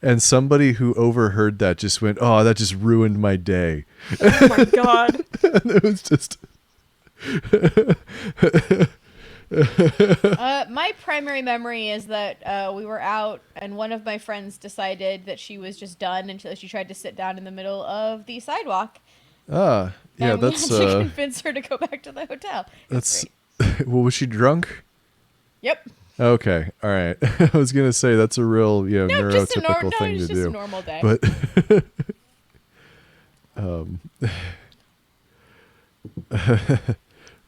And somebody who overheard that just went, "Oh, that just ruined my day." Oh my god. And it was just My primary memory is that we were out and one of my friends decided that she was just done until she tried to sit down in the middle of the sidewalk. yeah, And we that's had to convince her to go back to the hotel. that's. Great. Well, was she drunk? Yep. Okay, all right. I was gonna say that's a real No, just a neurotypical thing it's to just a do. normal day. But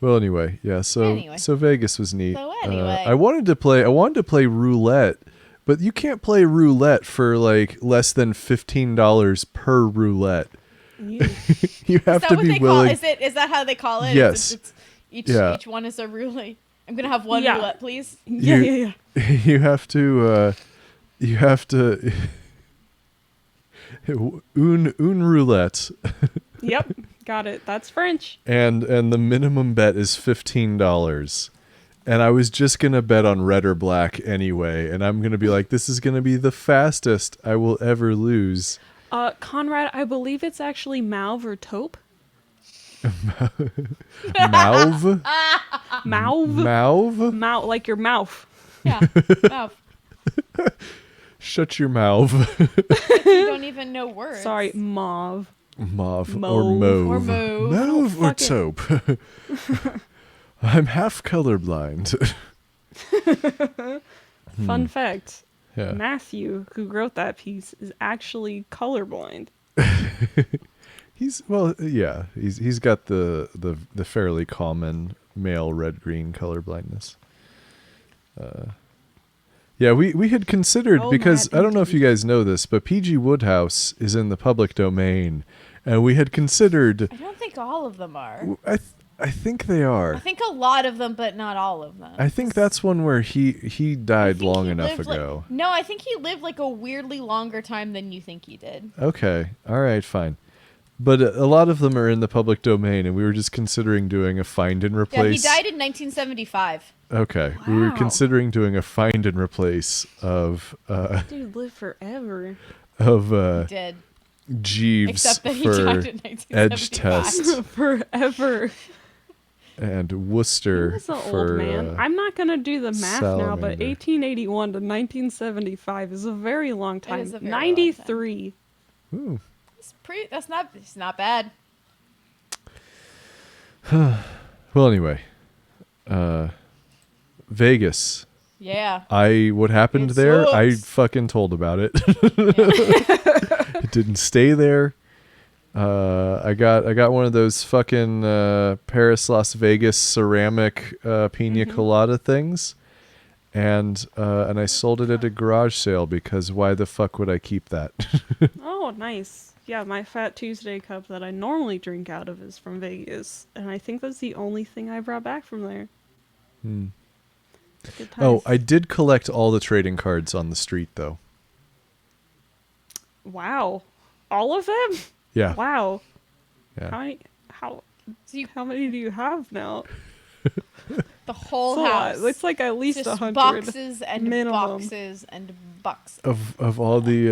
well, anyway, yeah. Anyway. So Vegas was neat. So anyway. I wanted to play roulette, but you can't play roulette for like less than $15 per roulette. You- You have is that to what be they willing. call? Is that how they call it? Yes. It's Yeah. each one is a roulette. I'm gonna have one Yeah. roulette, please. yeah, You- yeah. You have to. Un roulette. Yep, got it. That's French. And the minimum bet is $15. And I was just gonna bet on red or black anyway, and I'm gonna be like, this is gonna be the fastest I will ever lose. Conrad, I believe it's actually Malve or Taupe. Malve? Malve? Malve? Like your mouth. Yeah. Mouth. Shut your mouth. You don't even know words. Sorry, mauve. Mauve or Mauve. mauve. Or mauve. Mauve or Fucking- taupe. I'm half colorblind. Fun fact. Yeah. Matthew, who wrote that piece, is actually colorblind. He's got the fairly common male red-green color blindness. Yeah, we had considered, Oh, because Matt, I don't know if you guys know this, but PG Woodhouse is in the public domain, and we had considered. I don't think all of them are. I think they are. I think a lot of them, but not all of them. I think that's one where he I died think long he enough lived, like- ago. no, I think he lived like a weirdly longer time than you think he did. Okay, all right, fine. But a lot of them are in the public domain, and we were just considering doing a find and Yeah, replace. he died in 1975. Okay, we were Wow. considering doing a find and replace of Dude lived forever. He did. Jeeves Except that he for died in 1975. Edge Test Forever. and He Worcester was an for old man. I'm not going to do the math now, but Salamander. 1881 to 1975 is a very long time. is a very long time. 93. Ooh. It's not bad. Well, anyway, Vegas. Yeah. What happened It there? I sucks. fucking told about it. Yeah. It didn't stay there. I got one of those fucking Paris Las Vegas ceramic pina colada things, and I sold it at a garage sale because why the fuck would I keep that? Oh, nice. Yeah, my Fat Tuesday cup that I normally drink out of is from Vegas, and I think that's the only thing I brought back from there. Good Oh, times. I did collect all the trading cards on the street though. Wow. All of them? Yeah. Wow. Yeah. How So how many do you have now? the whole It's a lot. house. It's like at least just 100. boxes and minimum. boxes and boxes. Of all the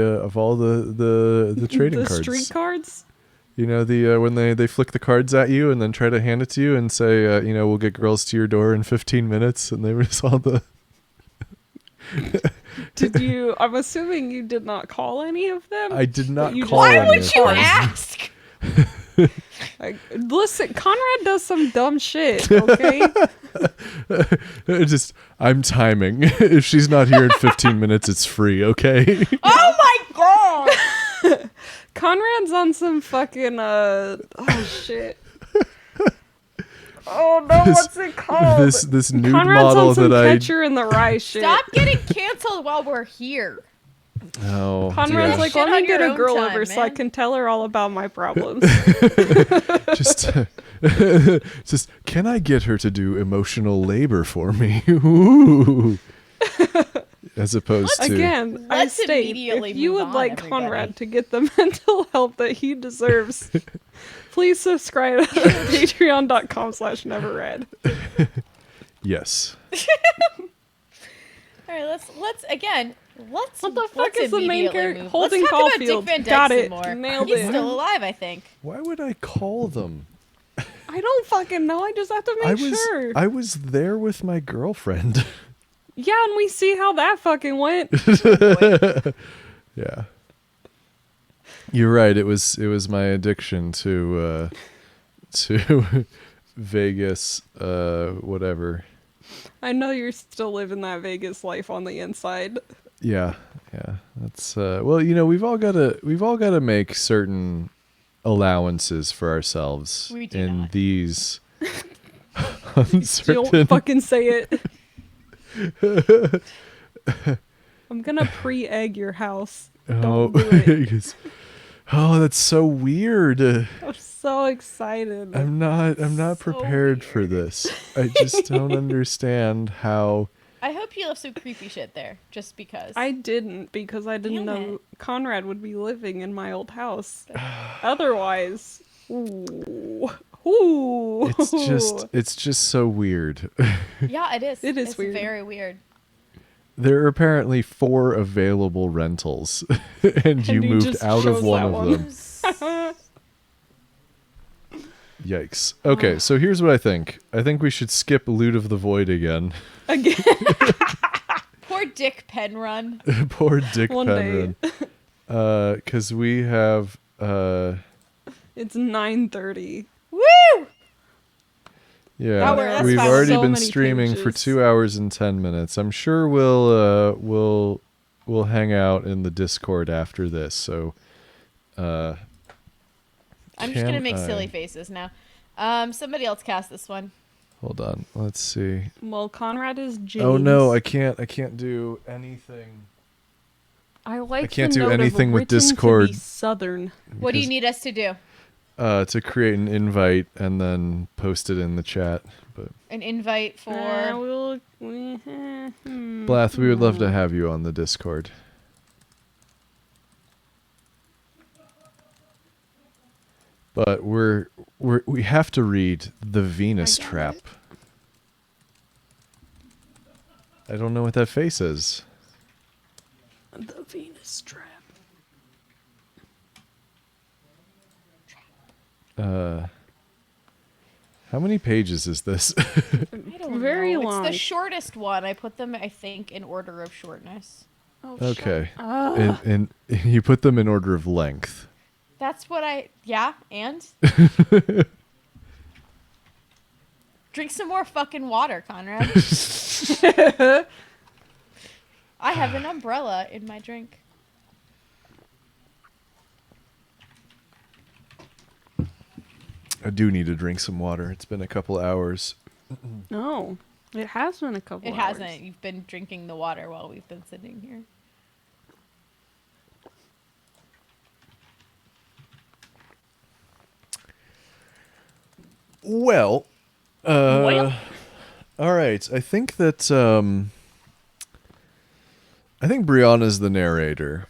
trading the cards. street cards? You know, the when they flick the cards at you and then try to hand it to you and say, we'll get girls to your door in 15 minutes, and they were just all the. Did you? I'm assuming you did not call any of them. I did not you call just- any Why would of you them. ask? Listen, Conrad does some dumb shit. Okay. I'm timing. If she's not here in 15 minutes, it's free. Okay. Oh my god! Conrad's on some fucking oh shit. Oh no, This- what's it called? This nude Conrad's model on some that I. Catcher in the Rye shit. Stop getting canceled while we're here. Oh, Conrad's dear. like, Shit let me on get your a own girl time, over so I man. can tell her all about my problems. just can I get her to do emotional labor for me? Ooh. As opposed to Again, I Let's state, immediately if you move would on, like everybody. Conrad to get the mental help that he deserves, please subscribe at patreon.com/neverread. yes. All right, let's again. Let's. What the fuck let's is the main immediately character? move. Holden Let's talk Caulfield. about Dick Van Dyke Got some it. more. Nailed He's it. still alive, I think. Why would I call them? I don't fucking know. I just have to make sure. I was there with my girlfriend. Yeah, and we see how that fucking went. Yeah. You're right. It was my addiction to Vegas, whatever. I know you're still living that Vegas life on the inside. Yeah. That's well, we've all got to make certain allowances for ourselves We do in not. these Don't uncertain. fucking say it. I'm gonna pre-egg your house. Oh, Don't do it. yes. Oh, that's so weird. I'm so excited. I'm not So prepared for this. I just don't understand how. I hope you left some creepy shit there, just because. I didn't because I didn't Damn know it. Conrad would be living in my old house. Otherwise, ooh. It's just so weird. Yeah, it is. It is it's weird. very weird. There are apparently 4 available rentals, and you you moved just out of chose one that of one. them. Yikes. Okay, so here's what I think. I think we should skip Loot of the Void again. Again. Poor Dick Penrun. Poor Dick One day. Penryn. Because we have It's 9:30. Woo! yeah, That's we've fine. already So been many streaming for pages. 2 hours and 10 minutes. I'm sure we'll hang out in the Discord after this. So I'm just gonna make Can silly I- faces now. Somebody else cast this one. hold on. Let's see. Well, Conrad is James. Oh no, I can't do anything. I like can't the do note of anything with written to be Discord. Southern. What do you Because- need us to do? To create an invite and then post it in the chat. But An invite for? Blath, we would love to have you on the Discord. But we have to read The Venus I got Trap. it. I don't know what that face is. The Venus Trap. How many pages is this? I don't Very know. long. It's the shortest one. I put them, I think, in order of shortness. Oh, Okay. shut up. And you put them in order of length. That's what yeah, and? Drink some more fucking water, Conrad. I have an umbrella in my drink. I do need to drink some water. It's been a couple hours. No, it has been a couple It hours. hasn't. You've been drinking the water while we've been sitting here. Well, all right. I think that I think Brianna's the narrator,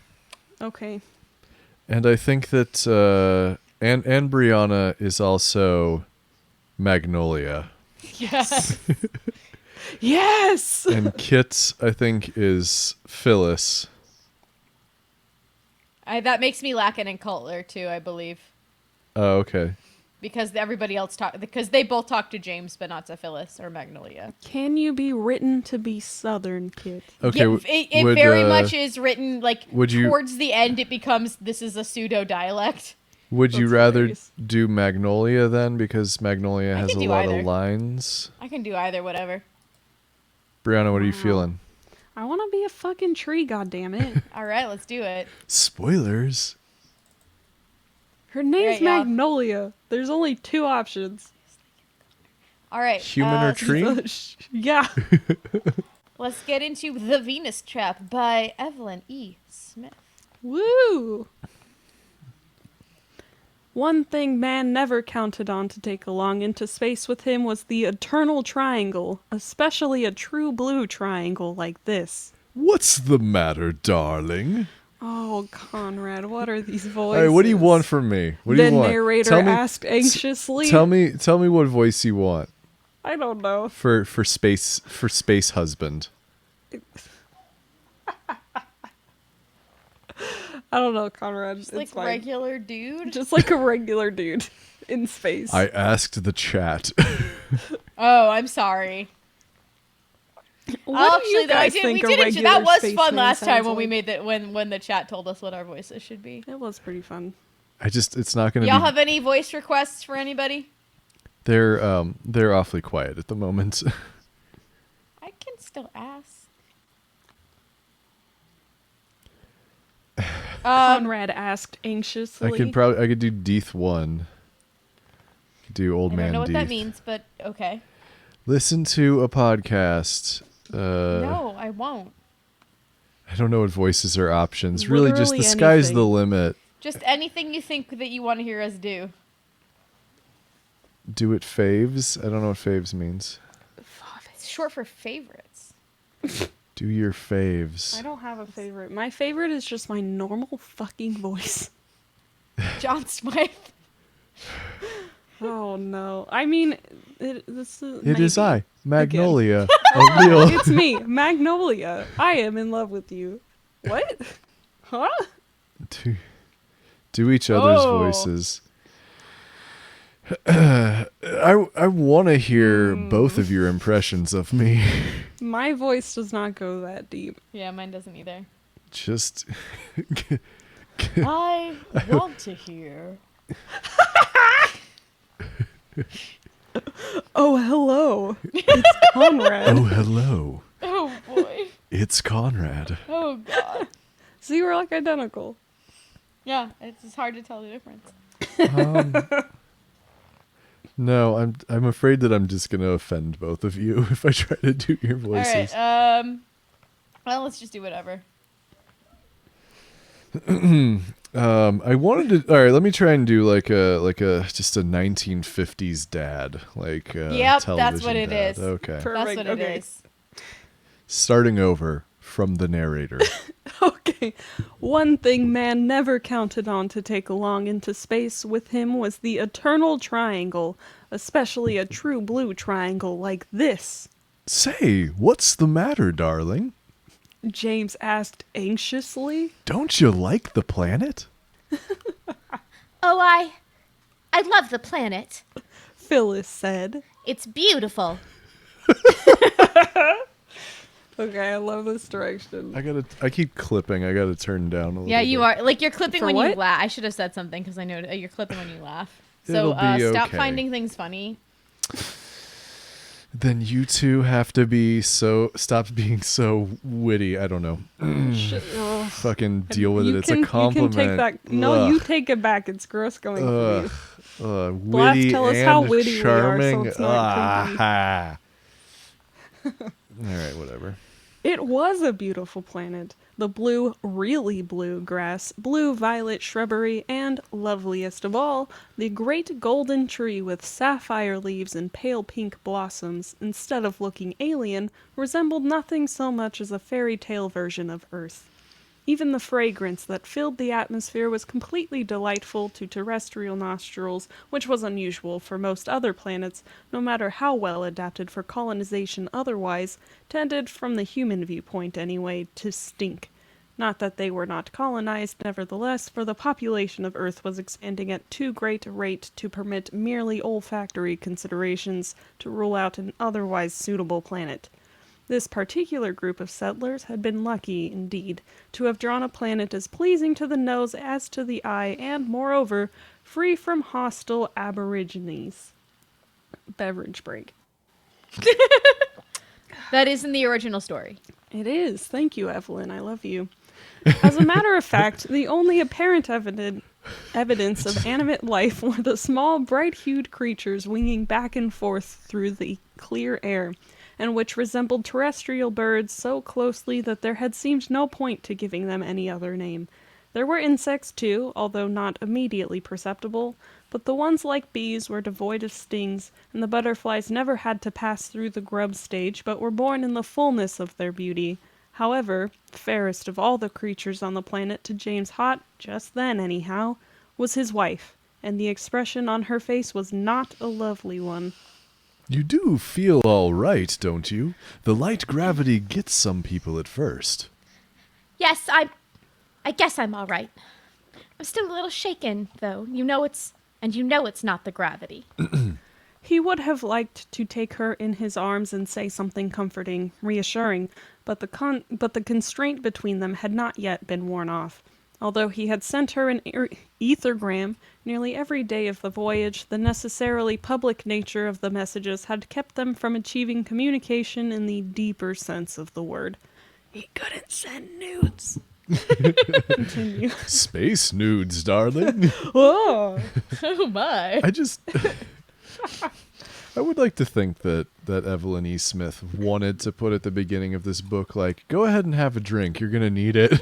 Okay. and I think that and Brianna is also Magnolia, Yes. Yes! and Kit I think is Phyllis. That makes me Lacken and Cutler too, I believe. Oh, okay. Because everybody else because they both talk to James, but not to Phyllis or Magnolia. Can you be written to be Southern, kid? Okay. Yeah, it would, very much is written like would you- towards the end. It becomes this is a pseudo dialect. Would you That's rather hilarious. do Magnolia then, because Magnolia I has can a do lot either. of lines? I can do either, whatever. Brianna, what are you Wow. feeling? I want to be a fucking tree, goddammit. All right, let's do it. Spoilers. Her name's Right, y'all. Magnolia. There's only two options. All right, Human or tree? Yeah. let's get into The Venus Trap by Evelyn E. Smith. Woo! One thing man never counted on to take along into space with him was the eternal triangle, especially a true blue triangle like this. What's the matter, darling? Oh, Conrad, what are these voices? All right, what do you want from me? What do The you want? narrator Tell me, asked anxiously. Tell me what voice you want I don't know. for space husband. I don't know, Conrad. Just it's like fine. regular dude. Just like a regular dude in space. I asked the chat. Oh, I'm sorry. What do you guys we think a did regular that was fun spaceman last time sounds when we like? made that when the chat told us what our voices should be. It was pretty fun. It's not going to Y'all be. have any voice requests for anybody? They're awfully quiet at the moment. I can still ask. Conrad asked anxiously. I could do Deeth 1. Do old I man don't know what Deeth. that means, but okay. Listen to a podcast. No, I won't. I don't know what voices are options. Really, just the Literally sky's the anything. limit. Just anything you think that you want to hear us do. Do it faves. I don't know what faves means. It's short for favorites. Do your faves. I don't have a favorite. My favorite is just my normal fucking voice. John Smythe. Oh no! I mean, this is. It is maybe. I, Magnolia O'Neill. It's me, Magnolia. I am in love with you. What? Huh? Do each other's Oh. voices. I want to hear both of your impressions of me. My voice does not go that deep. Yeah, mine doesn't either. Just I want to hear. Oh, hello. It's Conrad. oh hello, Oh boy. it's Conrad. Oh god. So you were like identical. Yeah, it's just hard to tell the difference. No, I'm afraid that I'm just gonna offend both of you if I try to do your voices. All right. Well, let's just do whatever. I wanted to. All right, let me try and do like a just a 1950s dad, like Yep, television that's what it dad. is. Okay, Perfect. That's what it is. starting over from the narrator. Okay. One thing man never counted on to take along into space with him was the eternal triangle, especially a true blue triangle like this. Say, what's the matter, darling? James asked anxiously. Don't you like the planet? Oh, I love the planet. Phyllis said. It's beautiful. Okay, I love this direction. I keep clipping. I gotta turn down a little. Yeah, you bit. are. Like, you're clipping For when you what? laugh. I should have said something because I know you're clipping when you laugh. It'll So be stop okay. finding things funny. Then you two have to be so. Stop being so witty. I don't know. Ugh. Fucking deal with it. It's a You compliment. can take that. No, Ugh. you take it back. It's gross going Ugh. for you. Witty tell us and how witty we are, so charming. it's not creepy. Ah. All right, whatever. It was a beautiful planet. The blue, really blue grass, blue-violet shrubbery, and, loveliest of all, the great golden tree with sapphire leaves and pale pink blossoms, instead of looking alien, resembled nothing so much as a fairy tale version of Earth. Even the fragrance that filled the atmosphere was completely delightful to terrestrial nostrils, which was unusual for most other planets, no matter how well adapted for colonization otherwise, tended, from the human viewpoint anyway, to stink. Not that they were not colonized, nevertheless, for the population of Earth was expanding at too great a rate to permit merely olfactory considerations to rule out an otherwise suitable planet. This particular group of settlers had been lucky, indeed, to have drawn a planet as pleasing to the nose as to the eye, and, moreover, free from hostile aborigines. Beverage break. That is in the original story. It is. Thank you, Evelyn. I love you. As a matter of fact, the only apparent evidence of animate life were the small, bright-hued creatures winging back and forth through the clear air, and which resembled terrestrial birds so closely that there had seemed no point to giving them any other name. There were insects too, although not immediately perceptible, but the ones like bees were devoid of stings, and the butterflies never had to pass through the grub stage, but were born in the fullness of their beauty. However, fairest of all the creatures on the planet to James Hott, just then anyhow, was his wife, and the expression on her face was not a lovely one. You do feel all right, don't you? The light gravity gets some people at first. Yes, I guess I'm all right. I'm still a little shaken, though. You know it's not the gravity. He would have liked to take her in his arms and say something comforting, reassuring, but the constraint between them had not yet been worn off. Although he had sent her an ethergram nearly every day of the voyage, the necessarily public nature of the messages had kept them from achieving communication in the deeper sense of the word. He couldn't send nudes. Continue. Space nudes, darling. Oh! Oh my. I would like to think that Evelyn E. Smith wanted to put at the beginning of this book, like, go ahead and have a drink. You're going to need it.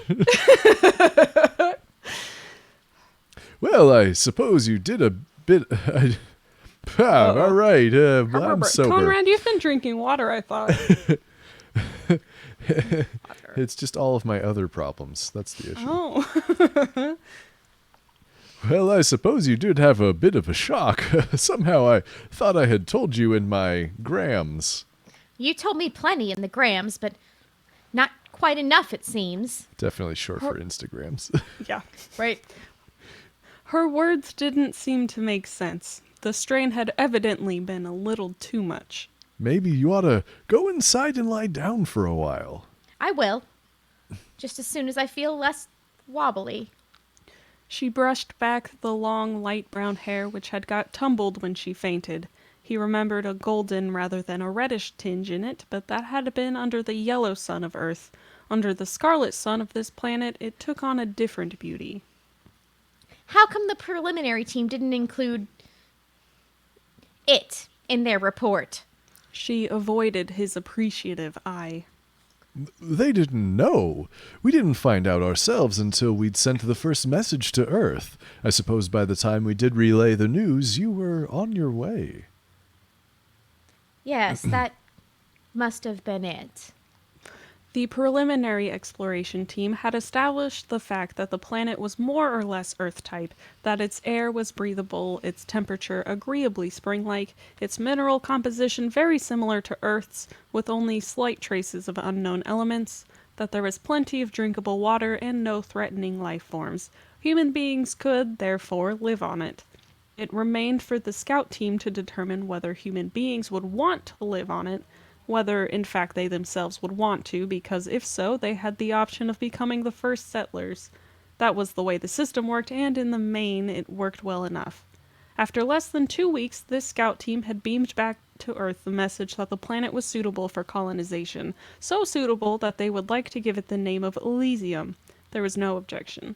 Well, I suppose you did a bit... all right. I'm sober. Conrad, you've been drinking water, I thought. It's just all of my other problems. That's the issue. Oh. Well, I suppose you did have a bit of a shock. Somehow I thought I had told you in my grams. You told me plenty in the grams, but not quite enough, it seems. Definitely short for Instagrams. Yeah. Right. Her words didn't seem to make sense. The strain had evidently been a little too much. Maybe you ought to go inside and lie down for a while. I will. Just as soon as I feel less wobbly. She brushed back the long, light brown hair which had got tumbled when she fainted. He remembered a golden rather than a reddish tinge in it, but that had been under the yellow sun of Earth. Under the scarlet sun of this planet, it took on a different beauty. How come the preliminary team didn't include it in their report? She avoided his appreciative eye. They didn't know. We didn't find out ourselves until we'd sent the first message to Earth. I suppose by the time we did relay the news, you were on your way. Yes, that must have been it. The preliminary exploration team had established the fact that the planet was more or less Earth-type, that its air was breathable, its temperature agreeably spring-like, its mineral composition very similar to Earth's, with only slight traces of unknown elements, that there was plenty of drinkable water and no threatening life forms. Human beings could, therefore, live on it. It remained for the scout team to determine whether human beings would want to live on it, whether in fact they themselves would want to, because if so, they had the option of becoming the first settlers. That was the way the system worked, and in the main, it worked well enough. After less than 2 weeks, this scout team had beamed back to Earth the message that the planet was suitable for colonization, so suitable that they would like to give it the name of Elysium. There was no objection.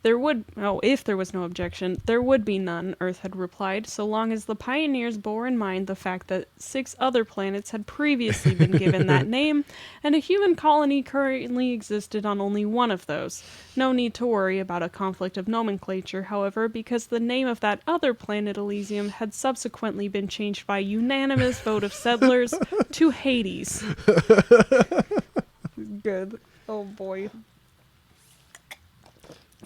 If there was no objection, there would be none, Earth had replied, so long as the pioneers bore in mind the fact that 6 other planets had previously been given that name, and a human colony currently existed on only one of those. No need to worry about a conflict of nomenclature, however, because the name of that other planet, Elysium, had subsequently been changed by unanimous vote of settlers to Hades. Good. Oh boy.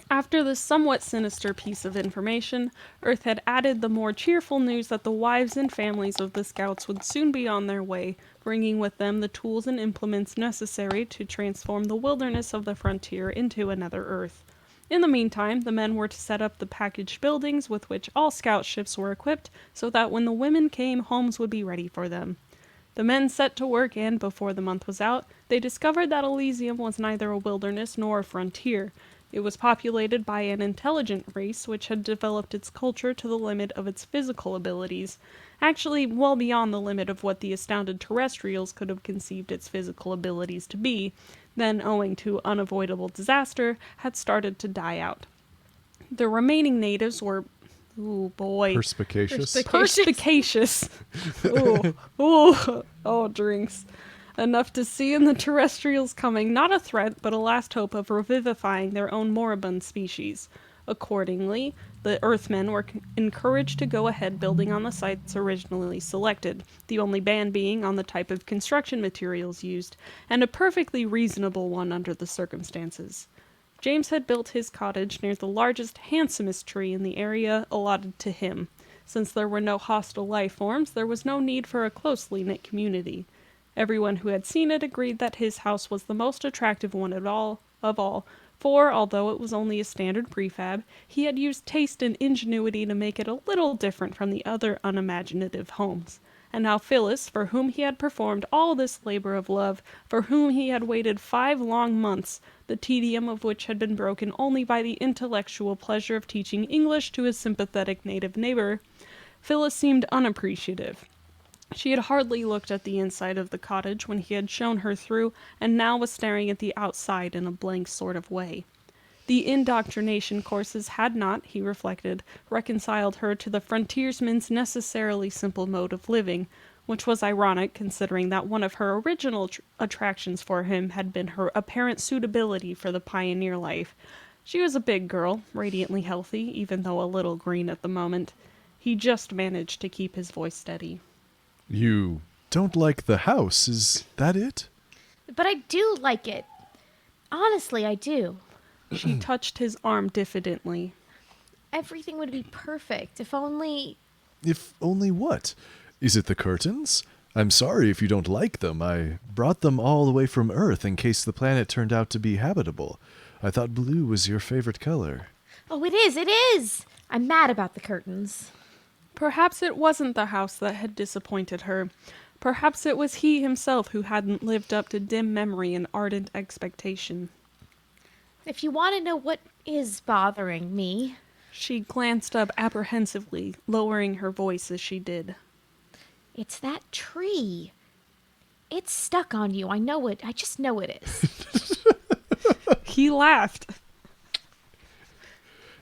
After this somewhat sinister piece of information, Earth had added the more cheerful news that the wives and families of the scouts would soon be on their way, bringing with them the tools and implements necessary to transform the wilderness of the frontier into another Earth. In the meantime, the men were to set up the packaged buildings with which all scout ships were equipped, so that when the women came, homes would be ready for them. The men set to work, and before the month was out, they discovered that Elysium was neither a wilderness nor a frontier. It was populated by an intelligent race which had developed its culture to the limit of its physical abilities, actually well beyond the limit of what the astounded terrestrials could have conceived its physical abilities to be, then, owing to unavoidable disaster, had started to die out. The remaining natives were, ooh boy, Perspicacious? perspicacious. Oh, drinks. Enough to see in the terrestrials coming not a threat, but a last hope of revivifying their own moribund species. Accordingly, the Earthmen were encouraged to go ahead building on the sites originally selected, the only ban being on the type of construction materials used, and a perfectly reasonable one under the circumstances. James had built his cottage near the largest, handsomest tree in the area allotted to him. Since there were no hostile life forms, there was no need for a closely knit community. Everyone who had seen it agreed that his house was the most attractive one of all, for, although it was only a standard prefab, he had used taste and ingenuity to make it a little different from the other unimaginative homes. And now Phyllis, for whom he had performed all this labor of love, for whom he had waited 5 long months, the tedium of which had been broken only by the intellectual pleasure of teaching English to his sympathetic native neighbor, Phyllis seemed unappreciative. She had hardly looked at the inside of the cottage when he had shown her through, and now was staring at the outside in a blank sort of way. The indoctrination courses had not, he reflected, reconciled her to the frontiersman's necessarily simple mode of living, which was ironic considering that one of her original attractions for him had been her apparent suitability for the pioneer life. She was a big girl, radiantly healthy, even though a little green at the moment. He just managed to keep his voice steady. You don't like the house, is that it? But I do like it. Honestly, I do. She touched his arm diffidently. Everything would be perfect if only... If only what? Is it the curtains? I'm sorry if you don't like them. I brought them all the way from Earth in case the planet turned out to be habitable. I thought blue was your favorite color. Oh, it is! I'm mad about the curtains. Perhaps it wasn't the house that had disappointed her. Perhaps it was he himself who hadn't lived up to dim memory and ardent expectation. If you want to know what is bothering me, She glanced up apprehensively, lowering her voice as she did. it's that tree. It's stuck on you. I know it. I just know it is. He laughed.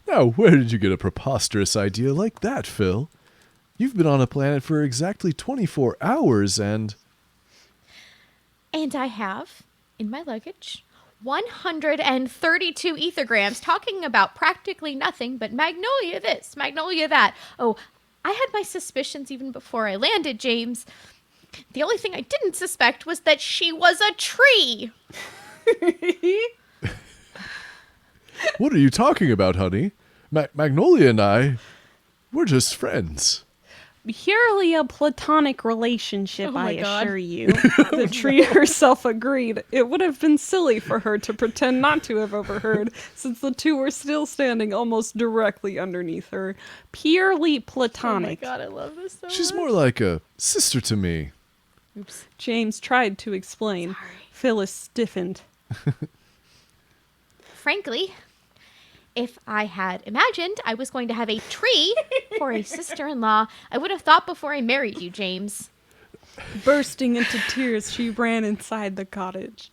Now, where did you get a preposterous idea like that, Phil? You've been on a planet for exactly 24 hours and... And I have, in my luggage, 132 ethergrams talking about practically nothing but Magnolia this, Magnolia that. Oh, I had my suspicions even before I landed, James. The only thing I didn't suspect was that she was a tree. What are you talking about, honey? Magnolia and I, we're just friends. Purely a platonic relationship, Oh my I God. assure you. The tree herself agreed. It would have been silly for her to pretend not to have overheard, since the two were still standing almost directly underneath her. Purely platonic. Oh my God, I love this so She's much. more like a sister to me. Oops. James tried to explain. Sorry. Phyllis stiffened. Frankly, if I had imagined I was going to have a tree for a sister-in-law, I would have thought before I married you, James. Bursting into tears, she ran inside the cottage.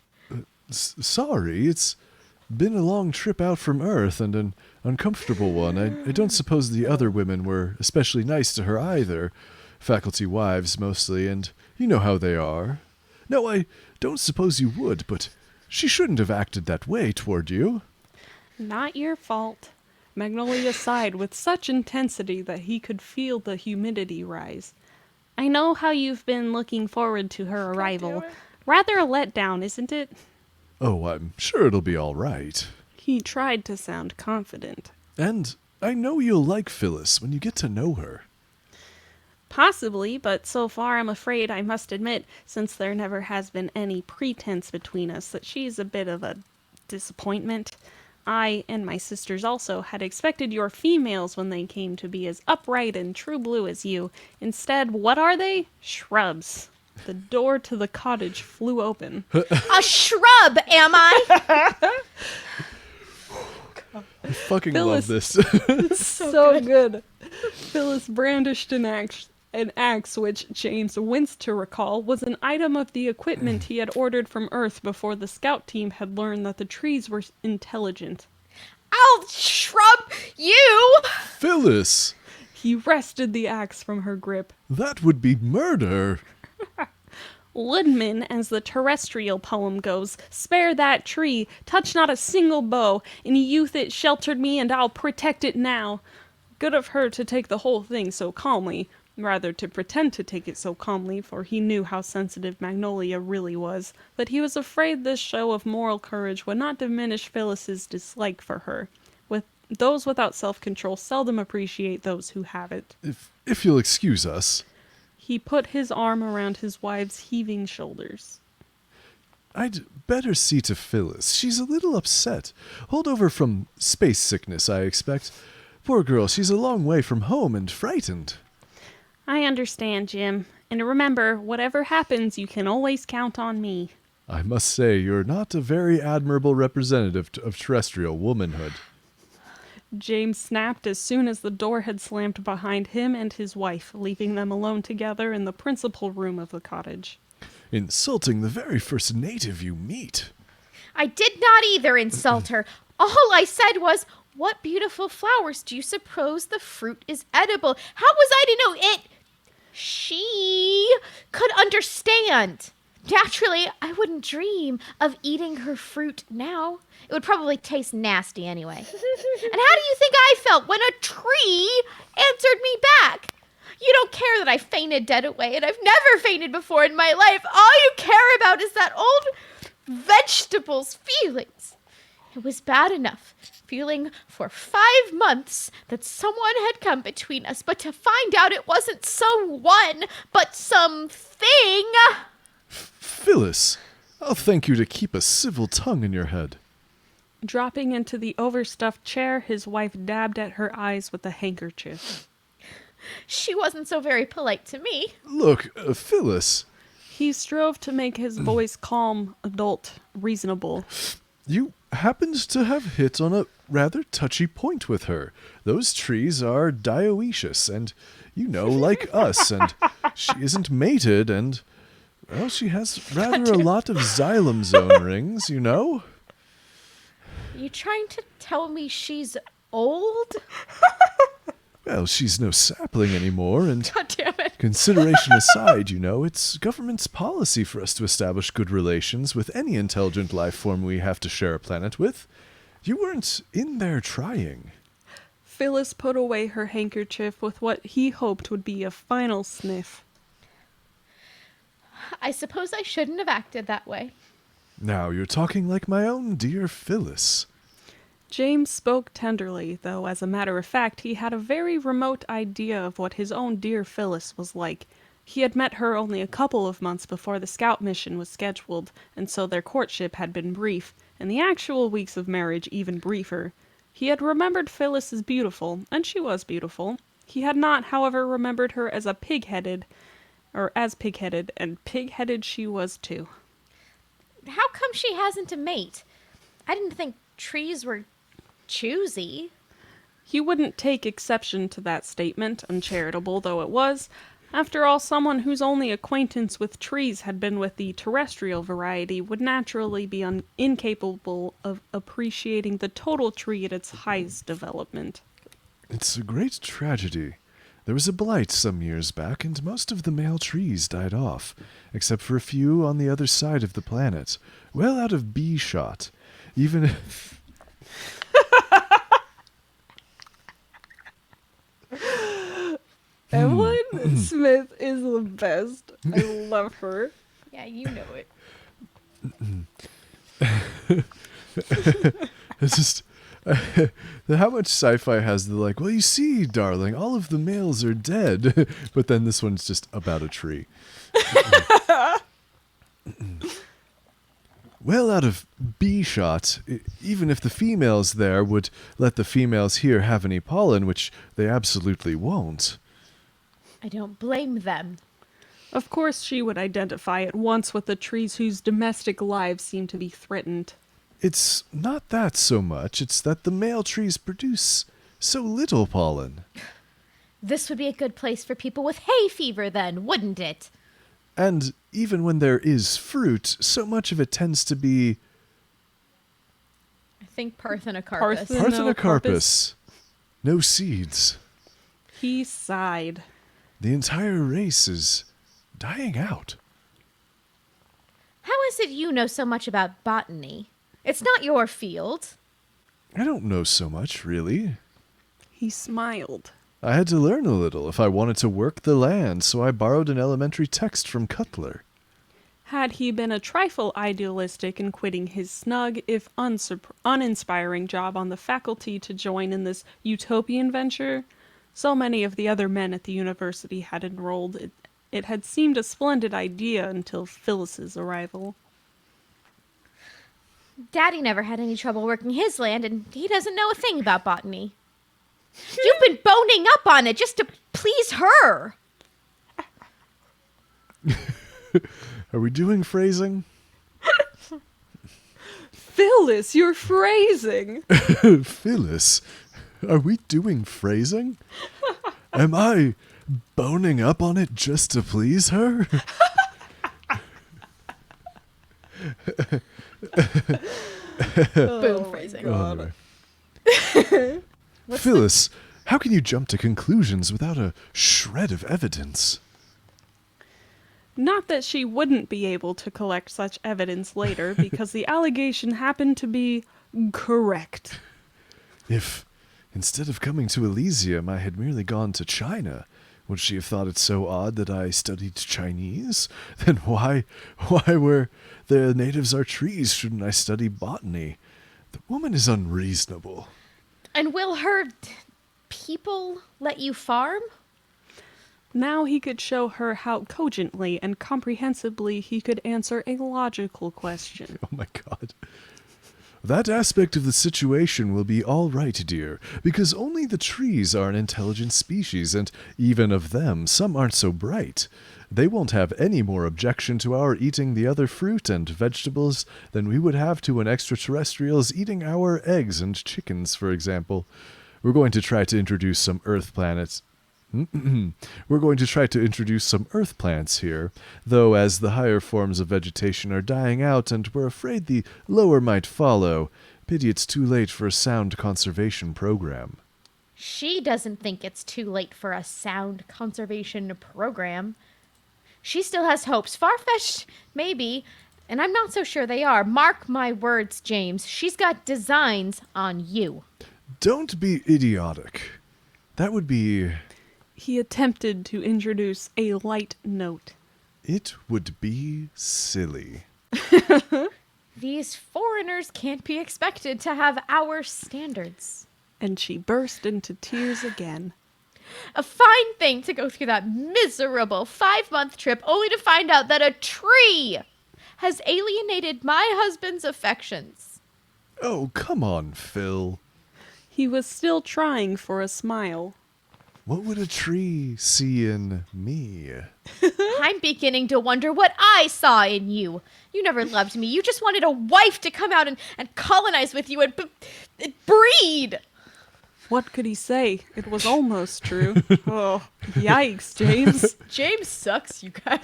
Sorry, it's been a long trip out from Earth and an uncomfortable one. I don't suppose the other women were especially nice to her either. Faculty wives, mostly, and you know how they are. No, I don't suppose you would, but she shouldn't have acted that way toward you. Not your fault. Magnolia sighed with such intensity that he could feel the humidity rise. I know how you've been looking forward to her arrival. Rather a letdown, isn't it? Oh, I'm sure it'll be all right. He tried to sound confident. And I know you'll like Phyllis when you get to know her. Possibly, but so far I'm afraid I must admit, since there never has been any pretense between us, that she's a bit of a disappointment. I, and my sisters also, had expected your females when they came to be as upright and true blue as you. Instead, what are they? Shrubs. The door to the cottage flew open. A shrub, am I? I fucking Phyllis. love this. So good. Phyllis brandished an axe which, James winced to recall, was an item of the equipment he had ordered from Earth before the scout team had learned that the trees were intelligent. I'll shrub you! Phyllis, He wrested the axe from her grip. that would be murder. Woodman, as the terrestrial poem goes, spare that tree, touch not a single bough. In youth it sheltered me, and I'll protect it now. Good of her to take the whole thing so calmly. Rather, to pretend to take it so calmly, for he knew how sensitive Magnolia really was. But he was afraid this show of moral courage would not diminish Phyllis's dislike for her. Those without self-control seldom appreciate those who have it. If you'll excuse us, He put his arm around his wife's heaving shoulders. I'd better see to Phyllis. She's a little upset. Holdover from space sickness, I expect. Poor girl, she's a long way from home and frightened. I understand, Jim. And remember, whatever happens, you can always count on me. I must say, you're not a very admirable representative of terrestrial womanhood. James snapped as soon as the door had slammed behind him and his wife, leaving them alone together in the principal room of the cottage. Insulting the very first native you meet. I did not either insult her. All I said was, what beautiful flowers. Do you suppose the fruit is edible? How was I to know it? She could understand. Naturally, I wouldn't dream of eating her fruit now. It would probably taste nasty anyway. And how do you think I felt when a tree answered me back? You don't care that I fainted dead away, and I've never fainted before in my life. All you care about is that old vegetable's feelings. It was bad enough, feeling for 5 months that someone had come between us, but to find out it wasn't someone, but something. Phyllis, I'll thank you to keep a civil tongue in your head. Dropping into the overstuffed chair, his wife dabbed at her eyes with a handkerchief. She wasn't so very polite to me. Look, Phyllis, He strove to make his voice calm, adult, reasonable. you happened to have hit on a rather touchy point with her. Those trees are dioecious, and, like us, and she isn't mated, and, well, she has rather a lot of xylem zone rings, You trying to tell me she's old? Well, she's no sapling anymore, and God damn it. consideration aside, it's government's policy for us to establish good relations with any intelligent life form we have to share a planet with. You weren't in there trying. Phyllis put away her handkerchief with what he hoped would be a final sniff. I suppose I shouldn't have acted that way. Now you're talking like my own dear Phyllis. James spoke tenderly, though as a matter of fact he had a very remote idea of what his own dear Phyllis was like. He had met her only a couple of months before the scout mission was scheduled, and so their courtship had been brief, and the actual weeks of marriage even briefer. He had remembered Phyllis as beautiful, and she was beautiful. He had not, however, remembered her as pig-headed, and pig-headed she was too. How come she hasn't a mate? I didn't think trees were choosy. He wouldn't take exception to that statement, uncharitable though it was. After all, someone whose only acquaintance with trees had been with the terrestrial variety would naturally be incapable of appreciating the total tree at its highest development. It's a great tragedy. There was a blight some years back, and most of the male trees died off, except for a few on the other side of the planet, well out of bee shot. Even if... Evelyn Smith is the best. I love her. Yeah, you know it. It's just... how much sci-fi has the well, you see, darling, all of the males are dead. But then this one's just about a tree. Well out of bee shot, even if the females there would let the females here have any pollen, which they absolutely won't. I don't blame them. Of course she would identify at once with the trees whose domestic lives seem to be threatened. It's not that so much, it's that the male trees produce so little pollen. This would be a good place for people with hay fever then, wouldn't it? And even when there is fruit, so much of it tends to be I think Parthenocarpus. Parthenocarpus. No seeds. He sighed. The entire race is dying out. How is it you know so much about botany? It's not your field. I don't know so much, really. He smiled. I had to learn a little if I wanted to work the land, so I borrowed an elementary text from Cutler. Had he been a trifle idealistic in quitting his snug, if uninspiring job on the faculty to join in this utopian venture, so many of the other men at the university had enrolled, it had seemed a splendid idea until Phyllis's arrival. Daddy never had any trouble working his land, and he doesn't know a thing about botany. You've been boning up on it just to please her. Are we doing phrasing? Phyllis, you're phrasing! Phyllis, are we doing phrasing? Am I boning up on it just to please her? Boom phrasing. Oh, anyway. Phyllis, how can you jump to conclusions without a shred of evidence? Not that she wouldn't be able to collect such evidence later, because the allegation happened to be correct. If, instead of coming to Elysium, I had merely gone to China, would she have thought it so odd that I studied Chinese? Then why where the natives are trees, shouldn't I study botany? The woman is unreasonable. And will her people let you farm? Now he could show her how cogently and comprehensibly he could answer a logical question. Oh my god. That aspect of the situation will be all right, dear, because only the trees are an intelligent species, and even of them, some aren't so bright. They won't have any more objection to our eating the other fruit and vegetables than we would have to an extraterrestrial's eating our eggs and chickens, for example. We're going to try to introduce some Earth planets. We're going to try to introduce some Earth plants here, though as the higher forms of vegetation are dying out and we're afraid the lower might follow. Pity it's too late for a sound conservation program. She doesn't think it's too late for a sound conservation program. She still has hopes, far-fetched, maybe, and I'm not so sure they are. Mark my words, James. She's got designs on you. Don't be idiotic. That would be... He attempted to introduce a light note. It would be silly. These foreigners can't be expected to have our standards. And she burst into tears again. A fine thing to go through that miserable 5-month trip only to find out that a tree has alienated my husband's affections. Oh, come on, Phil. He was still trying for a smile. What would a tree see in me? I'm beginning to wonder what I saw in you. You never loved me. You just wanted a wife to come out and colonize with you and breed. What could he say? It was almost true. Oh, yikes, James. James sucks, you guys.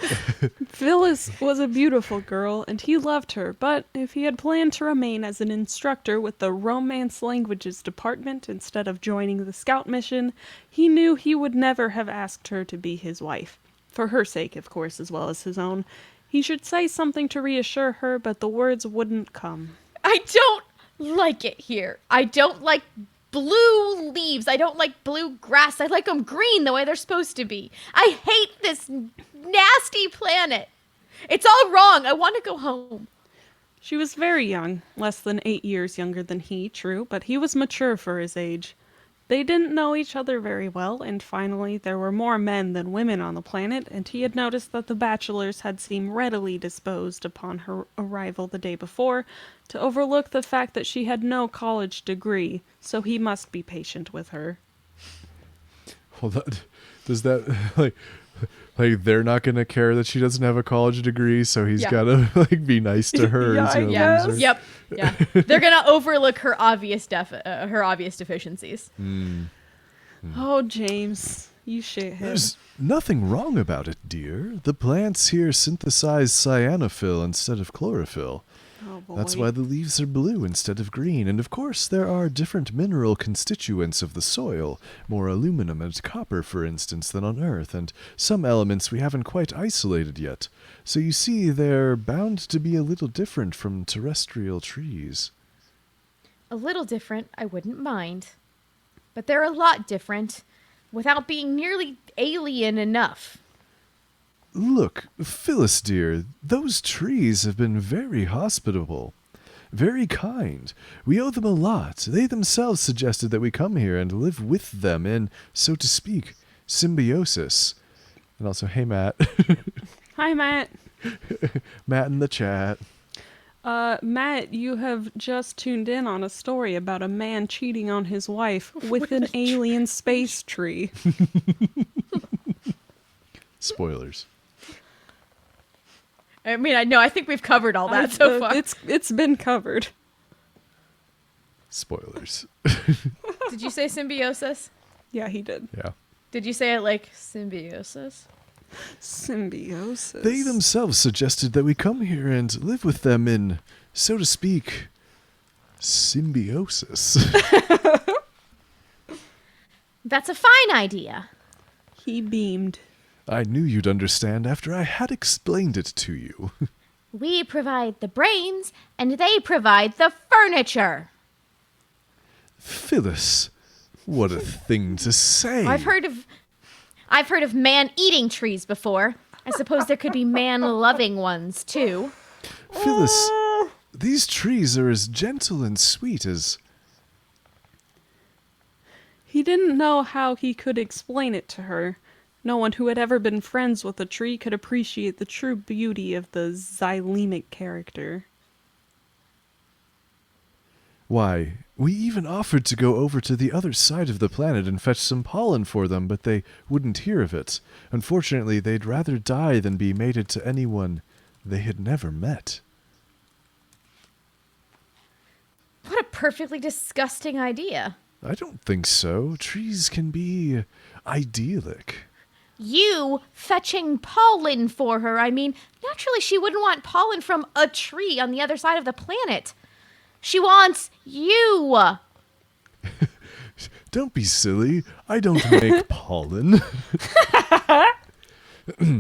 Phyllis was a beautiful girl, and he loved her, but if he had planned to remain as an instructor with the Romance Languages Department instead of joining the Scout mission, he knew he would never have asked her to be his wife. For her sake, of course, as well as his own. He should say something to reassure her, but the words wouldn't come. I don't like it here. I don't like blue leaves. I don't like blue grass. I like them green the way they're supposed to be. I hate this nasty planet. It's all wrong. I want to go home. She was very young, less than 8 years younger than he, true, but he was mature for his age. They didn't know each other very well, and finally there were more men than women on the planet, and he had noticed that the bachelors had seemed readily disposed upon her arrival the day before to overlook the fact that she had no college degree, so he must be patient with her. Well, does that like they're not gonna care that she doesn't have a college degree, so he's gotta be nice to her. Yeah, He's gonna yes. lose her. Yep. Yeah. They're gonna overlook her obvious deficiencies. Oh, James, you shithead. There's nothing wrong about it, dear. The plants here synthesize cyanophyll instead of chlorophyll. Oh, boy. That's why the leaves are blue instead of green. And of course, there are different mineral constituents of the soil, more aluminum and copper, for instance, than on Earth, and some elements we haven't quite isolated yet. So you see, they're bound to be a little different from terrestrial trees. A little different, I wouldn't mind. But they're a lot different without being nearly alien enough. Look, Phyllis, dear, those trees have been very hospitable, very kind. We owe them a lot. They themselves suggested that we come here and live with them in, so to speak, symbiosis. And also, hey, Matt. Hi, Matt. Matt in the chat. Matt, you have just tuned in on a story about a man cheating on his wife with an alien space tree. Spoilers. I mean, I think we've covered all that so far. It's been covered. Spoilers. Did you say symbiosis? Yeah, he did. Yeah. Did you say it like symbiosis? Symbiosis. They themselves suggested that we come here and live with them in, so to speak, symbiosis. That's a fine idea. He beamed. I knew you'd understand after I had explained it to you. We provide the brains, and they provide the furniture. Phyllis, what a thing to say. I've heard of man-eating trees before. I suppose there could be man-loving ones, too. Phyllis, these trees are as gentle and sweet as... He didn't know how he could explain it to her. No one who had ever been friends with a tree could appreciate the true beauty of the xylemic character. Why, we even offered to go over to the other side of the planet and fetch some pollen for them, but they wouldn't hear of it. Unfortunately, they'd rather die than be mated to anyone they had never met. What a perfectly disgusting idea. I don't think so. Trees can be idyllic. You fetching pollen for her. I mean, naturally she wouldn't want pollen from a tree on the other side of the planet. She wants you. Don't be silly. I don't make pollen.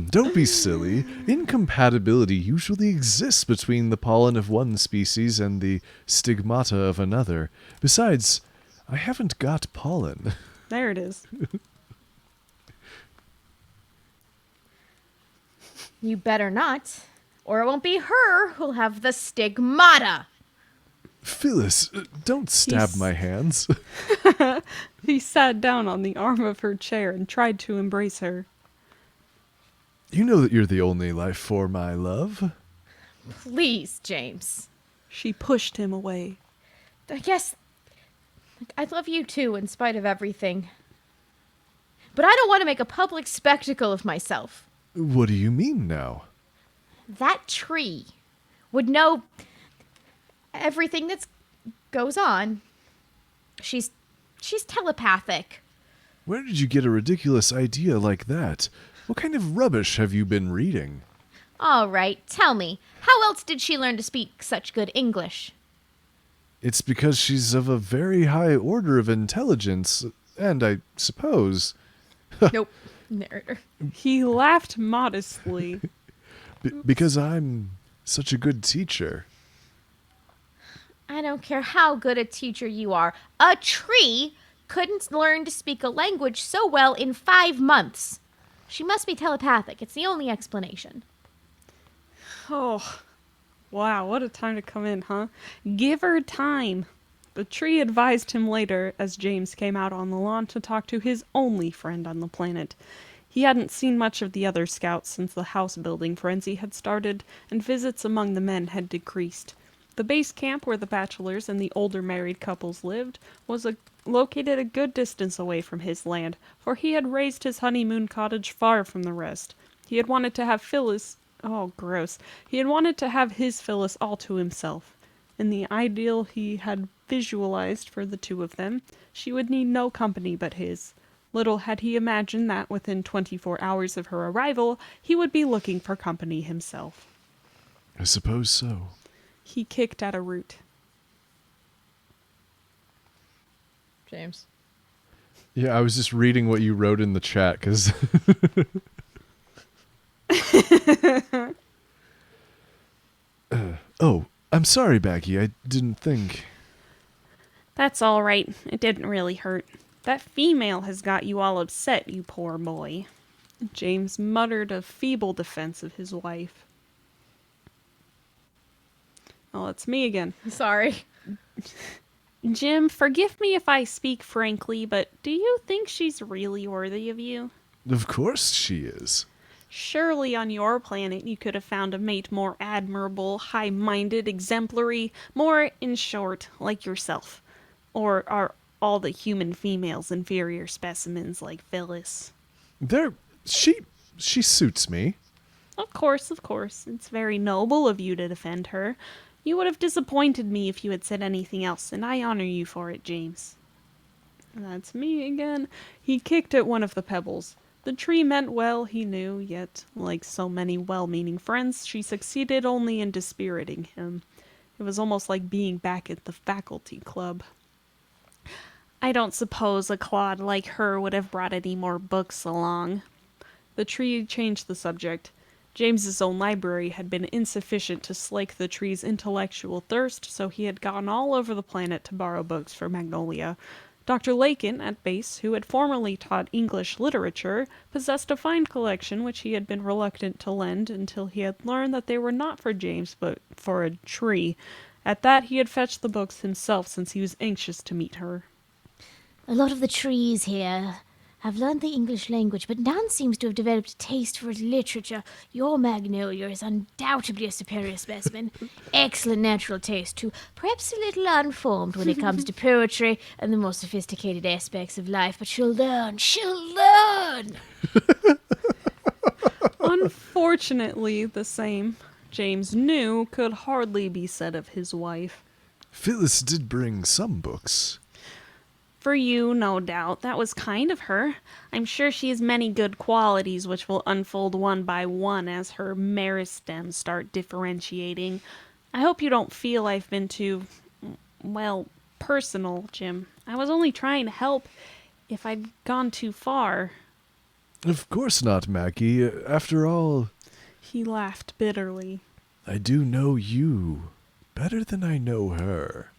Don't be silly. Incompatibility usually exists between the pollen of one species and the stigmata of another. Besides, I haven't got pollen. There it is. You better not, or it won't be her who'll have the stigmata. Phyllis, don't stab He's- my hands. He sat down on the arm of her chair and tried to embrace her. You know that you're the only life form I love. Please, James. She pushed him away. I guess I love you too, in spite of everything. But I don't want to make a public spectacle of myself. What do you mean now? That tree would know everything that goes on. She's telepathic. Where did you get a ridiculous idea like that? What kind of rubbish have you been reading? All right, tell me, how else did she learn to speak such good English? It's because she's of a very high order of intelligence, and I suppose... Nope. Narrator. He laughed modestly. because I'm such a good teacher. I don't care how good a teacher you are. A tree couldn't learn to speak a language so well in 5 months. She must be telepathic. It's the only explanation. Oh, wow, what a time to come in, huh? Give her time. The tree advised him later as James came out on the lawn to talk to his only friend on the planet. He hadn't seen much of the other scouts since the house building frenzy had started, and visits among the men had decreased. The base camp where the bachelors and the older married couples lived was located a good distance away from his land, for he had raised his honeymoon cottage far from the rest. He had wanted to have Phyllis... Oh, gross. He had wanted to have his Phyllis all to himself. In the ideal he had visualized for the two of them, she would need no company but his. Little had he imagined that within 24 hours of her arrival, he would be looking for company himself. I suppose so. He kicked at a root. James. Yeah, I was just reading what you wrote in the chat, because... oh, I'm sorry, Baggy. I didn't think... That's all right. It didn't really hurt. That female has got you all upset, you poor boy. James muttered a feeble defense of his wife. Oh, it's me again. Sorry. Jim, forgive me if I speak frankly, but do you think she's really worthy of you? Of course she is. Surely on your planet you could have found a mate more admirable, high-minded, exemplary, more, in short, like yourself. Or are all the human females inferior specimens like Phyllis? She suits me. Of course. It's very noble of you to defend her. You would have disappointed me if you had said anything else, and I honor you for it, James. That's me again. He kicked at one of the pebbles. The tree meant well, he knew, yet, like so many well-meaning friends, she succeeded only in dispiriting him. It was almost like being back at the faculty club. I don't suppose a clod like her would have brought any more books along. The tree changed the subject. James's own library had been insufficient to slake the tree's intellectual thirst, so he had gone all over the planet to borrow books for Magnolia. Dr. Lakin, at base, who had formerly taught English literature, possessed a fine collection which he had been reluctant to lend until he had learned that they were not for James, but for a tree. At that he had fetched the books himself, since he was anxious to meet her. A lot of the trees here I've learned the English language, but none seems to have developed a taste for literature. Your Magnolia is undoubtedly a superior specimen. Excellent natural taste, too. Perhaps a little unformed when it comes to poetry and the more sophisticated aspects of life, but she'll learn. She'll learn! Unfortunately, the same, James knew, could hardly be said of his wife. Phyllis did bring some books. For you, no doubt. That was kind of her. I'm sure she has many good qualities which will unfold one by one as her meristems start differentiating. I hope you don't feel I've been too, well, personal, Jim. I was only trying to help. If I'd gone too far... Of course not, Maggie. After all, He laughed bitterly. I do know you better than I know her.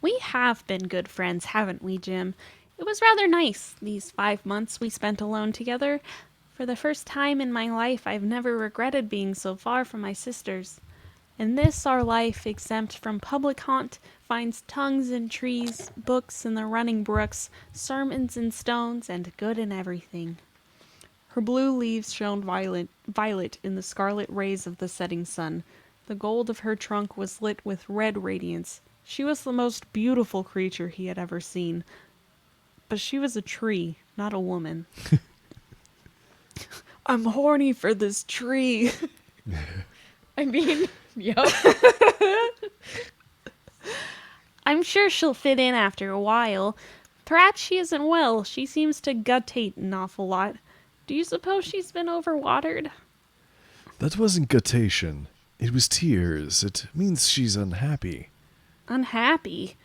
We have been good friends, haven't we, Jim? It was rather nice, these 5 months we spent alone together. For the first time in my life, I've never regretted being so far from my sisters. And this our life, exempt from public haunt, finds tongues in trees, books in the running brooks, sermons in stones, and good in everything. Her blue leaves shone violet in the scarlet rays of the setting sun. The gold of her trunk was lit with red radiance. She was the most beautiful creature he had ever seen. But she was a tree, not a woman. I'm horny for this tree. I mean, yup. I'm sure she'll fit in after a while. Perhaps she isn't well. She seems to guttate an awful lot. Do you suppose she's been overwatered? That wasn't guttation. It was tears. It means she's unhappy. Unhappy?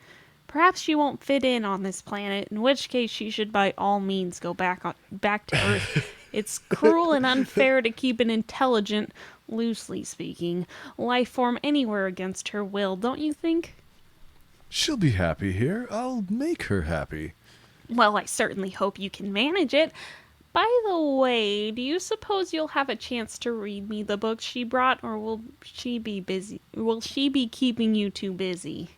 Perhaps she won't fit in on this planet, in which case she should by all means go back to Earth. It's cruel and unfair to keep an intelligent, loosely speaking, life form anywhere against her will, don't you think? She'll be happy here. I'll make her happy. Well, I certainly hope you can manage it. By the way, do you suppose you'll have a chance to read me the book she brought, or will she be busy? Will she be keeping you too busy?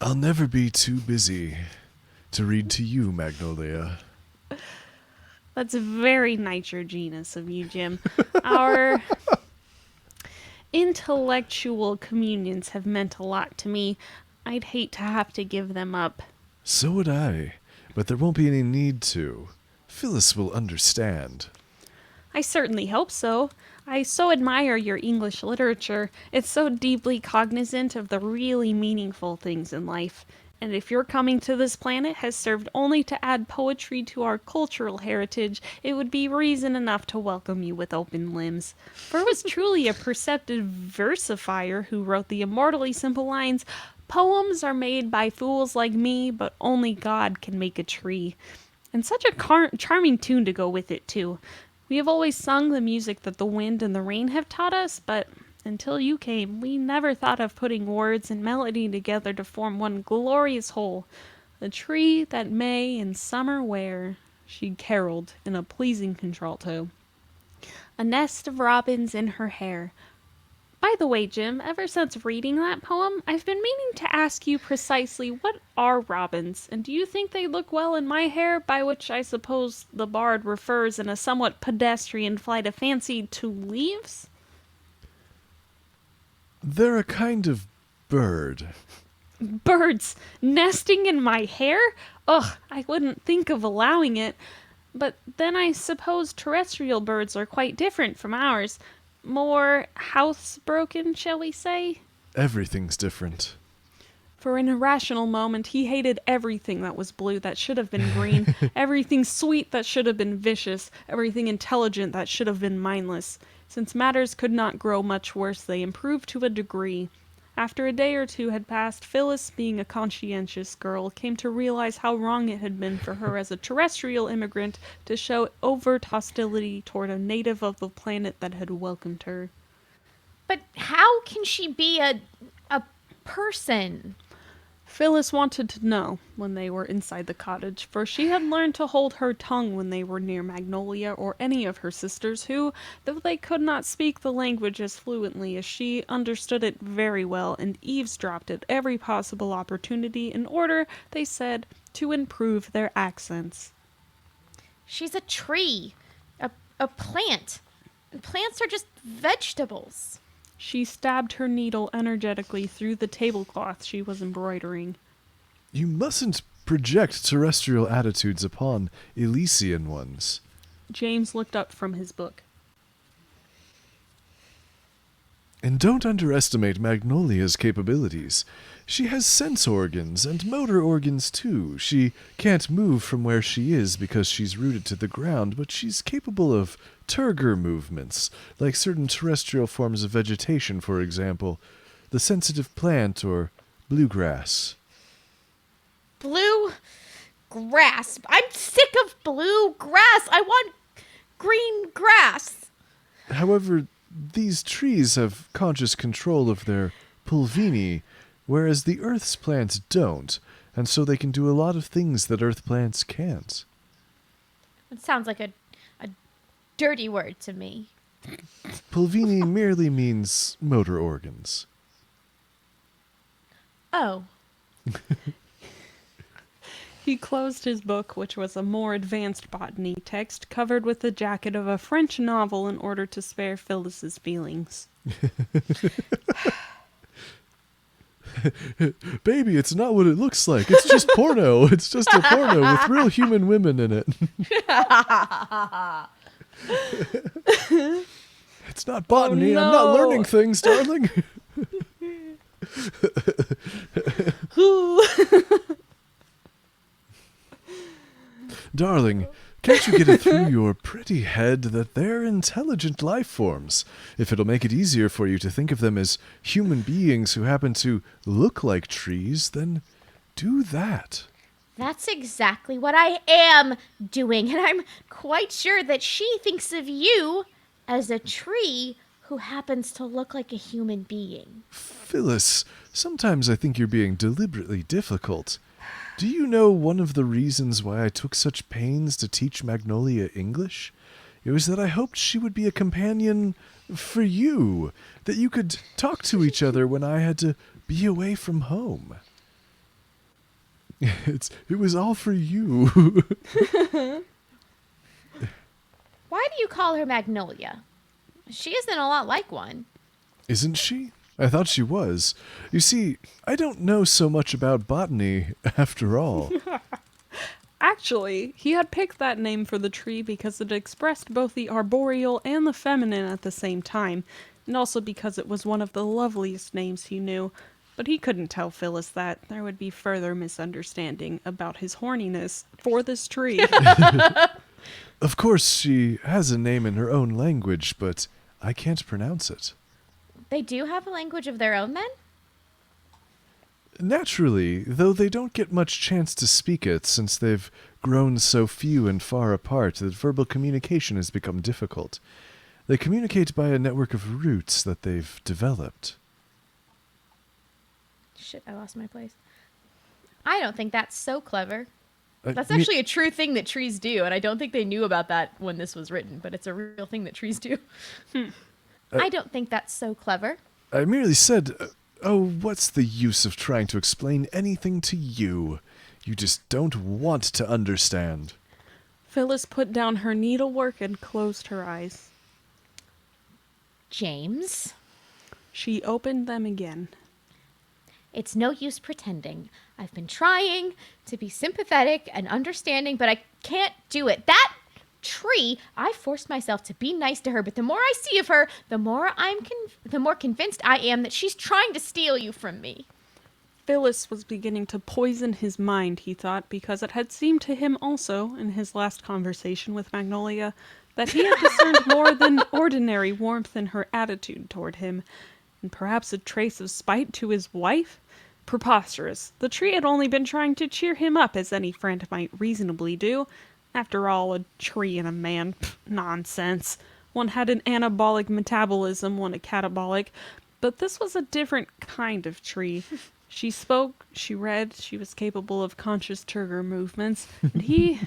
I'll never be too busy to read to you, Magnolia. That's very nitrogenous of you, Jim. Our intellectual communions have meant a lot to me. I'd hate to have to give them up. So would I, but there won't be any need to. Phyllis will understand. I certainly hope so. I so admire your English literature. It's so deeply cognizant of the really meaningful things in life. And if your coming to this planet has served only to add poetry to our cultural heritage, it would be reason enough to welcome you with open limbs. For it was truly a perceptive versifier who wrote the immortally simple lines, "Poems are made by fools like me, but only God can make a tree." And such a charming tune to go with it, too. We have always sung the music that the wind and the rain have taught us, but until you came, we never thought of putting words and melody together to form one glorious whole. "The tree that May in summer wear," she caroled in a pleasing contralto. "A nest of robins in her hair." By the way, Jim, ever since reading that poem, I've been meaning to ask you precisely what are robins, and do you think they look well in my hair, by which I suppose the bard refers in a somewhat pedestrian flight of fancy to leaves? They're a kind of bird. Birds nesting in my hair? Ugh, I wouldn't think of allowing it. But then I suppose terrestrial birds are quite different from ours. More housebroken, shall we say? Everything's different. For an irrational moment, he hated everything that was blue that should have been green, everything sweet that should have been vicious, everything intelligent that should have been mindless. Since matters could not grow much worse, they improved to a degree. After a day or two had passed, Phyllis, being a conscientious girl, came to realize how wrong it had been for her as a terrestrial immigrant to show overt hostility toward a native of the planet that had welcomed her. But how can she be a person? Phyllis wanted to know when they were inside the cottage, for she had learned to hold her tongue when they were near Magnolia or any of her sisters who, though they could not speak the language as fluently as she, understood it very well and eavesdropped at every possible opportunity in order, they said, to improve their accents. She's a tree. A plant. And plants are just vegetables. She stabbed her needle energetically through the tablecloth she was embroidering. You mustn't project terrestrial attitudes upon Elysian ones. James looked up from his book. And don't underestimate Magnolia's capabilities. She has sense organs and motor organs too. She can't move from where she is because she's rooted to the ground, but she's capable of turgor movements, like certain terrestrial forms of vegetation, for example, the sensitive plant or bluegrass. Blue grass. I'm sick of blue grass. I want green grass. However, these trees have conscious control of their pulvini, whereas the Earth's plants don't, and so they can do a lot of things that Earth plants can't. It sounds like a dirty word to me. Pulvini merely means motor organs. Oh. He closed his book, which was a more advanced botany text covered with the jacket of a French novel in order to spare Phyllis's feelings. Baby, it's not what it looks like. It's just porno. It's just a porno with real human women in it. It's not botany. Oh, I'm not no. learning things, darling. Darling, can't you get it through your pretty head that they're intelligent life forms? If it'll make it easier for you to think of them as human beings who happen to look like trees, then do that. That's exactly what I am doing, and I'm quite sure that she thinks of you as a tree who happens to look like a human being. Phyllis, sometimes I think you're being deliberately difficult. Do you know one of the reasons why I took such pains to teach Magnolia English? It was that I hoped she would be a companion for you, that you could talk to each other when I had to be away from home. It was all for you. Why do you call her Magnolia? She isn't a lot like one. Isn't she? I thought she was. You see, I don't know so much about botany, after all. Actually, he had picked that name for the tree because it expressed both the arboreal and the feminine at the same time, and also because it was one of the loveliest names he knew. But he couldn't tell Phyllis that. There would be further misunderstanding about his horniness for this tree. Of course, she has a name in her own language, but I can't pronounce it. They do have a language of their own, then? Naturally, though they don't get much chance to speak it since they've grown so few and far apart that verbal communication has become difficult. They communicate by a network of roots that they've developed. Shit, I lost my place. I don't think that's so clever. That's Me- actually a true thing that trees do, and I don't think they knew about that when this was written, but it's a real thing that trees do. I don't think that's so clever. I merely said, oh, what's the use of trying to explain anything to you? You just don't want to understand. Phyllis put down her needlework and closed her eyes. James, She opened them again. it's no use pretending. I've been trying to be sympathetic and understanding, but I can't do it. That tree, I forced myself to be nice to her, but the more I see of her, the more convinced I am that she's trying to steal you from me. Phyllis was beginning to poison his mind, he thought, because it had seemed to him also, in his last conversation with Magnolia, that he had discerned more than ordinary warmth in her attitude toward him, and perhaps a trace of spite to his wife? Preposterous. The tree had only been trying to cheer him up, as any friend might reasonably do. After all, a tree and a man. Pfft, nonsense. One had an anabolic metabolism, one a catabolic. But this was a different kind of tree. She spoke, she read, she was capable of conscious turgor movements, and he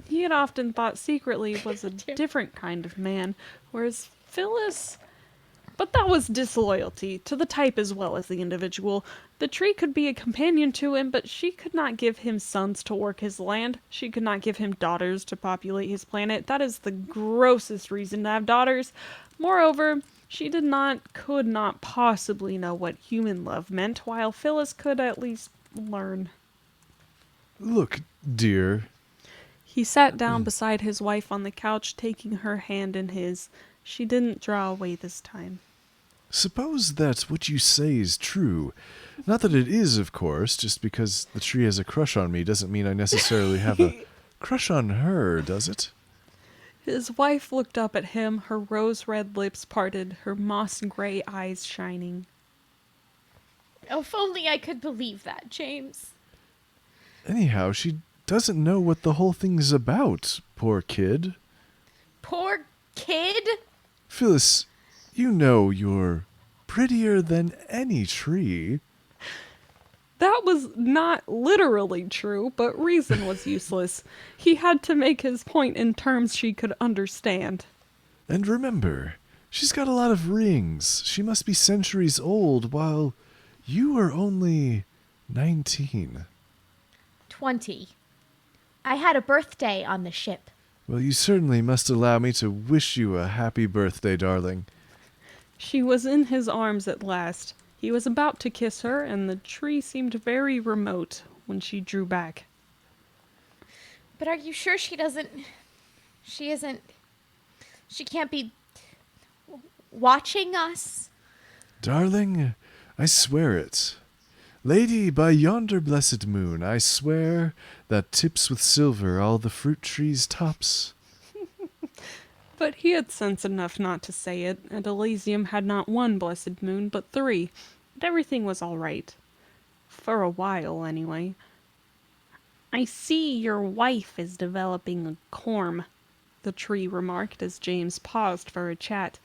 had often thought secretly was a different kind of man, whereas Phyllis, But that was disloyalty, to the type as well as the individual. The tree could be a companion to him, but she could not give him sons to work his land. She could not give him daughters to populate his planet. That is the grossest reason to have daughters. Moreover, she could not possibly know what human love meant, while Phyllis could at least learn. Look, dear. He sat down beside his wife on the couch, taking her hand in his. She didn't draw away this time. Suppose that what you say is true. Not that it is, of course. Just because the tree has a crush on me doesn't mean I necessarily have a crush on her, does it? His wife looked up at him, her rose-red lips parted, her moss-gray eyes shining. Oh, if only I could believe that, James. Anyhow, she doesn't know what the whole thing's about, poor kid. Poor kid? Phyllis, you know you're prettier than any tree. That was not literally true, but reason was useless. He had to make his point in terms she could understand. And remember, she's got a lot of rings. She must be centuries old, while you are only 19. 20. I had a birthday on the ship. Well, you certainly must allow me to wish you a happy birthday, darling. She was in his arms at last. He was about to kiss her, and the tree seemed very remote when she drew back. But are you sure she can't be watching us? Darling, I swear it. Lady, by yonder blessed moon, I swear that tips with silver all the fruit trees' tops. But he had sense enough not to say it, and Elysium had not one blessed moon, but 3. And everything was all right. For a while, anyway. I see your wife is developing a corm, the tree remarked as James paused for a chat.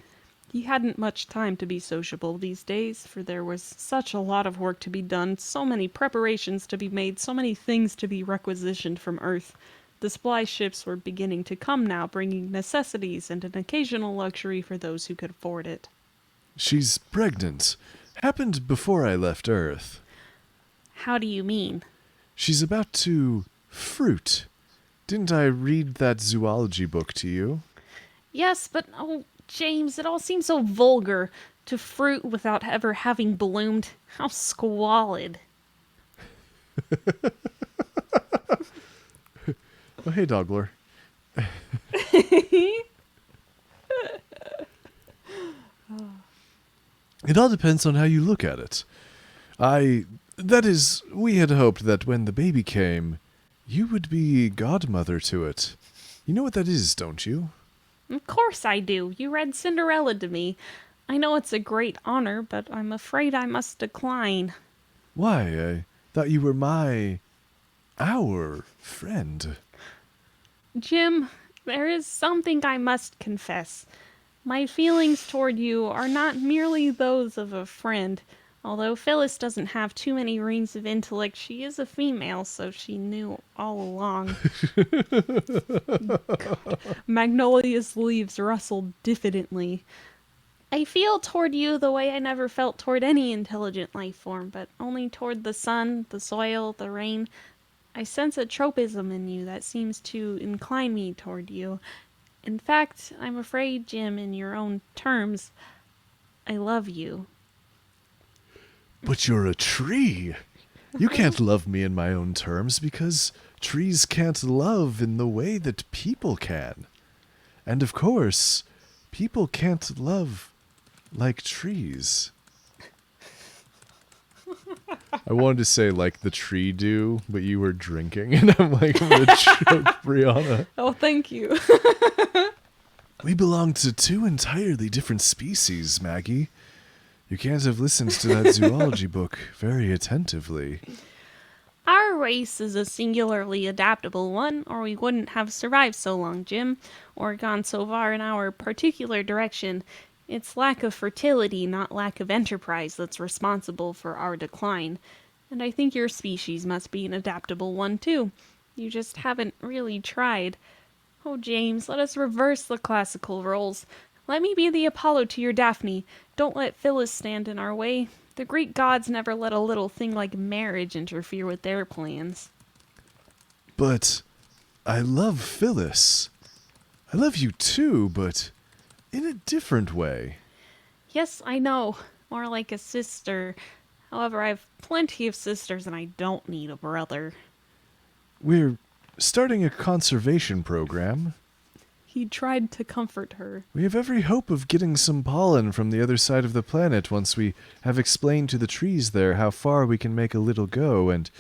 He hadn't much time to be sociable these days, for there was such a lot of work to be done, so many preparations to be made, so many things to be requisitioned from Earth. The supply ships were beginning to come now, bringing necessities and an occasional luxury for those who could afford it. She's pregnant. Happened before I left Earth. How do you mean? She's about to fruit. Didn't I read that zoology book to you? Yes, but oh, James, it all seems so vulgar. To fruit without ever having bloomed. How squalid. Oh, hey, Dogler. It all depends on how you look at it. That is, we had hoped that when the baby came, you would be godmother to it. You know what that is, don't you? Of course I do. You read Cinderella to me. I know it's a great honor, but I'm afraid I must decline. Why, I thought you were our friend. Jim, there is something I must confess. My feelings toward you are not merely those of a friend. Although Phyllis doesn't have too many rings of intellect, she is a female, so she knew all along. God. Magnolia's leaves rustled diffidently. I feel toward you the way I never felt toward any intelligent life form, but only toward the sun, the soil, the rain. I sense a tropism in you that seems to incline me toward you. In fact, I'm afraid, Jim, in your own terms, I love you. But you're a tree. You can't love me in my own terms because trees can't love in the way that people can. And of course, people can't love like trees. I wanted to say like the tree do, but you were drinking, and I'm like, I'm going to choke Brianna. Oh, thank you. We belong to 2 entirely different species, Maggie. You can't have listened to that zoology book very attentively. Our race is a singularly adaptable one, or we wouldn't have survived so long, Jim, or gone so far in our particular direction. It's lack of fertility, not lack of enterprise, that's responsible for our decline. And I think your species must be an adaptable one, too. You just haven't really tried. Oh, James, let us reverse the classical roles. Let me be the Apollo to your Daphne. Don't let Phyllis stand in our way. The Greek gods never let a little thing like marriage interfere with their plans. But I love Phyllis. I love you too, but in a different way. Yes, I know. More like a sister. However, I have plenty of sisters and I don't need a brother. We're starting a conservation program. He tried to comfort her. We have every hope of getting some pollen from the other side of the planet once we have explained to the trees there how far we can make a little go, and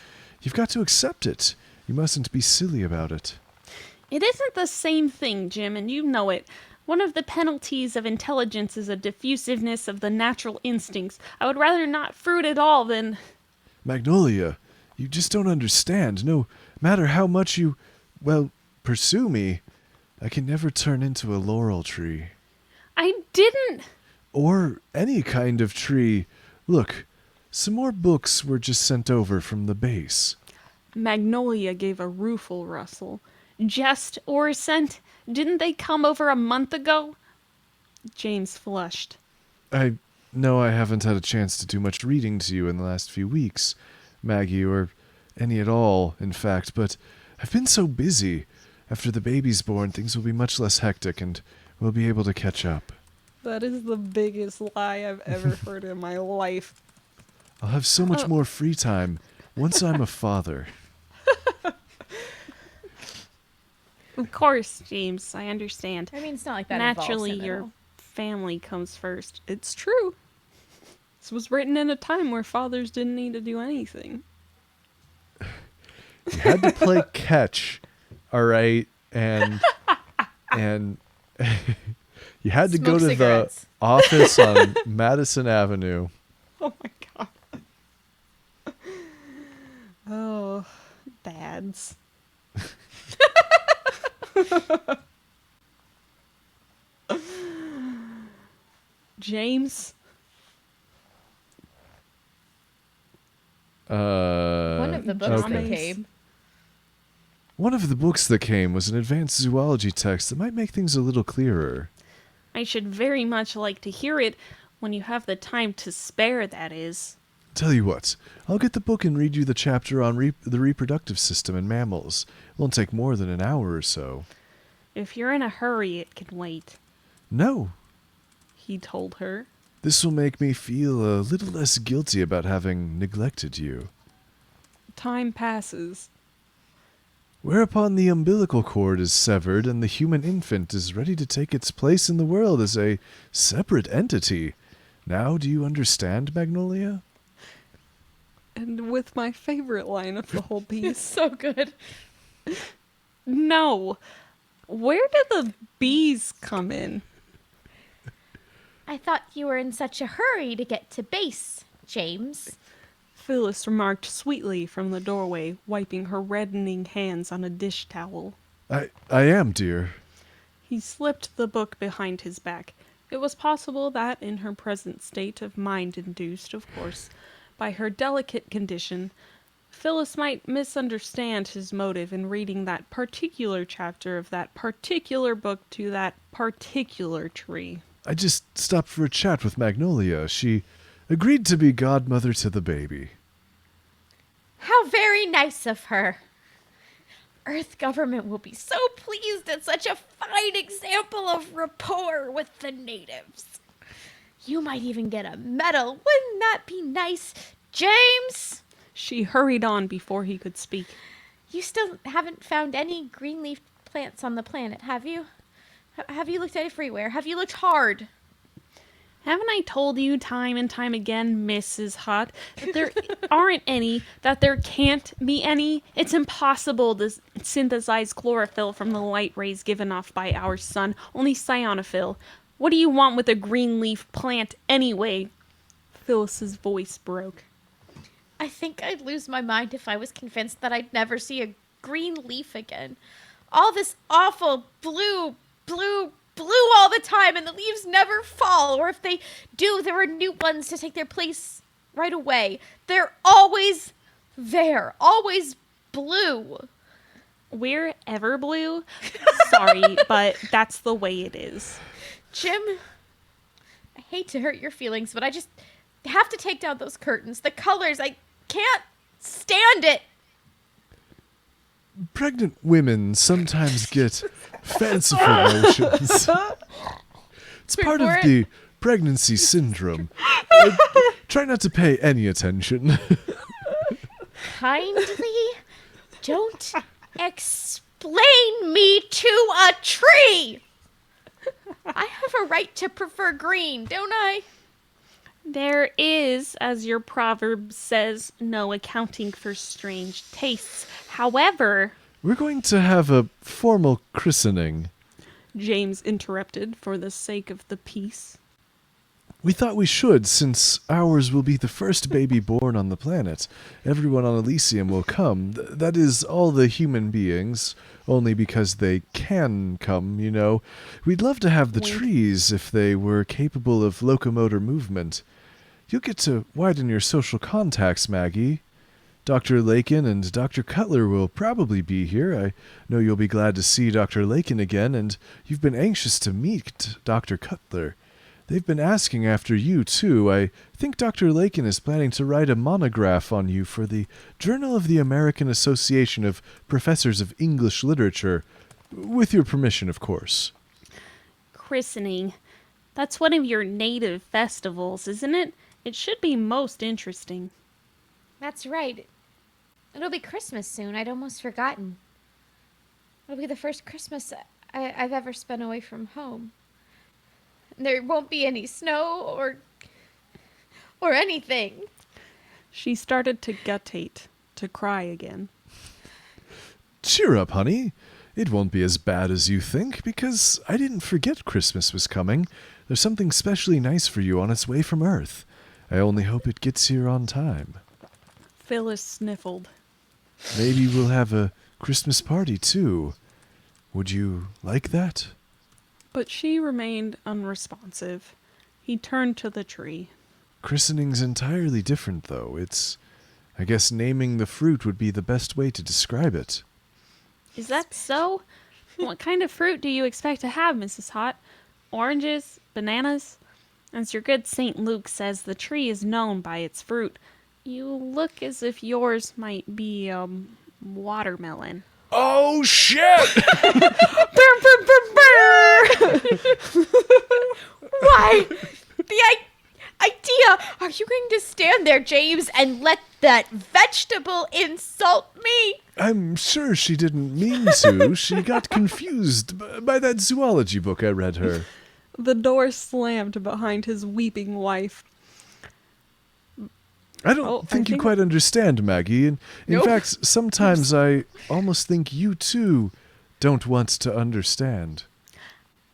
you've got to accept it. You mustn't be silly about it. It isn't the same thing, Jim, and you know it. One of the penalties of intelligence is a diffusiveness of the natural instincts. I would rather not fruit at all than... Magnolia, you just don't understand. No matter how much you, pursue me, I can never turn into a laurel tree. I didn't... Or any kind of tree. Look, some more books were just sent over from the base. Magnolia gave a rueful rustle. Jest or sent? Didn't they come over a month ago? James flushed. I know I haven't had a chance to do much reading to you in the last few weeks, Maggie, or any at all, in fact, but I've been so busy. After the baby's born, things will be much less hectic, and we'll be able to catch up. That is the biggest lie I've ever heard in my life. I'll have so much more free time once I'm a father. Of course, James, I understand. I mean, it's not like that Naturally, involves him at your all. family comes first. It's true. This was written in a time where fathers didn't need to do anything. You had to play catch, all right, and you had to Smoke go to cigarettes. the office on Madison Avenue. Oh my god. Oh, dads. James? One of the books okay. that came. One of the books that came was an advanced zoology text that might make things a little clearer. I should very much like to hear it when you have the time to spare, that is. Tell you what, I'll get the book and read you the chapter on the reproductive system in mammals. It won't take more than an hour or so. If you're in a hurry, it can wait, No, he told her. this will make me feel a little less guilty about having neglected you. Time passes. Whereupon the umbilical cord is severed and the human infant is ready to take its place in the world as a separate entity. Now do you understand, Magnolia? And with my favorite line of the whole piece. So good. No. Where did the bees come in? I thought you were in such a hurry to get to base, James. Phyllis remarked sweetly from the doorway, wiping her reddening hands on a dish towel. I am, dear. He slipped the book behind his back. It was possible that, in her present state of mind induced, of course, by her delicate condition, Phyllis might misunderstand his motive in reading that particular chapter of that particular book to that particular tree. I just stopped for a chat with Magnolia. She agreed to be godmother to the baby. How very nice of her. Earth government will be so pleased at such a fine example of rapport with the natives. You might even get a medal. Wouldn't that be nice, James? She hurried on before he could speak. You still haven't found any green leaf plants on the planet, have you? Have you looked everywhere? Have you looked hard? Haven't I told you time and time again, Mrs. Hot, that there aren't any, that there can't be any? It's impossible to synthesize chlorophyll from the light rays given off by our sun, only cyanophil. What do you want with a green leaf plant anyway? Phyllis's voice broke. I think I'd lose my mind if I was convinced that I'd never see a green leaf again. All this awful blue all the time, and the leaves never fall, or if they do, there are new ones to take their place right away. They're always there, always blue. We're ever blue? Sorry, but that's the way it is. Jim, I hate to hurt your feelings, but I just have to take down those curtains. The colors, I can't stand it. Pregnant women sometimes get fanciful notions. It's part of the pregnancy syndrome. Try not to pay any attention. Kindly don't explain me to a tree. I have a right to prefer green, don't I? There is, as your proverb says, no accounting for strange tastes. However, We're going to have a formal christening. James interrupted for the sake of the peace. We thought we should, since ours will be the first baby born on the planet. Everyone on Elysium will come. That is, all the human beings, only because they can come, you know. We'd love to have the Wink. trees if they were capable of locomotor movement. You'll get to widen your social contacts, Maggie. Dr. Lakin and Dr. Cutler will probably be here. I know you'll be glad to see Dr. Lakin again, and you've been anxious to meet Dr. Cutler. They've been asking after you, too. I think Dr. Lakin is planning to write a monograph on you for the Journal of the American Association of Professors of English Literature. With your permission, of course. Christening. That's one of your native festivals, isn't it? It should be most interesting. That's right. It'll be Christmas soon. I'd almost forgotten. It'll be the first Christmas I've ever spent away from home. There won't be any snow or anything. She started to guttate, to cry again. Cheer up, honey. It won't be as bad as you think, because I didn't forget Christmas was coming. There's something specially nice for you on its way from Earth. I only hope it gets here on time. Phyllis sniffled. Maybe we'll have a Christmas party, too. Would you like that? But she remained unresponsive. He turned to the tree. Christening's entirely different, though. I guess naming the fruit would be the best way to describe it. Is that so? What kind of fruit do you expect to have, Mrs. Hott? Oranges? Bananas? As your good St. Luke says, the tree is known by its fruit. You look as if yours might be, watermelon. Oh, shit! Why? The idea! Are you going to stand there, James, and let that vegetable insult me? I'm sure she didn't mean to. She got confused by that zoology book I read her. The door slammed behind his weeping wife. I don't think you think- quite understand, Maggie. In Nope. fact, sometimes I almost think you, too, don't want to understand.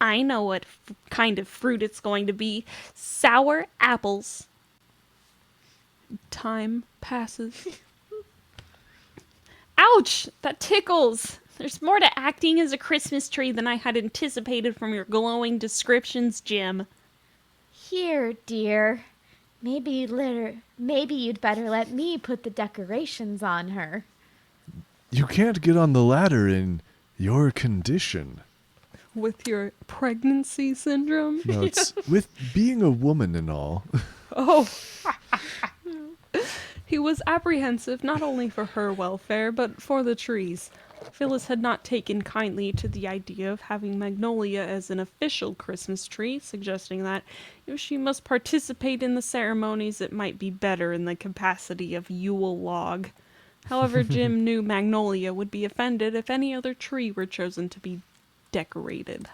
I know what kind of fruit it's going to be. Sour apples. Time passes. Ouch! That tickles! There's more to acting as a Christmas tree than I had anticipated from your glowing descriptions, Jim. Here, dear. Maybe you'd better let me put the decorations on her. You can't get on the ladder in your condition. With your pregnancy syndrome? No, it's with being a woman and all. Oh. He was apprehensive not only for her welfare, but for the trees. Phyllis had not taken kindly to the idea of having Magnolia as an official Christmas tree, suggesting that if she must participate in the ceremonies, it might be better in the capacity of Yule log. However, Jim knew Magnolia would be offended if any other tree were chosen to be decorated.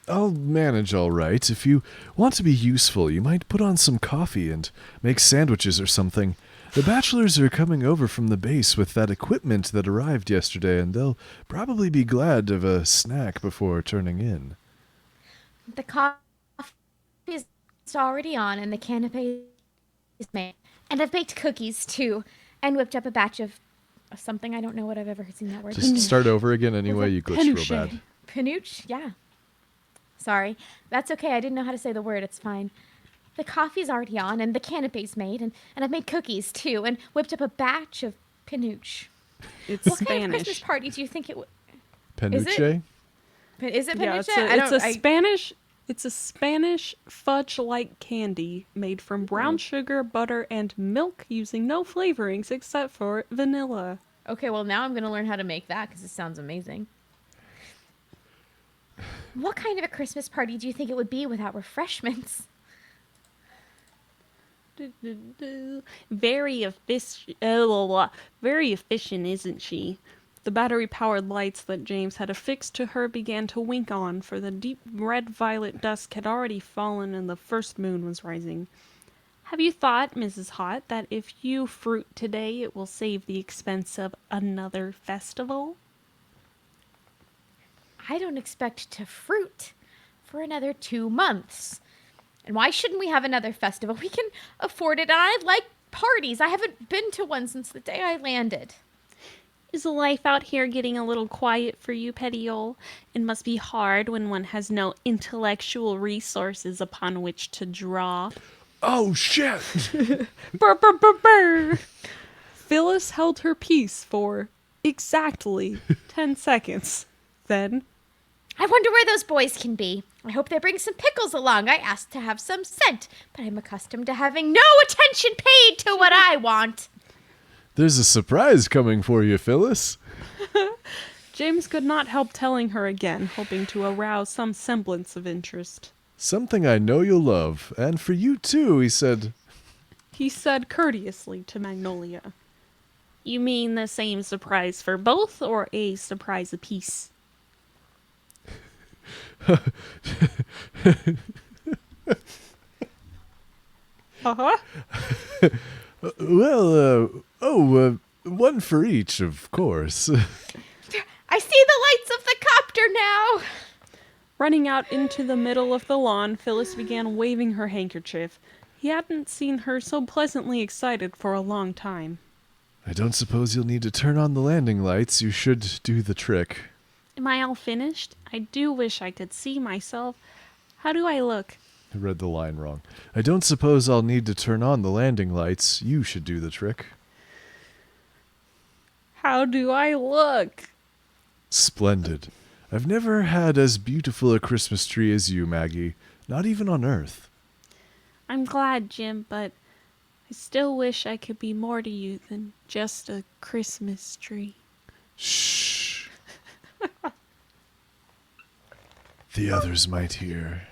I'll manage all right. If you want to be useful, you might put on some coffee and make sandwiches or something. The bachelors are coming over from the base with that equipment that arrived yesterday, and they'll probably be glad of a snack before turning in. The coffee is already on and the canapé is made. And I've baked cookies, too, and whipped up a batch of something. I don't know what I've ever seen that word. Just start over again anyway, you glitched real Penuche. bad. Panuch? Yeah. Sorry. That's okay. I didn't know how to say the word. It's fine. The coffee's already on and the canapé's made, and I've made cookies, too, and whipped up a batch of panuch. It's What kind of Christmas Spanish. party do you think it would... Penuche? Is it panuche? Yeah, it's a It's a Spanish fudge-like candy made from brown sugar, butter, and milk using no flavorings except for vanilla. Okay, well, now I'm going to learn how to make that because it sounds amazing. What kind of a Christmas party do you think it would be without refreshments? Very very efficient, isn't she? The battery-powered lights that James had affixed to her began to wink on, for the deep red-violet dusk had already fallen and the first moon was rising. Have you thought, Mrs. Hott, that if you fruit today, it will save the expense of another festival? I don't expect to fruit for another 2 months. And why shouldn't we have another festival? We can afford it, and I like parties. I haven't been to one since the day I landed. Is life out here getting a little quiet for you, Petiole? It must be hard when one has no intellectual resources upon which to draw. Oh, shit! Brr, brr, brr, brr. Phyllis held her peace for exactly 10 seconds. Then, I wonder where those boys can be. I hope they bring some pickles along. I asked to have some sent, but I'm accustomed to having no attention paid to what I want. There's a surprise coming for you, Phyllis. James could not help telling her again, hoping to arouse some semblance of interest. Something I know you'll love, and for you too, he said. He said courteously to Magnolia. You mean the same surprise for both, or a surprise apiece? Uh-huh. One for each, of course. I see the lights of the copter now. Running out into the middle of the lawn, Phyllis began waving her handkerchief. He hadn't seen her so pleasantly excited for a long time. I don't suppose you'll need to turn on the landing lights. You should do the trick. Am I all finished? I do wish I could see myself. How do I look? I read the line wrong. I don't suppose I'll need to turn on the landing lights. You should do the trick. How do I look? Splendid. I've never had as beautiful a Christmas tree as you, Maggie. Not even on Earth. I'm glad, Jim, but I still wish I could be more to you than just a Christmas tree. Shh. The others might hear.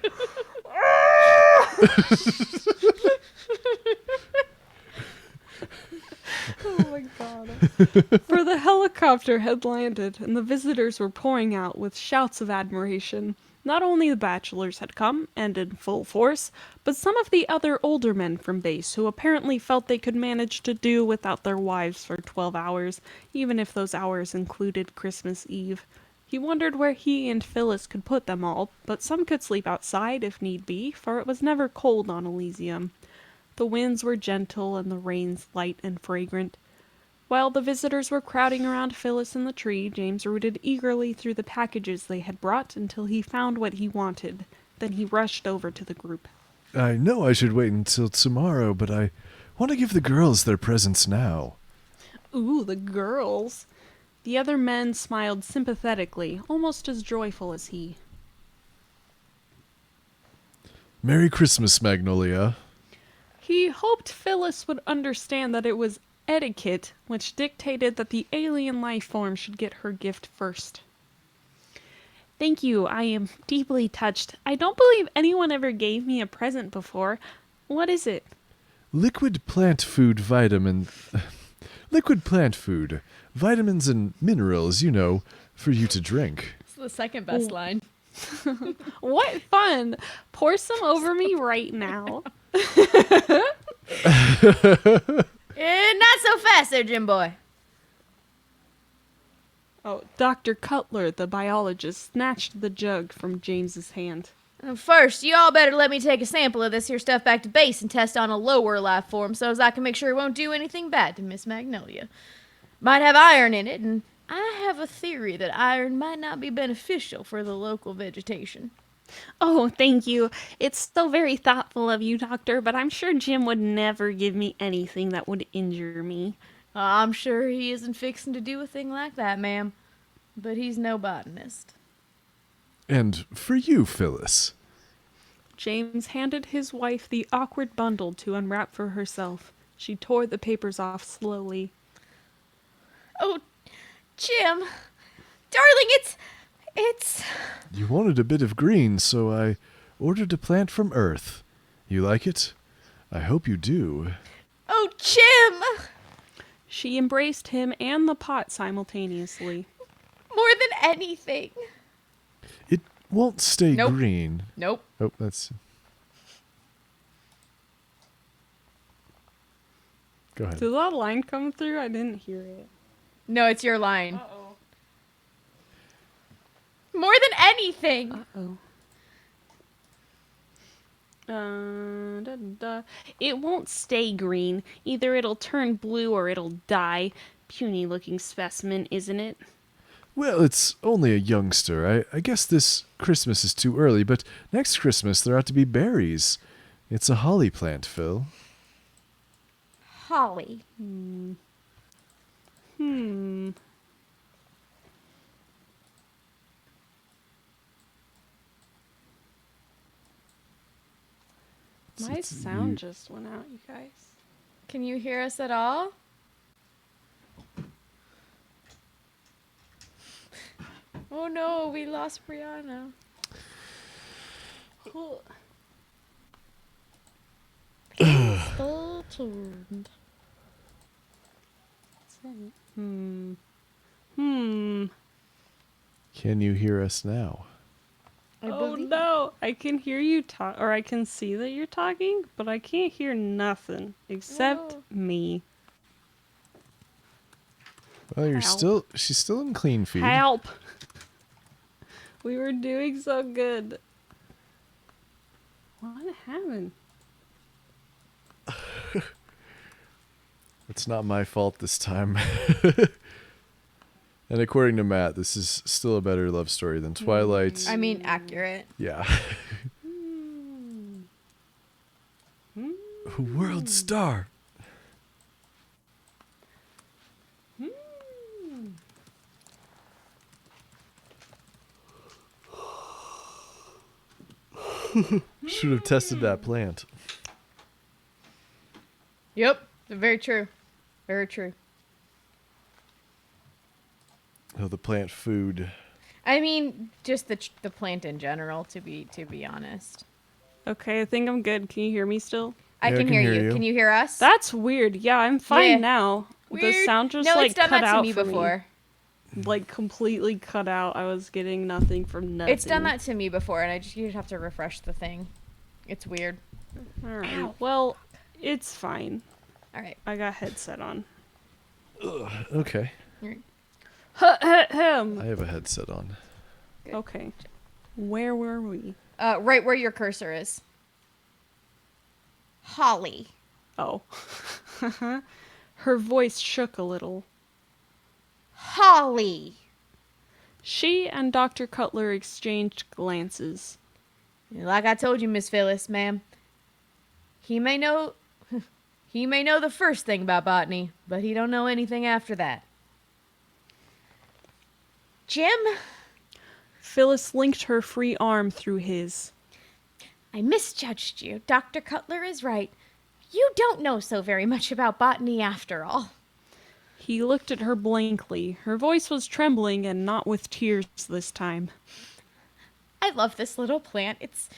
Oh my god. For the helicopter had landed, and the visitors were pouring out with shouts of admiration. Not only the bachelors had come, and in full force, but some of the other older men from base who apparently felt they could manage to do without their wives for 12 hours, even if those hours included Christmas Eve. He wondered where he and Phyllis could put them all, but some could sleep outside if need be, for it was never cold on Elysium. The winds were gentle and the rains light and fragrant. While the visitors were crowding around Phyllis in the tree, James rooted eagerly through the packages they had brought until he found what he wanted. Then he rushed over to the group. I know I should wait until tomorrow, but I want to give the girls their presents now. Ooh, the girls. The other men smiled sympathetically, almost as joyful as he. Merry Christmas, Magnolia. He hoped Phyllis would understand that it was etiquette which dictated that the alien life form should get her gift first. Thank you, I am deeply touched. I don't believe anyone ever gave me a present before. What is it? Liquid plant food vitamins and minerals, you know, for you to drink. It's the second best line. What fun! Pour some over me right now. Not so fast there, Jim boy. Oh, Dr. Cutler, the biologist, snatched the jug from James's hand. First, you all better let me take a sample of this here stuff back to base and test on a lower life form so as I can make sure it won't do anything bad to Miss Magnolia. Might have iron in it, and I have a theory that iron might not be beneficial for the local vegetation. Oh, thank you. It's so very thoughtful of you, Doctor, but I'm sure Jim would never give me anything that would injure me. I'm sure he isn't fixing to do a thing like that, ma'am. But he's no botanist. And for you, Phyllis. James handed his wife the awkward bundle to unwrap for herself. She tore the papers off slowly. Oh, Jim. Darling, it's... You wanted a bit of green, so I ordered a plant from Earth. You like it? I hope you do. Oh, Jim! She embraced him and the pot simultaneously. More than anything. It won't stay Nope. green. Nope. Oh, that's... Go ahead. Did that line come through? I didn't hear it. No, it's your line. Uh-oh. More than anything. Uh-oh. Da, da. It won't stay green. Either it'll turn blue or it'll die. Puny looking specimen, isn't it? Well, it's only a youngster. I guess this Christmas is too early, but next Christmas there ought to be berries. It's a holly plant, Phil. Holly. My sound just went out, you guys. Can you hear us at all? Oh no, we lost Brianna. Still tuned. Can you hear us now? Oh no! I can hear you talk, or I can see that you're talking, but I can't hear nothing except Whoa. me. Well, Help. she's still in clean feed. Help! We were doing so good. What happened? It's not my fault this time. And according to Matt, this is still a better love story than Twilight. I mean, accurate. Yeah. World star. Should have tested that plant. Yep, very true. Very true. Oh, the plant food. I mean, just the plant in general. To be honest, Okay, I think I'm good. Can you hear me still? I Yeah, can hear you. Can you hear us? That's weird. Yeah, I'm fine Yeah. now. The Weird. sound just no, like it's done cut that out to me for before. Like completely cut out. I was getting nothing from nothing. It's done that to me before, and you just have to refresh the thing. It's weird. All right. Ow. Well, it's fine. All right. I got headset on. Okay. I Ahem. have a headset on. Okay. Where were we? Right where your cursor is. Holly. Oh. Her voice shook a little. Holly. She and Dr. Cutler exchanged glances. Like I told you, Miss Phyllis, ma'am. He may know the first thing about botany, but he don't know anything after that. Jim, Phyllis linked her free arm through his. I misjudged you. Dr. Cutler is right. You don't know so very much about botany after all. He looked at her blankly. Her voice was trembling and not with tears this time. I love this little plant. It's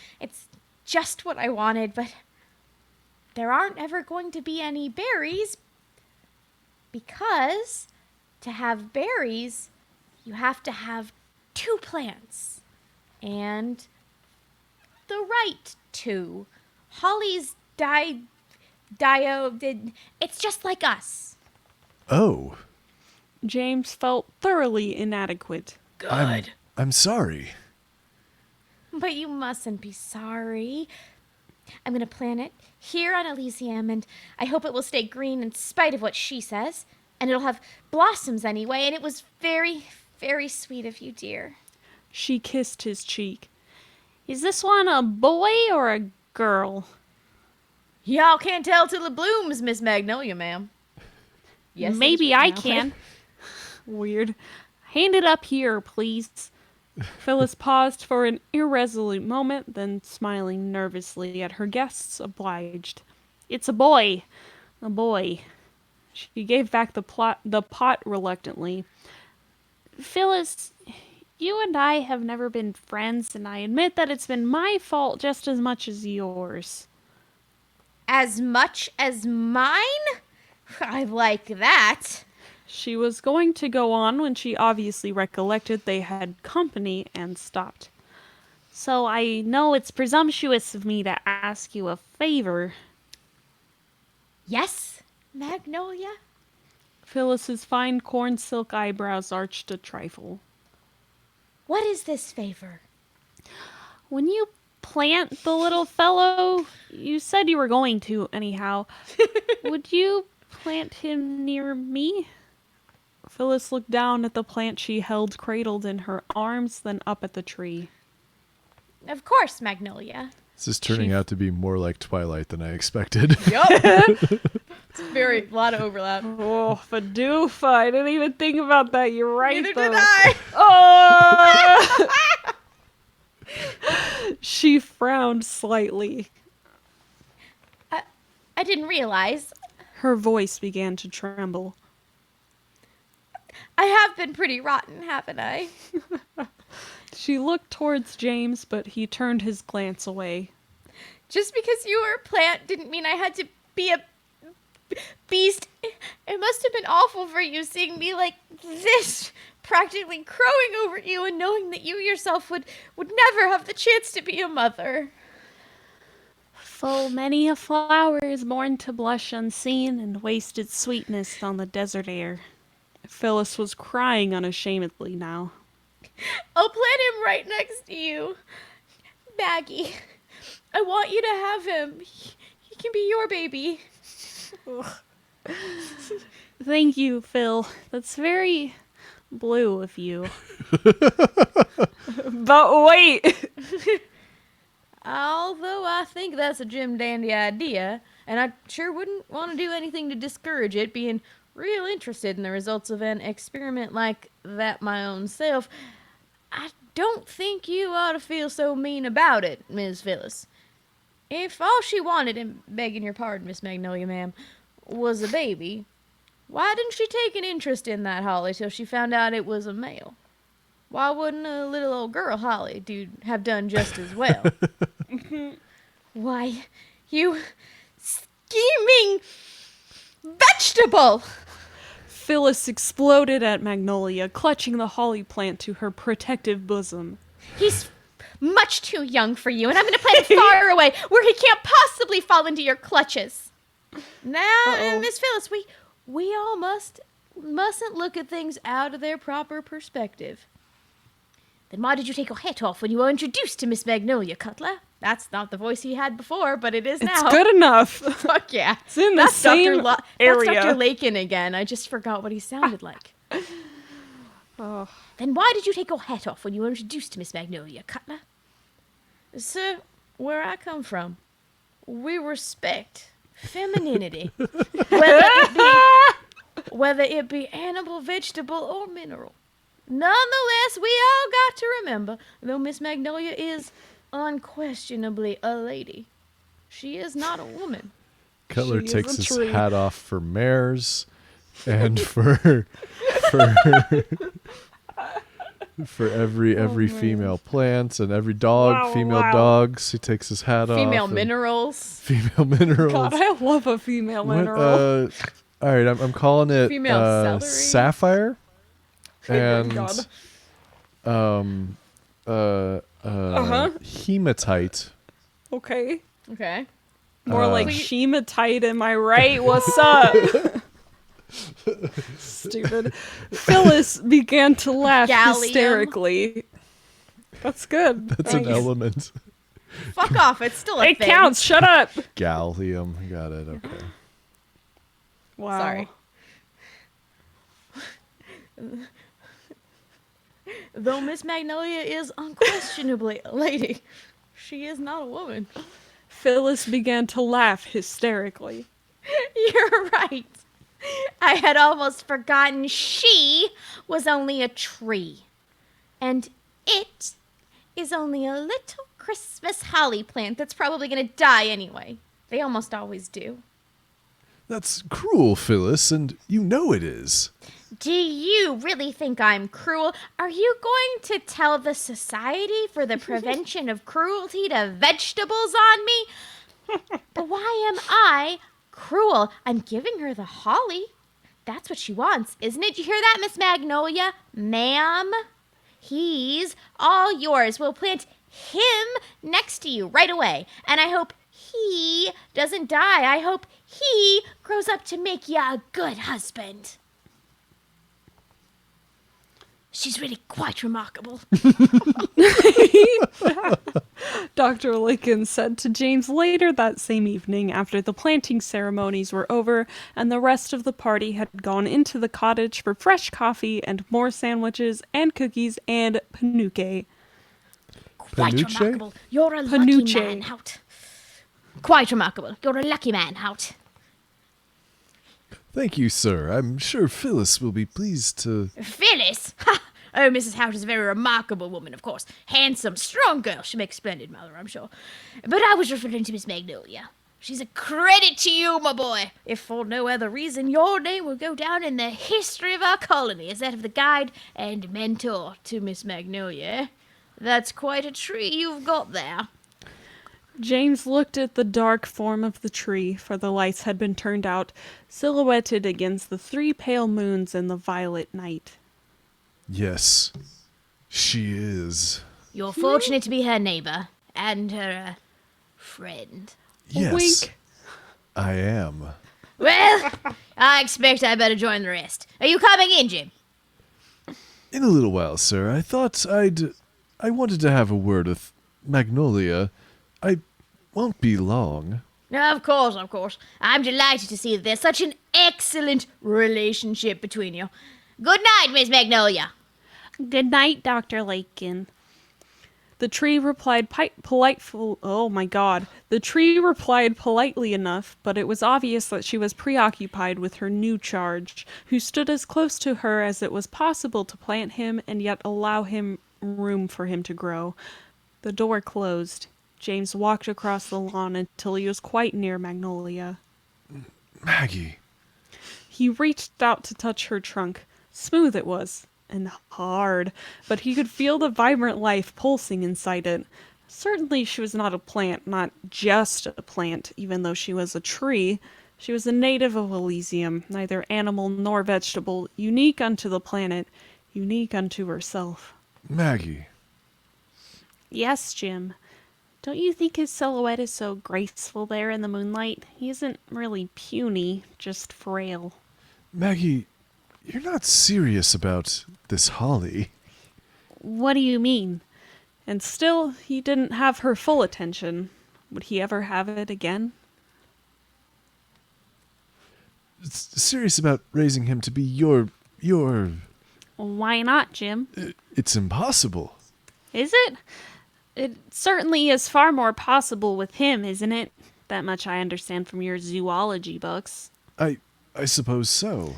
just what I wanted, but there aren't ever going to be any berries because to have berries, you have to have two plants and the right two. Holly's it's just like us. Oh. James felt thoroughly inadequate. Good. I'm sorry. But you mustn't be sorry. I'm going to plant it here on Elysium, and I hope it will stay green in spite of what she says. And it'll have blossoms anyway, and it was very, very sweet of you, dear. She kissed his cheek. Is this one a boy or a girl? Y'all can't tell till it blooms, Miss Magnolia, ma'am. Yes, Maybe I now. can. Weird. Hand it up here, please. Phyllis paused for an irresolute moment, then smiling nervously at her guests, obliged. It's a boy. A boy. She gave back the pot reluctantly. Phyllis, you and I have never been friends, and I admit that it's been my fault just as much as yours. As much as mine? I like that. She was going to go on when she obviously recollected they had company and stopped. So I know it's presumptuous of me to ask you a favor. Yes, Magnolia? Phyllis's fine corn silk eyebrows arched a trifle. What is this favor? When you plant the little fellow, you said you were going to, anyhow. Would you plant him near me? Phyllis looked down at the plant she held cradled in her arms, then up at the tree. Of course, Magnolia. This is turning out to be more like Twilight than I expected. Yup. It's a lot of overlap. Oh, Fadoofa, I didn't even think about that. You're right, Neither though. did I. Oh! She frowned slightly. I didn't realize. Her voice began to tremble. I have been pretty rotten, haven't I? She looked towards James, but he turned his glance away. Just because you were a plant didn't mean I had to be a beast. It must have been awful for you seeing me like this, practically crowing over you and knowing that you yourself would never have the chance to be a mother. Full many a flower is born to blush unseen and waste its sweetness on the desert air. Phyllis was crying unashamedly now. I'll plant him right next to you. Maggie, I want you to have him. He can be your baby. Thank you, Phil. That's very blue of you. But wait! Although I think that's a Jim Dandy idea, and I sure wouldn't want to do anything to discourage it, being real interested in the results of an experiment like that my own self, I don't think you ought to feel so mean about it, Ms. Phyllis. If all she wanted, and begging your pardon, Miss Magnolia, ma'am, was a baby, why didn't she take an interest in that Holly till she found out it was a male? Why wouldn't a little old girl Holly have done just as well? Why, you scheming vegetable! Phyllis exploded at Magnolia, clutching the holly plant to her protective bosom. He's much too young for you, and I'm going to plant him far away where he can't possibly fall into your clutches. Now, Miss Phyllis, we all mustn't look at things out of their proper perspective. Then why did you take your hat off when you were introduced to Miss Magnolia, Cutler? That's not the voice he had before, but it is now. It's good enough. Fuck yeah. It's in the same area. That's Dr. Lakin again. I just forgot what he sounded like. Oh. Then why did you take your hat off when you were introduced to Miss Magnolia, Cutler? Sir, where I come from, we respect femininity. Whether it be animal, vegetable, or mineral. Nonetheless, we all got to remember, though Miss Magnolia is unquestionably a lady, she is not a woman. Cutler She is takes a his tree. hat off for mares and for every man. female plant and every dog, Wow, female wow. dogs. He takes his hat off. Female and minerals. Female minerals. God, I love a female What, mineral. all right, I'm calling it Female celery. sapphire and Uh-huh. hematite. Okay. Okay. More like Please- shematite, am I right? What's up? Stupid. Phyllis began to laugh Gallium. hysterically. That's good. That's Thanks. an element. Fuck off, it's still a It thing. counts. Shut up. Gallium. Got it. Okay. Wow. Sorry. Though Miss Magnolia is unquestionably a lady, she is not a woman. Phyllis began to laugh hysterically. You're right. I had almost forgotten she was only a tree. And It is only a little Christmas holly plant that's probably going to die anyway. They almost always do. That's cruel, Phyllis, and you know it is. Do you really think I'm cruel? Are you going to tell the Society for the Prevention of Cruelty to Vegetables on me? But why am I cruel? I'm giving her the holly. That's what she wants, isn't it? You hear that, Miss Magnolia? Ma'am? He's all yours. We'll plant him next to you right away. And I hope he doesn't die. I hope he grows up to make you a good husband. She's really quite remarkable. Dr. Lincoln said to James later that same evening after the planting ceremonies were over and the rest of the party had gone into the cottage for fresh coffee and more sandwiches and cookies and panuke. Quite Panuche? remarkable. You're a lucky Panuche. man, Hout. Quite remarkable. You're a lucky man, Hout. Thank you, sir. I'm sure Phyllis will be pleased to... Phyllis? Ha! Oh, Mrs. Hout is a very remarkable woman, of course. Handsome, strong girl. She'll make a splendid mother, I'm sure. But I was referring to Miss Magnolia. She's a credit to you, my boy. If for no other reason, your name will go down in the history of our colony as that of the guide and mentor to Miss Magnolia. That's quite a tree you've got there. James looked at the dark form of the tree, for the lights had been turned out, silhouetted against the 3 pale moons and the violet night. Yes, she is. You're fortunate to be her neighbor and her friend. Yes, Wink. I am. Well, I expect I better join the rest. Are you coming in, Jim? In a little while, sir. I wanted to have a word with Magnolia. I won't be long. Of course, of course. I'm delighted to see that there's such an excellent relationship between you. Good night, Miss Magnolia. Good night, Dr. Lakin. The tree replied The tree replied politely enough, but it was obvious that she was preoccupied with her new charge, who stood as close to her as it was possible to plant him and yet allow him room for him to grow. The door closed. James walked across the lawn until he was quite near Magnolia. Maggie. He reached out to touch her trunk. Smooth it was, and hard, but he could feel the vibrant life pulsing inside it. Certainly she was not a plant, not just a plant, even though she was a tree. She was a native of Elysium, neither animal nor vegetable, unique unto the planet, unique unto herself. Maggie. Yes, Jim. Don't you think his silhouette is so graceful there in the moonlight? He isn't really puny, just frail. Maggie, you're not serious about this holly. What do you mean? And still, he didn't have her full attention. Would he ever have it again? Serious about raising him to be your... Why not, Jim? It's impossible. Is it? It certainly is far more possible with him, isn't it? That much I understand from your zoology books. I suppose so.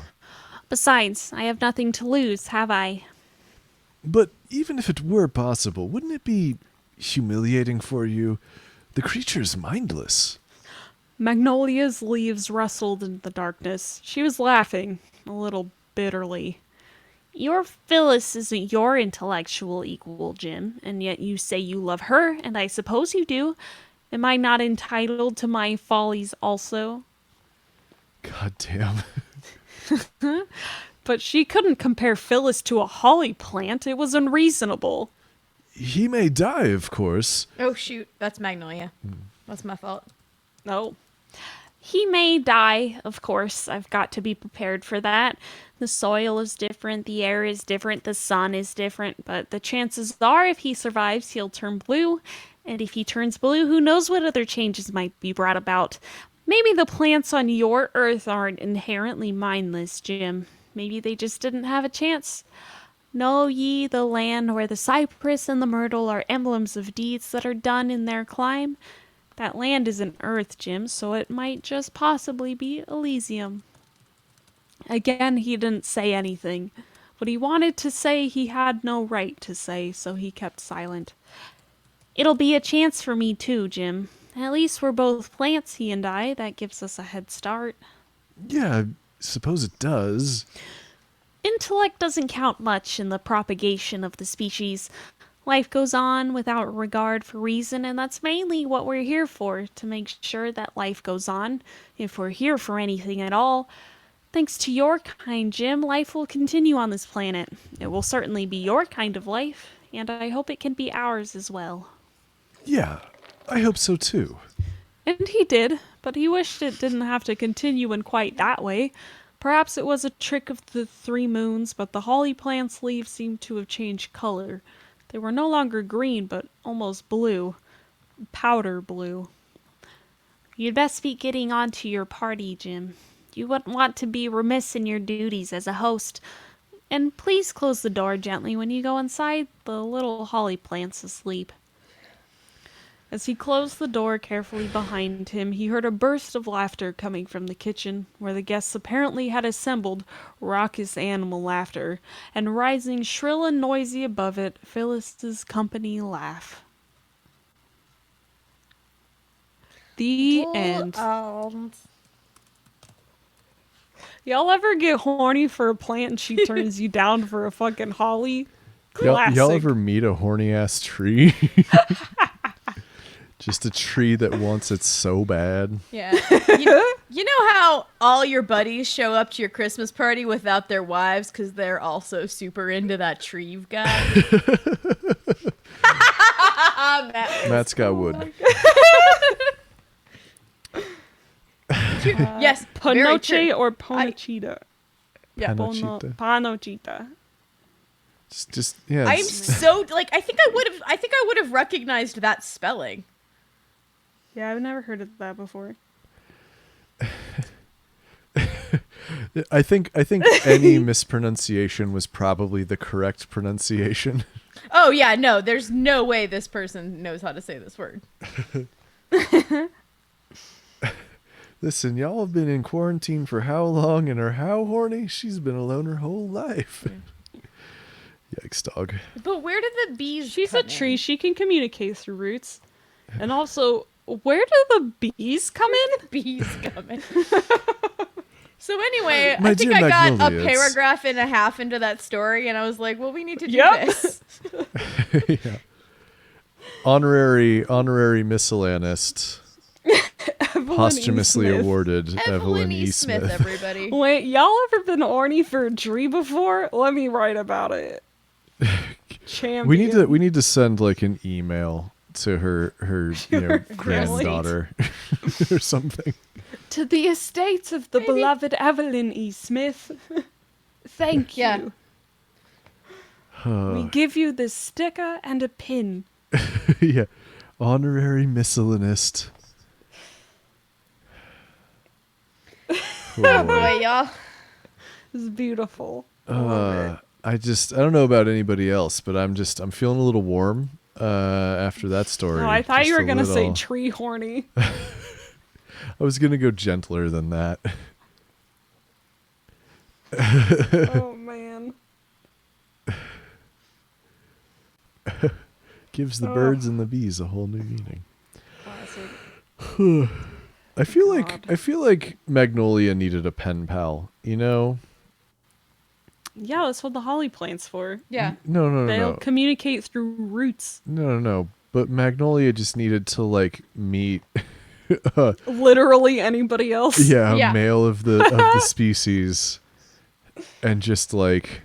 Besides, I have nothing to lose, have I? But even if it were possible, wouldn't it be humiliating for you? The creature's mindless. Magnolia's leaves rustled in the darkness. She was laughing, a little bitterly. Your Phyllis isn't your intellectual equal, Jim, and yet you say you love her, and I suppose you do. Am I not entitled to my follies also? God damn. But she couldn't compare Phyllis to a holly plant. It was unreasonable. He may die, of course. Oh, shoot. That's Magnolia. That's my fault. No. He may die, of course. I've got to be prepared for that. The soil is different, the air is different, the sun is different, but the chances are if he survives, he'll turn blue. And if he turns blue, who knows what other changes might be brought about. Maybe the plants on your earth aren't inherently mindless, Jim. Maybe they just didn't have a chance. Know ye the land where the cypress and the myrtle are emblems of deeds that are done in their clime? That land isn't Earth, Jim, so it might just possibly be Elysium. Again, he didn't say anything. what he wanted to say he had no right to say, so he kept silent. It'll be a chance for me too, Jim. At least we're both plants, he and I. That gives us a head start. Yeah, I suppose it does. Intellect doesn't count much in the propagation of the species. Life goes on without regard for reason, and that's mainly what we're here for, to make sure that life goes on, if we're here for anything at all. Thanks to your kind, Jim, life will continue on this planet. It will certainly be your kind of life, and I hope it can be ours as well. Yeah, I hope so too. And he did, but he wished it didn't have to continue in quite that way. Perhaps it was a trick of the 3 moons, but the holly plant's leaves seemed to have changed color. They were no longer green, but almost blue. Powder blue. You'd best be getting on to your party, Jim. You wouldn't want to be remiss in your duties as a host. And please close the door gently when you go inside. The little holly plant's asleep. As he closed the door carefully behind him, he heard a burst of laughter coming from the kitchen, where the guests apparently had assembled, raucous animal laughter, and rising shrill and noisy above it, Phyllis's company laugh. The end. Y'all ever get horny for a plant and she turns you down for a fucking holly? Classic. Y'all ever meet a horny ass tree? Just a tree that wants it so bad. Yeah. You know how all your buddies show up to your Christmas party without their wives because they're also super into that tree you've got? Matt's got wood. Yes. very true. Panoche or Ponachita? Yeah. Panochita. Panochita. Just yeah. I'm so like I think I would have recognized that spelling. Yeah, I've never heard of that before. I think any mispronunciation was probably the correct pronunciation. Oh yeah, no, there's no way this person knows how to say this word. Listen, y'all have been in quarantine for how long and are how horny? She's been alone her whole life. Yikes, dog. But where did the bees She's come a tree. in? She can communicate through roots. And also, where do the bees come in? Bees coming. So anyway, My I think dear I got a Magnolia, it's- paragraph and a half into that story, and I was like, well, we need to do Yep. this. Yeah. Honorary miscellanist. Posthumously awarded Evelyn E. Smith, everybody. Wait, y'all ever been horny for a tree before? Let me write about it. Champion. We need to send like an email to her granddaughter or something. To the estates of the beloved Evelyn E. Smith. Thank Yeah. you. We give you this sticker and a pin. Yeah. Honorary miscellanist. Oh boy, y'all. It's beautiful. I don't know about anybody else, but I'm feeling a little warm after that story. No, I thought Just you were a going to say little. tree horny. I was going to go gentler than that. Oh, man. Gives the birds and the bees a whole new meaning. Classic. I feel like Magnolia needed a pen pal, you know? Yeah, that's what the holly plant's for. Yeah. No. They'll communicate through roots. No. But Magnolia just needed to like meet Literally anybody else. a Yeah. male of the species and just like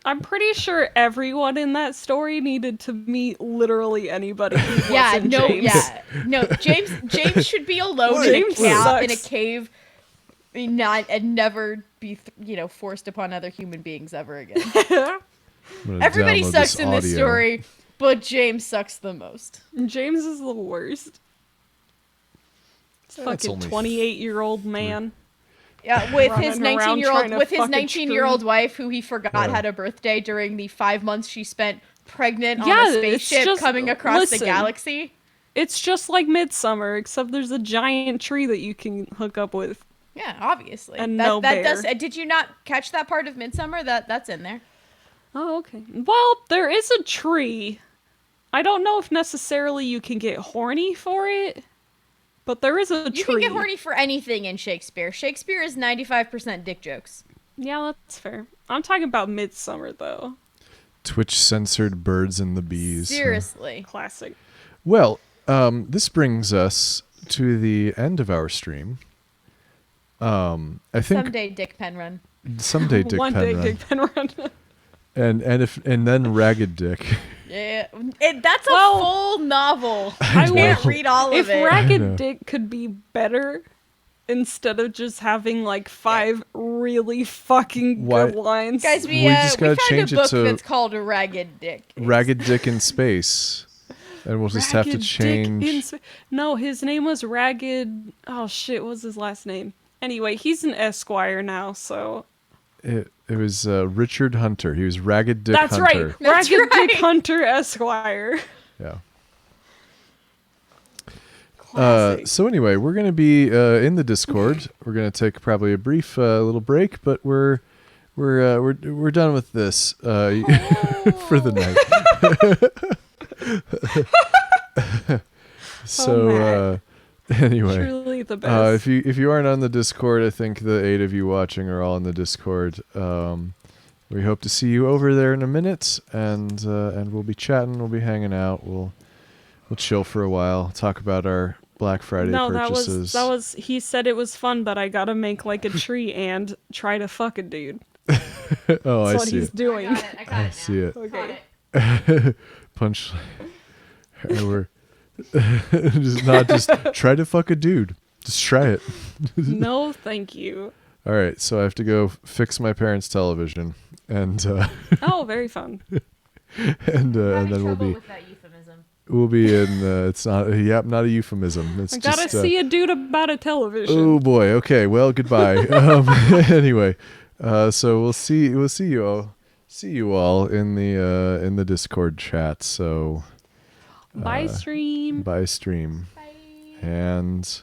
I'm pretty sure everyone in that story needed to meet literally anybody. Who Yeah, wasn't no, James. yeah. No, James should be alone in a James cave, sucks. and never be, forced upon other human beings ever again. I'm gonna Everybody download sucks in this audio. story, but James sucks the most. James is the worst. That's Fucking only 28-year-old man. Yeah, with his Running around trying to fuck a 19-year-old tree. wife who he forgot Yeah. had a birthday during the 5 months she spent pregnant on Yeah, a it's spaceship just- coming across the listen. galaxy. It's just like Midsummer, except there's a giant tree that you can hook up with. Yeah, obviously. And that no bear. does. Did you not catch that part of Midsummer? That's in there. Oh, okay. Well, there is a tree. I don't know if necessarily you can get horny for it, but there is a tree. You can get horny for anything in Shakespeare. Shakespeare is 95% dick jokes. Yeah, that's fair. I'm talking about Midsummer, though. Twitch censored birds and the bees. huh? Seriously. Classic. Well, this brings us to the end of our stream. I think Someday Dick Pen Run. someday Dick One Pen day, Run. Dick Pen Run. and then Ragged Dick. Yeah, that's a Well, full novel. I I can't know. read all If of it. I know. Ragged Dick could be better instead of just having like 5 really fucking Why- good lines. Guys, We just gotta found change a it book to that's called Ragged Dick. Ragged Dick in space. And we'll just have to Ragged Dick in change. No, his name was Ragged. Oh shit, what was his last name? Anyway, he's an Esquire now, so. It was Richard Hunter. He was Ragged Dick That's Hunter. right, That's Ragged Dick right. Hunter Esquire. Yeah. Classic. So anyway, we're gonna be in the Discord. We're gonna take probably a brief little break, but we're done with this for the night. So anyway, Truly the best. if you aren't on the Discord, I think the 8 of you watching are all on the Discord. We hope to see you over there in a minute, and we'll be chatting. We'll be hanging out. We'll chill for a while. Talk about our Black Friday No, purchases. that was. He said it was fun, but I gotta make like a tree and try to fuck a dude. Oh, I That's what see he's it. doing. I got I it see it. Okay. Punch. We're just try to fuck a dude. Just try it. No, thank you. All right, so I have to go fix my parents' television, and Oh, very fun. and then with that euphemism. we'll be in. It's not. Yep, not a euphemism. It's I gotta just. see a dude about a television. Oh boy. Okay. Well, goodbye. Anyway, so we'll see you all in the Discord chat. So Bye, stream. bye stream Bye. and.